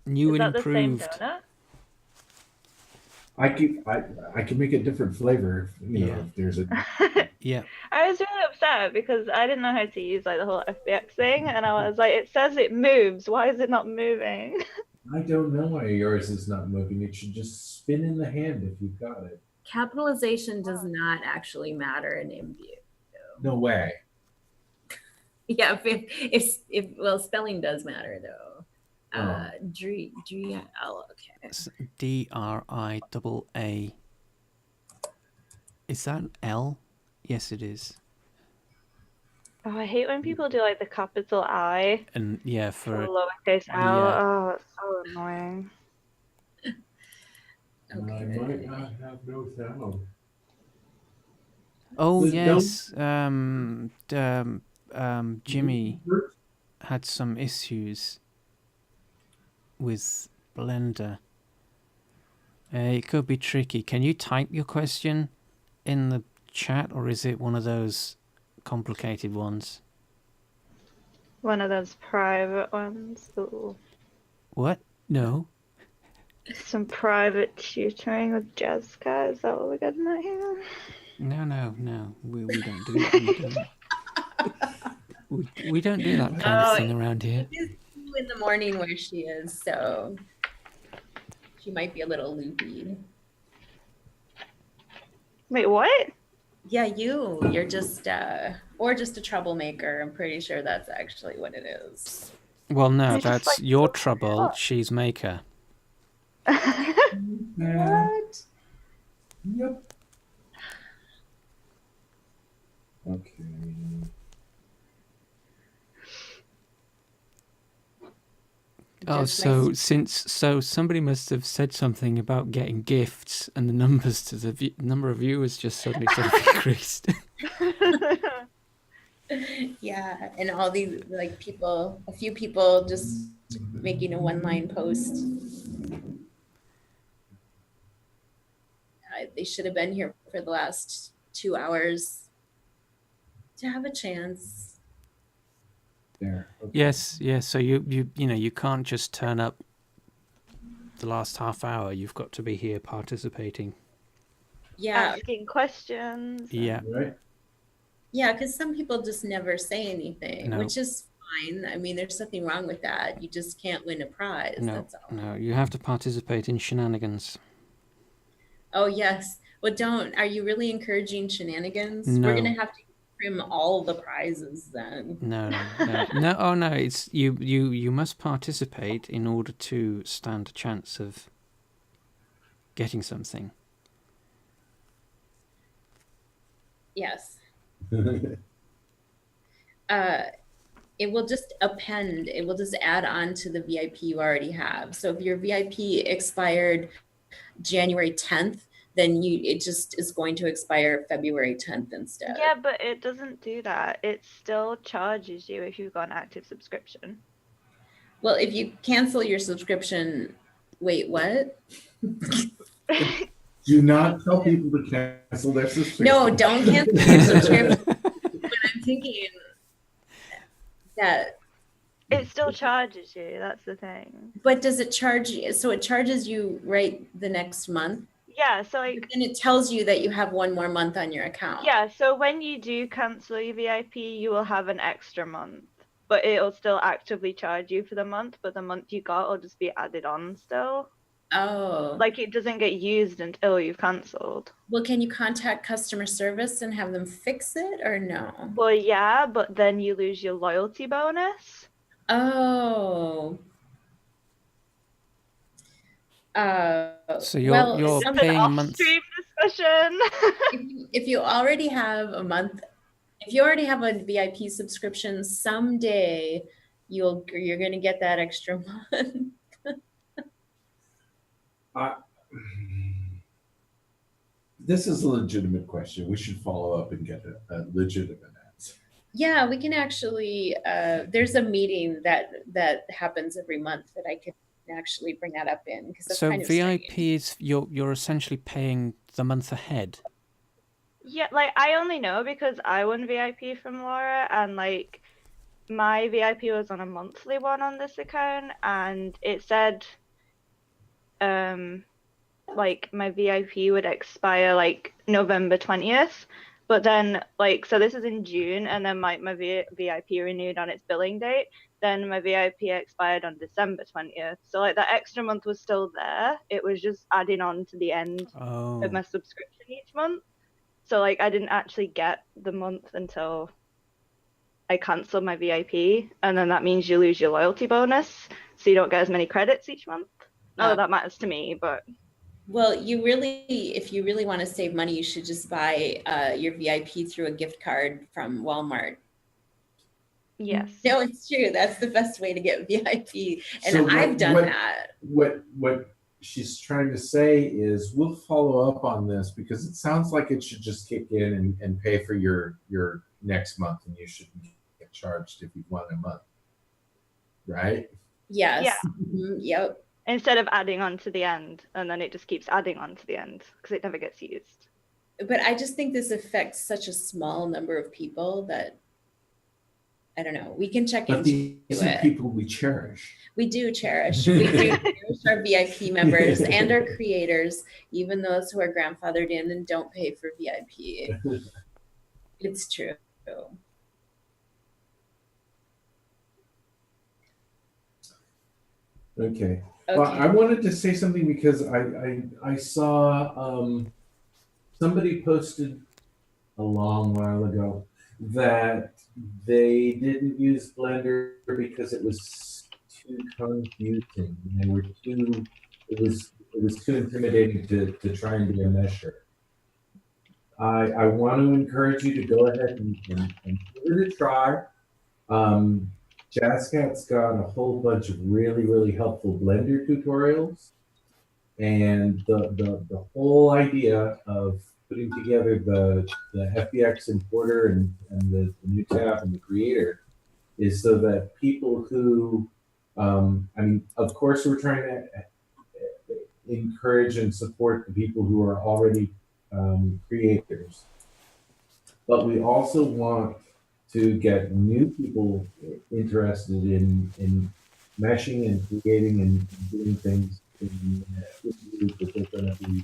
Speaker 1: New
Speaker 4: Is
Speaker 1: and
Speaker 4: that the same
Speaker 1: improved.
Speaker 4: donut?
Speaker 3: I can make a different flavor.
Speaker 1: Yeah.
Speaker 3: If there's a.
Speaker 1: Yeah.
Speaker 4: I was really upset because I didn't know how to use like the whole FBX thing, and I was like, it says it moves. Why is it not moving?
Speaker 3: I don't know why yours is not moving. It should just spin in the hand if you've got it.
Speaker 2: Capitalization does not actually matter in imvu.
Speaker 3: No way.
Speaker 2: Yeah, if well, spelling does matter though. Drea, okay.
Speaker 1: It's DRIAA. Is that an L? Yes, it is.
Speaker 4: Oh, I hate when people do like the capital I
Speaker 1: And yeah,
Speaker 4: for
Speaker 1: for
Speaker 4: lowercase L.
Speaker 1: yeah.
Speaker 4: Oh, it's so annoying.
Speaker 3: I might not have no sound.
Speaker 1: Oh
Speaker 3: There's
Speaker 1: yes. Jimmy had some issues with Blender. It could be tricky. Can you type your question in the chat, or is it one of those complicated ones?
Speaker 4: One of those private ones. Ooh.
Speaker 1: What? No.
Speaker 4: Some private tutoring with Jessica. Is that what we're getting at here?
Speaker 1: No. We don't do that. We don't do that kind of thing around here.
Speaker 2: It is 2 in the morning where she is, so she might be a little loopy.
Speaker 4: Wait, what?
Speaker 2: Yeah, you're just or just a troublemaker. I'm pretty sure that's actually what it is.
Speaker 1: Well, no,
Speaker 4: I just
Speaker 1: that's
Speaker 4: like
Speaker 1: your
Speaker 4: looking it
Speaker 1: trouble.
Speaker 4: up.
Speaker 1: She's maker.
Speaker 2: What?
Speaker 3: Yep. Okay.
Speaker 1: Oh,
Speaker 2: Just
Speaker 1: so
Speaker 2: nice.
Speaker 1: somebody must have said something about getting gifts, and the numbers to the number of viewers just suddenly sort of increased.
Speaker 2: Yeah, and all these like people, a few people just making a one-line post. They should have been here for the last 2 hours to have a chance.
Speaker 3: There. Okay.
Speaker 1: Yes. So you can't just turn up the last half hour. You've got to be here participating.
Speaker 2: Yeah,
Speaker 4: Asking questions.
Speaker 1: Yeah.
Speaker 3: Right.
Speaker 2: yeah, because some people just never say anything,
Speaker 1: No.
Speaker 2: which is fine. I mean, there's nothing wrong with that. You just can't win a prize.
Speaker 1: No.
Speaker 2: That's all.
Speaker 1: No. You have to participate in shenanigans.
Speaker 2: Oh yes. Well, are you really encouraging shenanigans?
Speaker 1: No.
Speaker 2: We're gonna have to trim all the prizes then.
Speaker 1: No. Oh no! It's you must participate in order to stand a chance of getting something.
Speaker 2: Yes. It will just append. It will just add on to the VIP you already have. So if your VIP expired January 10th, then it just is going to expire February 10th instead.
Speaker 4: Yeah, but it doesn't do that. It still charges you if you've got an active subscription.
Speaker 2: Well, if you cancel your subscription, wait, what?
Speaker 3: Do not tell people to cancel their subscription.
Speaker 2: No, don't cancel your subscription. But I'm thinking that
Speaker 4: It still charges you. That's the thing.
Speaker 2: But does it charge you? So it charges you right the next month?
Speaker 4: Yeah, so
Speaker 2: But
Speaker 4: like
Speaker 2: then it tells you that you have one more month on your account.
Speaker 4: yeah, so when you do cancel your VIP, you will have an extra month, but it'll still actively charge you for the month, but the month you got will just be added on still.
Speaker 2: Oh.
Speaker 4: Like it doesn't get used until you've cancelled.
Speaker 2: Well, can you contact customer service and have them fix it or no?
Speaker 4: Well, yeah, but then you lose your loyalty bonus.
Speaker 2: Oh.
Speaker 1: So you're
Speaker 2: well,
Speaker 1: you're
Speaker 4: It's
Speaker 1: paying
Speaker 4: an
Speaker 1: a month.
Speaker 4: off-stream discussion.
Speaker 2: if you already have a month, if you already have a VIP subscription, someday you're going to get that extra month.
Speaker 3: This is a legitimate question. We should follow up and get a legitimate answer.
Speaker 2: Yeah, we can actually. There's a meeting that happens every month that I can actually bring that up in because that's
Speaker 1: So
Speaker 2: kind of
Speaker 1: VIP
Speaker 2: strange.
Speaker 1: is you're essentially paying the month ahead.
Speaker 4: Yeah, like I only know because I won VIP from Laura, and like my VIP was on a monthly one on this account, and it said like my VIP would expire like November 20th, but then like so this is in June, and then my VIP renewed on its billing date. Then my VIP expired on December 20th. So like that extra month was still there. It was just adding on to the end of my subscription each month. So like I didn't actually get the month until I cancelled my VIP, and then that means you lose your loyalty bonus, so you don't get as many credits each month. Not that that matters to me, but
Speaker 2: Well, if you really want to save money, you should just buy your VIP through a gift card from Walmart.
Speaker 4: yes.
Speaker 2: No, it's true. That's the best way to get VIP, and
Speaker 3: So
Speaker 2: I've done that.
Speaker 3: What she's trying to say is we'll follow up on this because it sounds like it should just kick in and pay for your next month, and you shouldn't get charged if you've won a month, right?
Speaker 2: Yes.
Speaker 4: Yeah.
Speaker 2: Yep.
Speaker 4: Instead of adding on to the end, and then it just keeps adding on to the end because it never gets used.
Speaker 2: But I just think this affects such a small number of people that I don't know. We can check into
Speaker 3: These are people we cherish.
Speaker 2: We do cherish. We do cherish our VIP members and our creators, even those who are grandfathered in and don't pay for VIP. It's true.
Speaker 3: Okay. Well, I wanted to say something because I saw somebody posted a long while ago that they didn't use Blender because it was too confusing. They were too. It was too intimidating to try and be a mesher. I want to encourage you to go ahead and give it a try. JazzCat's got a whole bunch of really helpful Blender tutorials, and the whole idea of putting together the FBX importer and the new tab and the creator is so that people who, I mean, of course, we're trying to encourage and support the people who are already creators, but we also want to get new people interested in meshing and creating and doing things that they're going to be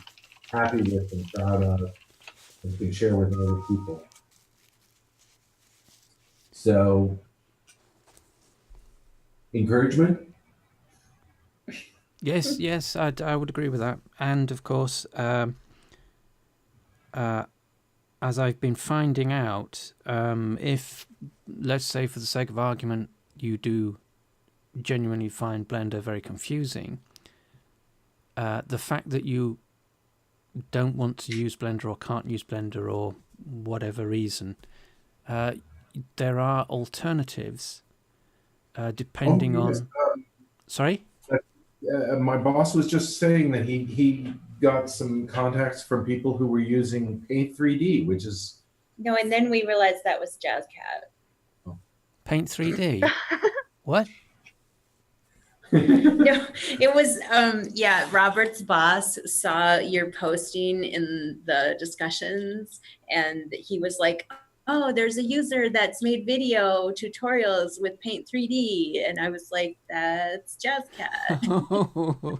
Speaker 3: happy with and proud of and can share with other people. So, encouragement?
Speaker 1: Yes, I would agree with that. And of course, as I've been finding out, if, let's say for the sake of argument, you do genuinely find Blender very confusing, the fact that you don't want to use Blender or can't use Blender or whatever reason, there are alternatives depending on... Sorry?
Speaker 3: My boss was just saying that he got some contacts from people who were using Paint 3D, which is...
Speaker 2: No, and then we realized that was JazzCat.
Speaker 1: Oh. Paint 3D? What?
Speaker 2: No, it was, yeah, Robert's boss saw your posting in the discussions, and he was like, oh, there's a user that's made video tutorials with Paint 3D. And I was like, that's JazzCat.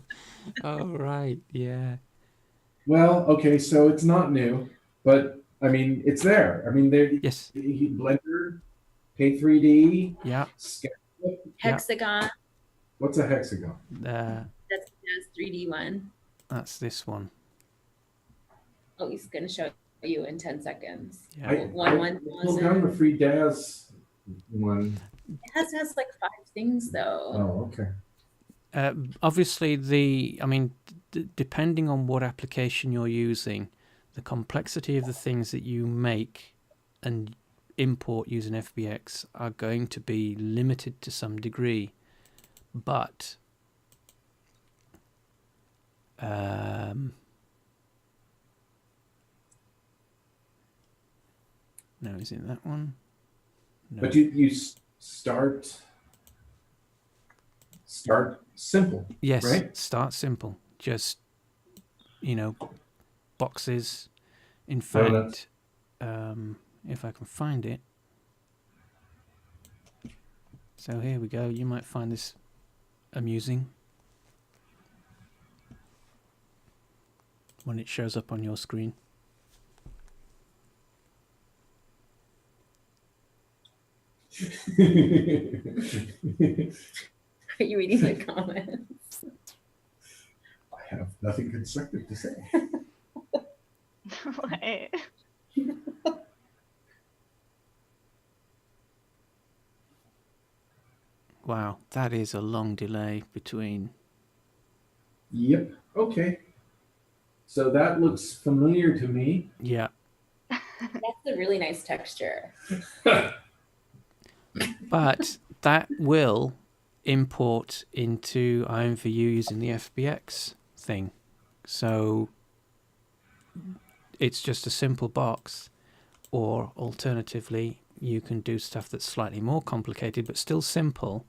Speaker 1: Oh, right. Yeah.
Speaker 3: Well, okay, so it's not new, but I mean, it's there. I mean, there.
Speaker 1: Yes.
Speaker 3: Blender, Paint 3D,
Speaker 1: Yeah.
Speaker 3: SketchUp.
Speaker 2: Hexagon.
Speaker 3: What's a hexagon?
Speaker 2: That's the Jazz 3D one.
Speaker 1: That's this one.
Speaker 2: Oh, he's going to show you in 10 seconds.
Speaker 1: Yeah.
Speaker 3: I pulled down the free Daz one.
Speaker 2: It has like 5 things though.
Speaker 3: Oh, okay.
Speaker 1: Obviously, depending on what application you're using, the complexity of the things that you make and import using FBX are going to be limited to some degree. But no, is it that one? No.
Speaker 3: But you start simple.
Speaker 1: Yes,
Speaker 3: right?
Speaker 1: Start simple. Just, boxes. In fact, if I can find it. So here we go. You might find this amusing when it shows up on your screen.
Speaker 2: Are you reading the comments?
Speaker 3: I have nothing constructive to say.
Speaker 4: Wait.
Speaker 1: Wow, that is a long delay between.
Speaker 3: Yep. Okay. So that looks familiar to me.
Speaker 1: Yeah.
Speaker 2: That's a really nice texture.
Speaker 1: But that will import into imvu using the FBX thing. So it's just a simple box, or alternatively, you can do stuff that's slightly more complicated but still simple.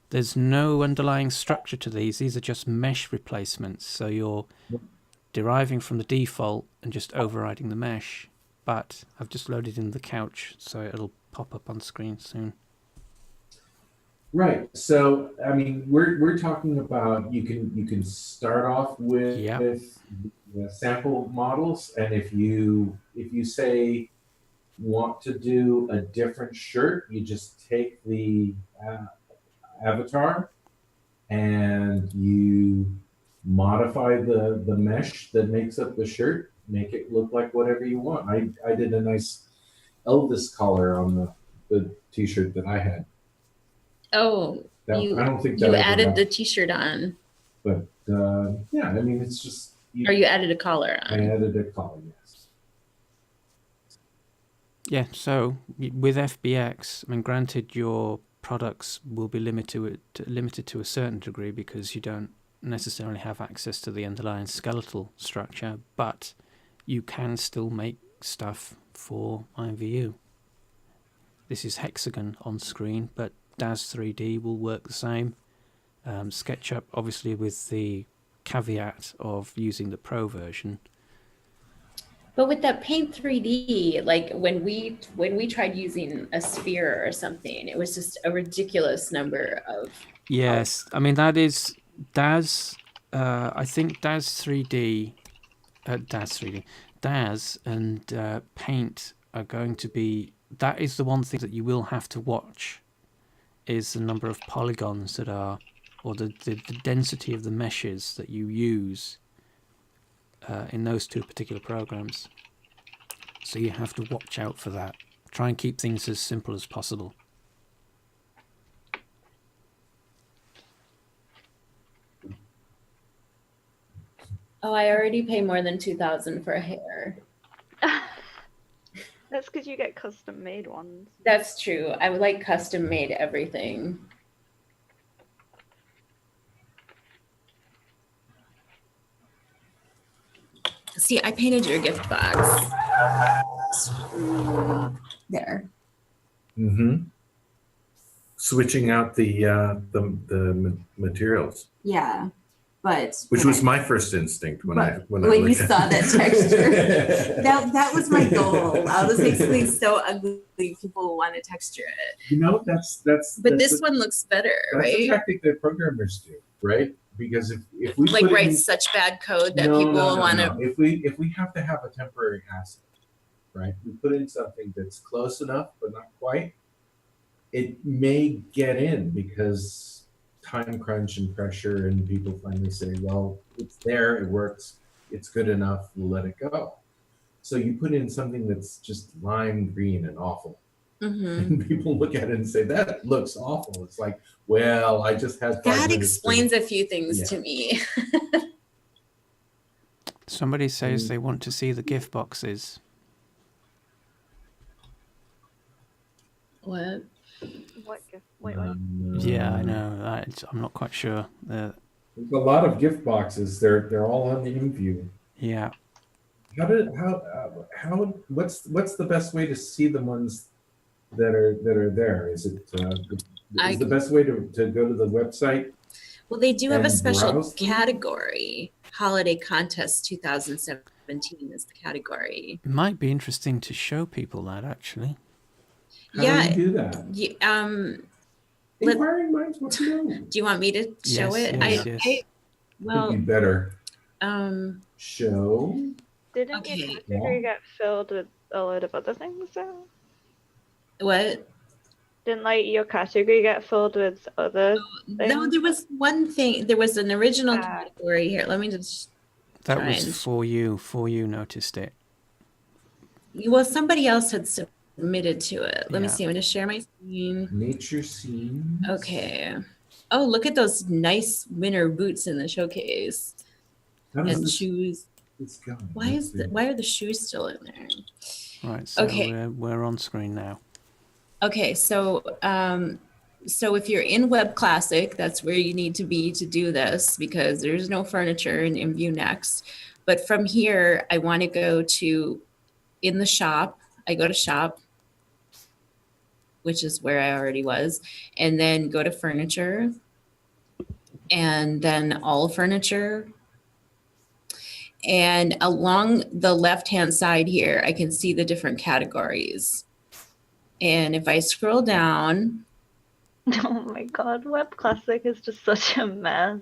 Speaker 1: There's no underlying structure to these. These are just mesh replacements. So you're deriving from the default and just overriding the mesh. But I've just loaded in the couch, so it'll pop up on screen soon.
Speaker 3: Right. So I mean, we're talking about you can start off with sample models, and if you say want to do a different shirt, you just take the avatar and you modify the mesh that makes up the shirt, make it look like whatever you want. I did a nice Elvis collar on the t-shirt that I had.
Speaker 2: Oh,
Speaker 3: I don't think that
Speaker 2: you added the t-shirt on.
Speaker 3: But yeah, I mean, it's just.
Speaker 2: Or you added a collar on.
Speaker 3: I added a collar, yes.
Speaker 1: Yeah, so with FBX, I mean, granted, your products will be limited to a certain degree because you don't necessarily have access to the underlying skeletal structure, but you can still make stuff for imvu. This is Hexagon on screen, but Daz 3D will work the same. SketchUp, obviously, with the caveat of using the Pro version.
Speaker 2: But with that Paint 3D, like when we tried using a sphere or something, it was just a ridiculous number of.
Speaker 1: Yes, I mean that is Daz. I think Daz 3D, Daz and Paint are going to be. That is the one thing that you will have to watch. Is the number of polygons that are, or the density of the meshes that you use in those two particular programs. So you have to watch out for that. Try and keep things as simple as possible.
Speaker 2: Oh, I already pay more than $2,000 for a hair.
Speaker 4: That's because you get custom made ones.
Speaker 2: That's true. I would like custom made everything. See, I painted your gift box. There.
Speaker 3: Mm-hmm. Switching out the materials.
Speaker 2: Yeah. But
Speaker 3: Which was my first instinct when I
Speaker 2: when you saw that texture. that was my goal. I was basically so ugly people will want to texture it.
Speaker 3: You know, that's
Speaker 2: But this one looks better,
Speaker 3: that's
Speaker 2: right?
Speaker 3: a tactic that programmers do, right? Because if we
Speaker 2: like
Speaker 3: put
Speaker 2: write
Speaker 3: in,
Speaker 2: such bad code that
Speaker 3: no,
Speaker 2: people
Speaker 3: no,
Speaker 2: will
Speaker 3: no,
Speaker 2: want to.
Speaker 3: no. If we have to have a temporary asset, right? We put in something that's close enough but not quite. It may get in because time crunch and pressure, and people finally say, well, it's there, it works, it's good enough, we'll let it go. So you put in something that's just lime green and awful. And people look at it and say, that looks awful. It's like, well, I just had 5
Speaker 2: That
Speaker 3: minutes
Speaker 2: explains a few things to me.
Speaker 1: Somebody says they want to see the gift boxes.
Speaker 2: What?
Speaker 4: Wait, what?
Speaker 1: Yeah, I know. I'm not quite sure.
Speaker 3: There's a lot of gift boxes. They're all on the imvu.
Speaker 1: Yeah.
Speaker 3: What's the best way to see the ones that are there? Is it is the best way to go to the website?
Speaker 2: Well, they do have a special category. Holiday Contest 2017 is the category.
Speaker 1: It might be interesting to show people that, actually.
Speaker 3: How do you do that? Inquiring minds want to know.
Speaker 2: Do you want me to show it?
Speaker 1: Yes.
Speaker 2: Well,
Speaker 3: it'd be better.
Speaker 2: Show.
Speaker 4: Didn't your category get filled with a load of other things though?
Speaker 2: What?
Speaker 4: Didn't like your category get filled with other things?
Speaker 2: No, there was one thing. There was an original category here. Let me just.
Speaker 1: That was for you. For you noticed it.
Speaker 2: Well, somebody else had submitted to it. Let me see. I'm going to share my screen.
Speaker 3: Nature scenes.
Speaker 2: Okay. Oh, look at those nice winter boots in the showcase. And shoes. Why are the shoes still in there?
Speaker 1: Right. So we're on screen now.
Speaker 2: Okay. So if you're in Web Classic, that's where you need to be to do this because there's no furniture in imvu next. But from here, I want to go to in the shop. I go to shop, which is where I already was, and then go to furniture, and then all furniture. And along the left-hand side here, I can see the different categories. And if I scroll down.
Speaker 4: Oh my God, Web Classic is just such a mess.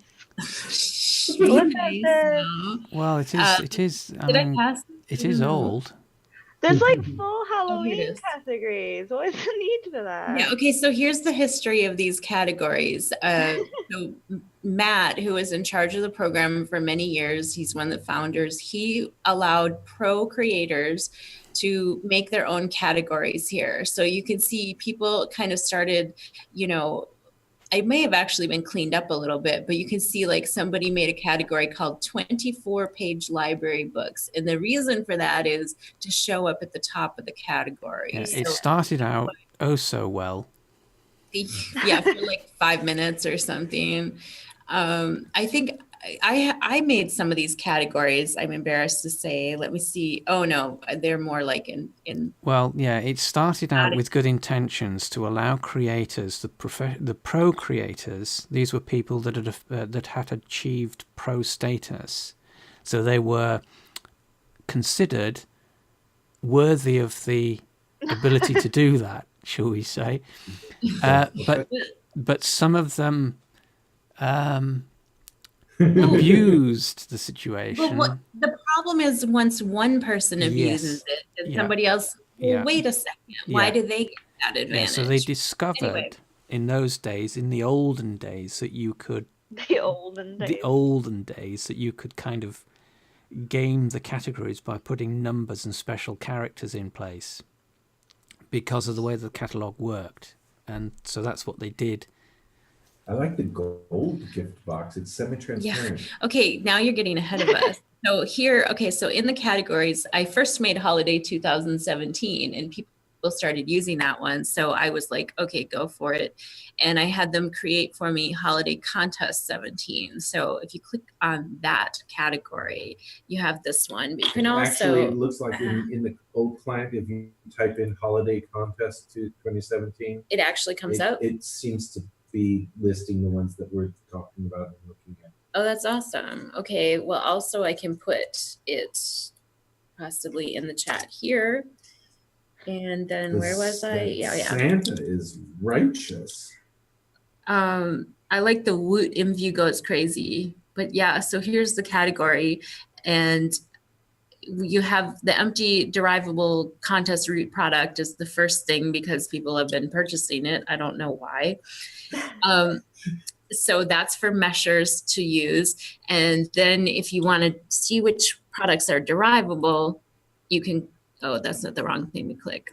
Speaker 1: Well, it is. I mean, it is old.
Speaker 4: There's like 4 Halloween categories. What is the need for that?
Speaker 2: Yeah. Okay. So here's the history of these categories. So Matt, who was in charge of the program for many years, he's one of the founders. He allowed pro creators to make their own categories here. So you can see people kind of started, it may have actually been cleaned up a little bit, but you can see like somebody made a category called 24-page library books. And the reason for that is to show up at the top of the category.
Speaker 1: Yeah, it started out so well.
Speaker 2: Yeah, for like 5 minutes or something. I think I made some of these categories. I'm embarrassed to say. Let me see. Oh no, they're more like in.
Speaker 1: Well, yeah, it started out with good intentions to allow creators, the pro creators. These were people that had achieved pro status, so they were considered worthy of the ability to do that, shall we say? But some of them. Abused the situation.
Speaker 2: Well, the problem is once one person abuses it, and somebody else. Well, wait a second. Why do they get that advantage?
Speaker 1: Yeah, so they discovered in those days, in the olden days, that you could.
Speaker 4: The olden days that you could kind of game the categories by putting numbers and special characters in place because of the way the catalog worked, and so that's what they did.
Speaker 3: I like the gold gift box. It's semi-transparent.
Speaker 2: Yeah. Okay, now you're getting ahead of us. So here, so in the categories, I first made Holiday 2017 and people started using that one. So I was like, okay, go for it. And I had them create for me Holiday Contest 17. So if you click on that category, you have this one. But you can
Speaker 3: Actually, it looks like in the old client, if you type in Holiday Contest 2017,
Speaker 2: it actually comes up.
Speaker 3: It seems to be listing the ones that we're talking about and looking at.
Speaker 2: Oh, that's awesome. Okay, well, also I can put it possibly in the chat here. And then where was I? Yeah.
Speaker 3: Santa is righteous.
Speaker 2: I like the Woot imvu goes crazy. But yeah, so here's the category. And you have the empty derivable contest root product is the first thing because people have been purchasing it. I don't know why. So that's for meshers to use. And then if you want to see which products are derivable, you can, oh, that's not the wrong thing to click.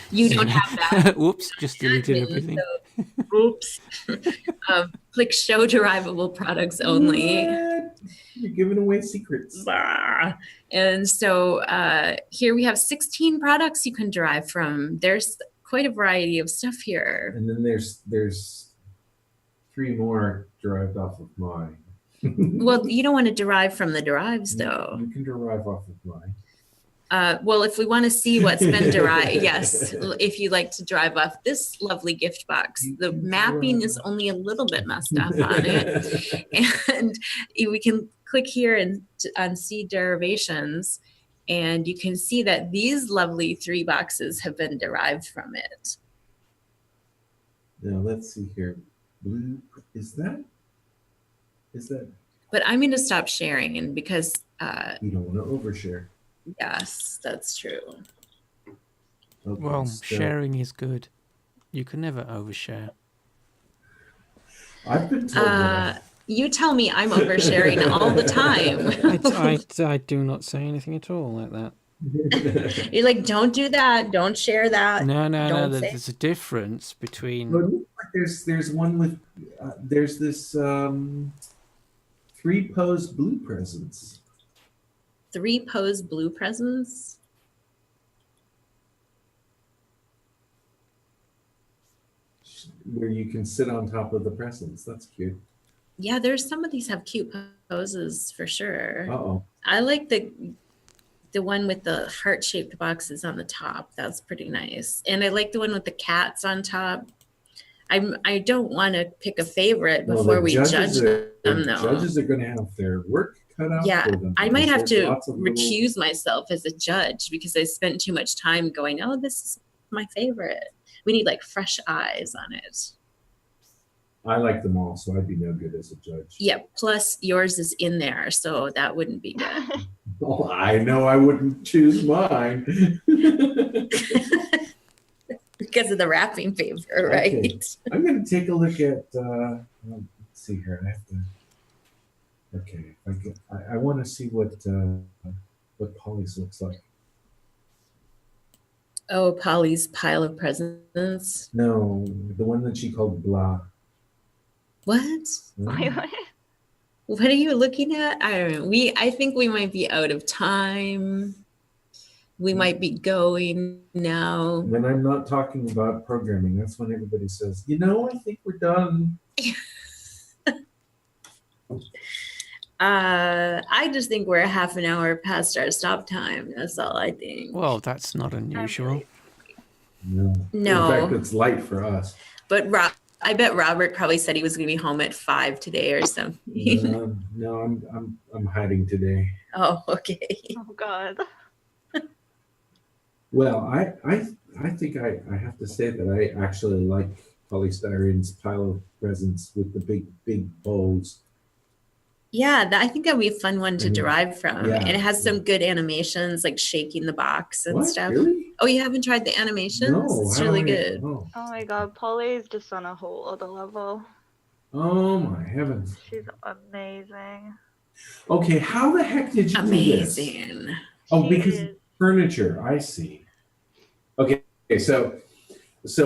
Speaker 2: You don't have that.
Speaker 1: Whoops, just deleted everything.
Speaker 2: So, oops. Click show derivable products only.
Speaker 3: What? You're giving away secrets.
Speaker 2: Blah. And so here we have 16 products you can derive from. There's quite a variety of stuff here.
Speaker 3: And then there's 3 more derived off of mine.
Speaker 2: Well, you don't want to derive from the derives, though.
Speaker 3: You can derive off of mine.
Speaker 2: Well, if we want to see what's been derived, yes, if you like to drive off this lovely gift box, the mapping is only a little bit messed up on it. And we can click here and on see derivations, and you can see that these lovely 3 boxes have been derived from it.
Speaker 3: Now let's see here. Blue, is that?
Speaker 2: But I'm going to stop sharing because
Speaker 3: You don't want to overshare.
Speaker 2: yes, that's true.
Speaker 3: Okay,
Speaker 1: Well,
Speaker 3: so
Speaker 1: sharing is good. You can never overshare.
Speaker 3: I've been told that.
Speaker 2: You tell me I'm oversharing all the time.
Speaker 1: I do not say anything at all like that.
Speaker 2: You're like, don't do that. Don't share that.
Speaker 1: No.
Speaker 2: Don't say-
Speaker 1: There's a difference between.
Speaker 3: But there's one with there's this 3 posed blue presents.
Speaker 2: 3 pose blue presents.
Speaker 3: Where you can sit on top of the presents. That's cute.
Speaker 2: Yeah, there's some of these have cute poses for sure.
Speaker 3: Uh-oh.
Speaker 2: I like the one with the heart-shaped boxes on the top. That's pretty nice. And I like the one with the cats on top. I don't want to pick a favorite
Speaker 3: Well,
Speaker 2: before
Speaker 3: the
Speaker 2: we judge them, though.
Speaker 3: Judges are going to have their work cut out
Speaker 2: Yeah,
Speaker 3: for them.
Speaker 2: I might have
Speaker 3: because
Speaker 2: to
Speaker 3: there's lots of little-
Speaker 2: recuse myself as a judge because I spent too much time going, oh, this is my favorite. We need like fresh eyes on it.
Speaker 3: I like them all, so I'd be no good as a judge.
Speaker 2: Yeah, plus yours is in there, so that wouldn't be good.
Speaker 3: Oh, I know I wouldn't choose mine.
Speaker 2: Because of the wrapping paper, right?
Speaker 3: Okay. I'm going to take a look at, let's see here. I have to, okay. I want to see what Polly's looks like.
Speaker 2: Oh, Polly's pile of presents.
Speaker 3: No, the one that she called blah.
Speaker 2: What? What are you looking at? I don't know. I think we might be out of time. We might be going now.
Speaker 3: When I'm not talking about programming, that's when everybody says, I think we're done.
Speaker 2: I just think we're half an hour past our stop time. That's all I think.
Speaker 1: Well, that's not unusual.
Speaker 3: No.
Speaker 2: No.
Speaker 3: In fact, it's light for us.
Speaker 2: But I bet Robert probably said he was going to be home at 5 today or something.
Speaker 3: No, I'm hiding today.
Speaker 2: Oh, okay.
Speaker 4: Oh God.
Speaker 3: Well, I think I have to say that I actually like Polystyrene's pile of presents with the big bowls.
Speaker 2: Yeah, I think that would be a fun one to derive from.
Speaker 3: Yeah.
Speaker 2: And it has some good animations, like shaking the box and
Speaker 3: What?
Speaker 2: stuff.
Speaker 3: Really?
Speaker 2: Oh, you haven't tried the animations?
Speaker 3: No.
Speaker 2: It's
Speaker 3: how
Speaker 2: really
Speaker 3: do I-
Speaker 2: good.
Speaker 3: Oh.
Speaker 4: Oh my God, Polly's just on a whole other level.
Speaker 3: Oh my heavens.
Speaker 4: She's amazing.
Speaker 3: Okay, how the heck did you do this?
Speaker 2: Amazing.
Speaker 3: Oh,
Speaker 4: She
Speaker 3: because
Speaker 4: is-
Speaker 3: furniture. I see. Okay, so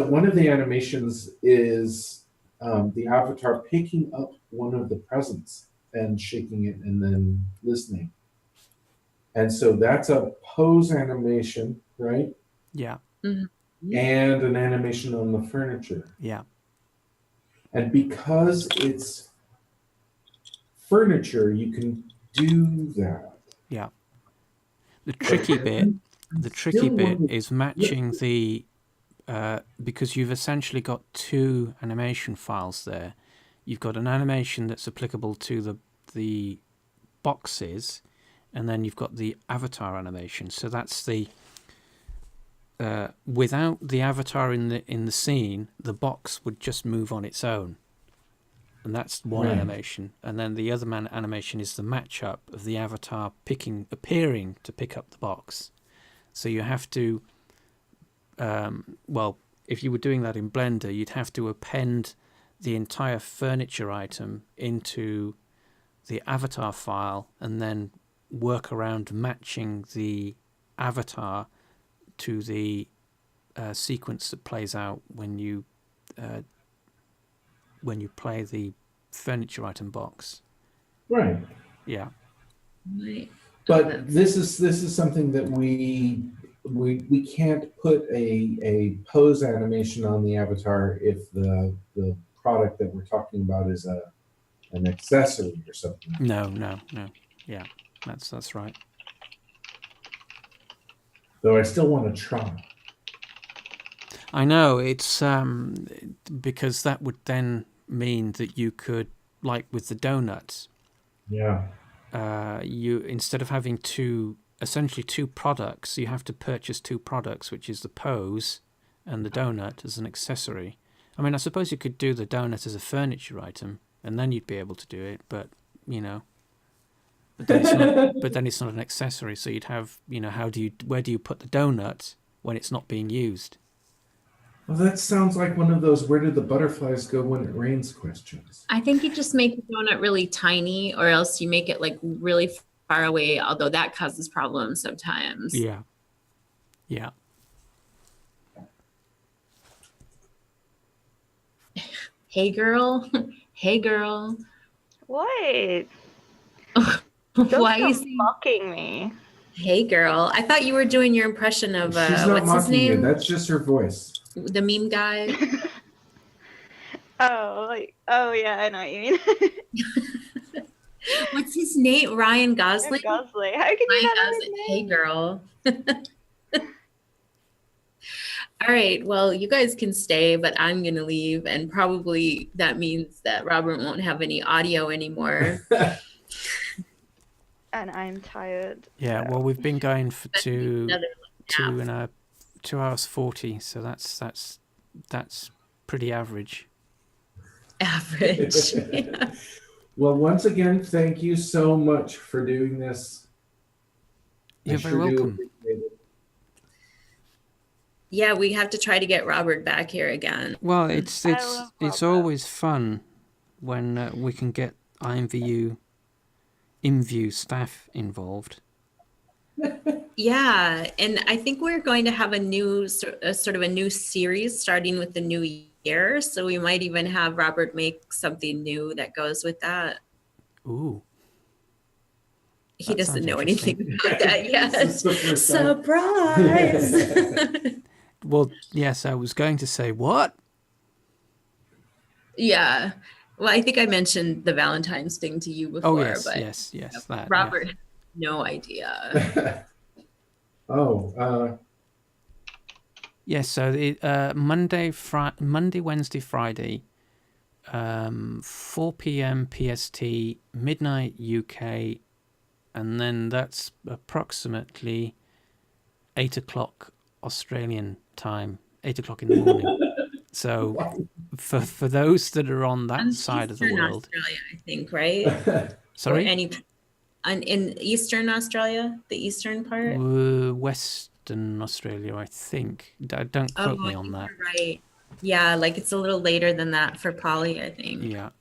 Speaker 3: one of the animations is the avatar picking up one of the presents and shaking it and then listening. And so that's a pose animation, right?
Speaker 1: Yeah.
Speaker 3: And an animation on the furniture.
Speaker 1: Yeah.
Speaker 3: And because it's furniture, you can do that.
Speaker 1: Yeah. The tricky bit is matching the because you've essentially got 2 animation files there. You've got an animation that's applicable to the the boxes, and then you've got the avatar animation. So that's the without the avatar in the scene, the box would just move on its own, and that's one animation. And then the other animation is the matchup of the avatar appearing to pick up the box. So you have to, well, if you were doing that in Blender, you'd have to append the entire furniture item into the avatar file and then work around matching the avatar to the sequence that plays out when you play the furniture item box.
Speaker 3: Right.
Speaker 1: Yeah.
Speaker 2: Right.
Speaker 3: But this is something that we can't put a pose animation on the avatar if the product that we're talking about is an accessory or something.
Speaker 1: No. Yeah, that's right.
Speaker 3: Though I still want to try.
Speaker 1: I know, it's because that would then mean that you could, like with the donuts,
Speaker 3: Yeah.
Speaker 1: you, instead of having essentially two products, you have to purchase two products, which is the pose and the donut as an accessory. I mean, I suppose you could do the donut as a furniture item, and then you'd be able to do it, but but then it's not an accessory. So you'd have, where do you put the donut when it's not being used?
Speaker 3: Well, that sounds like one of those "where did the butterflies go when it rains" questions.
Speaker 2: I think you just make the donut really tiny, or else you make it like really far away, although that causes problems sometimes.
Speaker 1: Yeah.
Speaker 2: Hey girl. Hey girl.
Speaker 4: What?
Speaker 2: Why
Speaker 4: Don't
Speaker 2: is
Speaker 4: stop mocking me?
Speaker 2: Hey girl? I thought you were doing your impression of
Speaker 3: She's not
Speaker 2: what's his
Speaker 3: mocking you.
Speaker 2: name?
Speaker 3: That's just her voice.
Speaker 2: The meme guy.
Speaker 4: Oh yeah, I know what you mean.
Speaker 2: What's his name? Ryan Gosling?
Speaker 4: Gosling. How can you
Speaker 2: Ryan
Speaker 4: not know his
Speaker 2: Gosling.
Speaker 4: name?
Speaker 2: Hey girl. All right, well, you guys can stay, but I'm going to leave. And probably that means that Robert won't have any audio anymore.
Speaker 4: And I'm tired.
Speaker 1: Yeah, well, we've been going for
Speaker 2: Another
Speaker 1: 2 hours 40, so that's pretty average.
Speaker 2: average. Yeah.
Speaker 3: Well, once again, thank you so much for doing this.
Speaker 1: You're very welcome.
Speaker 2: Yeah, we have to try to get Robert back here again.
Speaker 1: Well, it's
Speaker 4: love Robert.
Speaker 1: always fun when we can get imvu staff involved.
Speaker 2: Yeah, and I think we're going to have a sort of a new series starting with the new year. So we might even have Robert make something new that goes with that.
Speaker 1: Ooh.
Speaker 2: He
Speaker 1: That
Speaker 2: doesn't
Speaker 1: sounds
Speaker 2: know
Speaker 1: interesting.
Speaker 2: anything about that yet.
Speaker 3: This is the first time.
Speaker 2: Surprise!
Speaker 1: Well, yes, I was going to say what?
Speaker 2: Yeah. Well, I think I mentioned the Valentine's thing to you before,
Speaker 1: Oh, yes,
Speaker 2: but
Speaker 1: yes, that.
Speaker 2: Robert had no idea.
Speaker 1: Yes, so Monday, Wednesday, Friday, 4 p.m. PST, midnight UK, and then that's approximately 8 o'clock Australian time, 8 o'clock in the morning. So for those that are on that side of the
Speaker 2: Eastern
Speaker 1: world,
Speaker 2: Australia, I think, right?
Speaker 1: sorry,
Speaker 2: In Eastern Australia, the eastern part.
Speaker 1: Western Australia, I think. Don't quote me on that.
Speaker 2: You're right. Yeah, like it's a little later than that for Polly, I think.
Speaker 1: Yeah.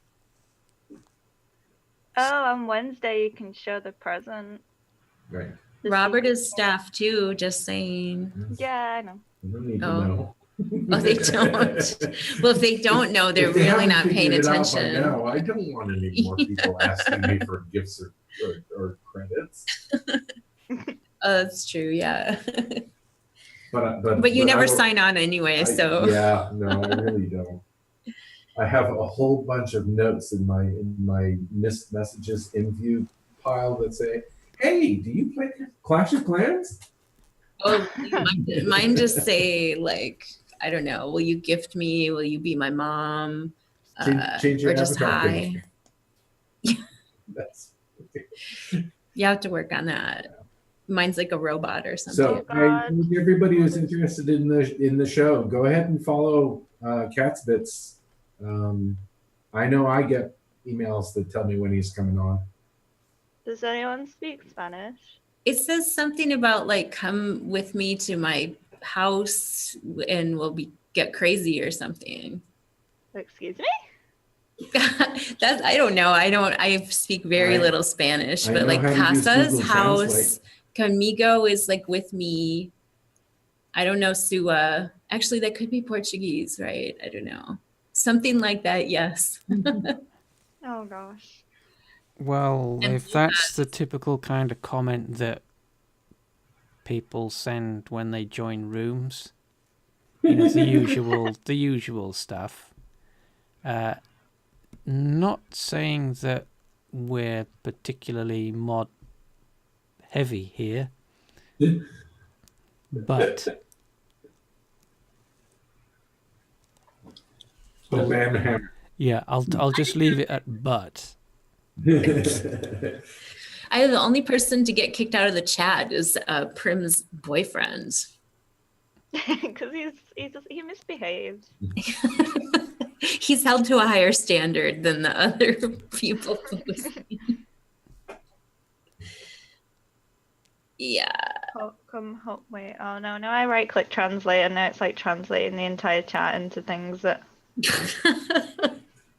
Speaker 4: Oh, on Wednesday you can show the present.
Speaker 3: Right.
Speaker 2: Robert is staff too, just saying.
Speaker 4: Yeah, I know.
Speaker 3: You don't need to
Speaker 2: Oh.
Speaker 3: know.
Speaker 2: Oh, they don't. Well, if they don't know, they're
Speaker 3: If they
Speaker 2: really
Speaker 3: haven't
Speaker 2: not paying
Speaker 3: figured it out by
Speaker 2: attention.
Speaker 3: now, I don't want any more people asking me for gifts or credits.
Speaker 2: That's true, yeah.
Speaker 3: But
Speaker 2: You never
Speaker 3: I will-
Speaker 2: sign on anyway, so.
Speaker 3: Yeah, no, I really don't. I have a whole bunch of notes in my missed messages imvu pile that say, "Hey, do you play Clash of Clans?"
Speaker 2: Oh, mine just say like, I don't know. Will you gift me? Will you be my mom?
Speaker 3: Change your
Speaker 2: or just
Speaker 3: avatar
Speaker 2: hi.
Speaker 3: picture. That's
Speaker 2: You have to work on that. Mine's like a robot or something.
Speaker 3: so. I encourage everybody who's interested in the show, go ahead and follow Cat's Bits. I know I get emails that tell me when he's coming on.
Speaker 4: Does anyone speak Spanish?
Speaker 2: It says something about like come with me to my house and we'll get crazy or something.
Speaker 4: Excuse me?
Speaker 2: I don't know. I speak very little Spanish,
Speaker 3: I
Speaker 2: but
Speaker 3: know
Speaker 2: like
Speaker 3: how to use
Speaker 2: Casa's
Speaker 3: Google
Speaker 2: house,
Speaker 3: Translate.
Speaker 2: Conmigo is like with me. I don't know, Sua. Actually, that could be Portuguese, right? I don't know. Something like that, yes.
Speaker 4: Oh gosh.
Speaker 1: Well,
Speaker 2: And
Speaker 1: if that's the typical kind of comment that people send when they join rooms, you know, the usual stuff. Not saying that we're particularly mod heavy here, but
Speaker 3: The man hammer.
Speaker 1: yeah, I'll just leave it at but.
Speaker 2: I the only person to get kicked out of the chat is Prim's boyfriend.
Speaker 4: Because he misbehaved.
Speaker 2: He's held to a higher standard than the other people. Yeah.
Speaker 4: Wait, oh no, I right click translate and now it's like translating the entire chat into things that.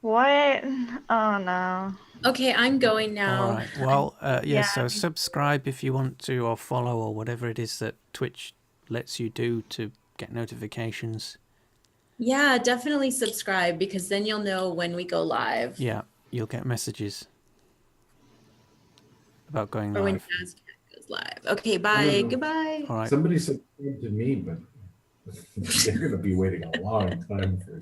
Speaker 4: What? Oh no.
Speaker 2: Okay, I'm going now.
Speaker 1: All right. Well,
Speaker 4: Yeah.
Speaker 1: so subscribe if you want to, or follow, or whatever it is that Twitch lets you do to get notifications.
Speaker 2: Yeah, definitely subscribe because then you'll know when we go live.
Speaker 1: Yeah, you'll get messages about going
Speaker 2: Or when
Speaker 1: live.
Speaker 2: Jazz Cat goes live. Okay, bye.
Speaker 3: know.
Speaker 2: Goodbye.
Speaker 1: All right.
Speaker 3: Somebody subscribed to me, but they're going to be waiting a long time for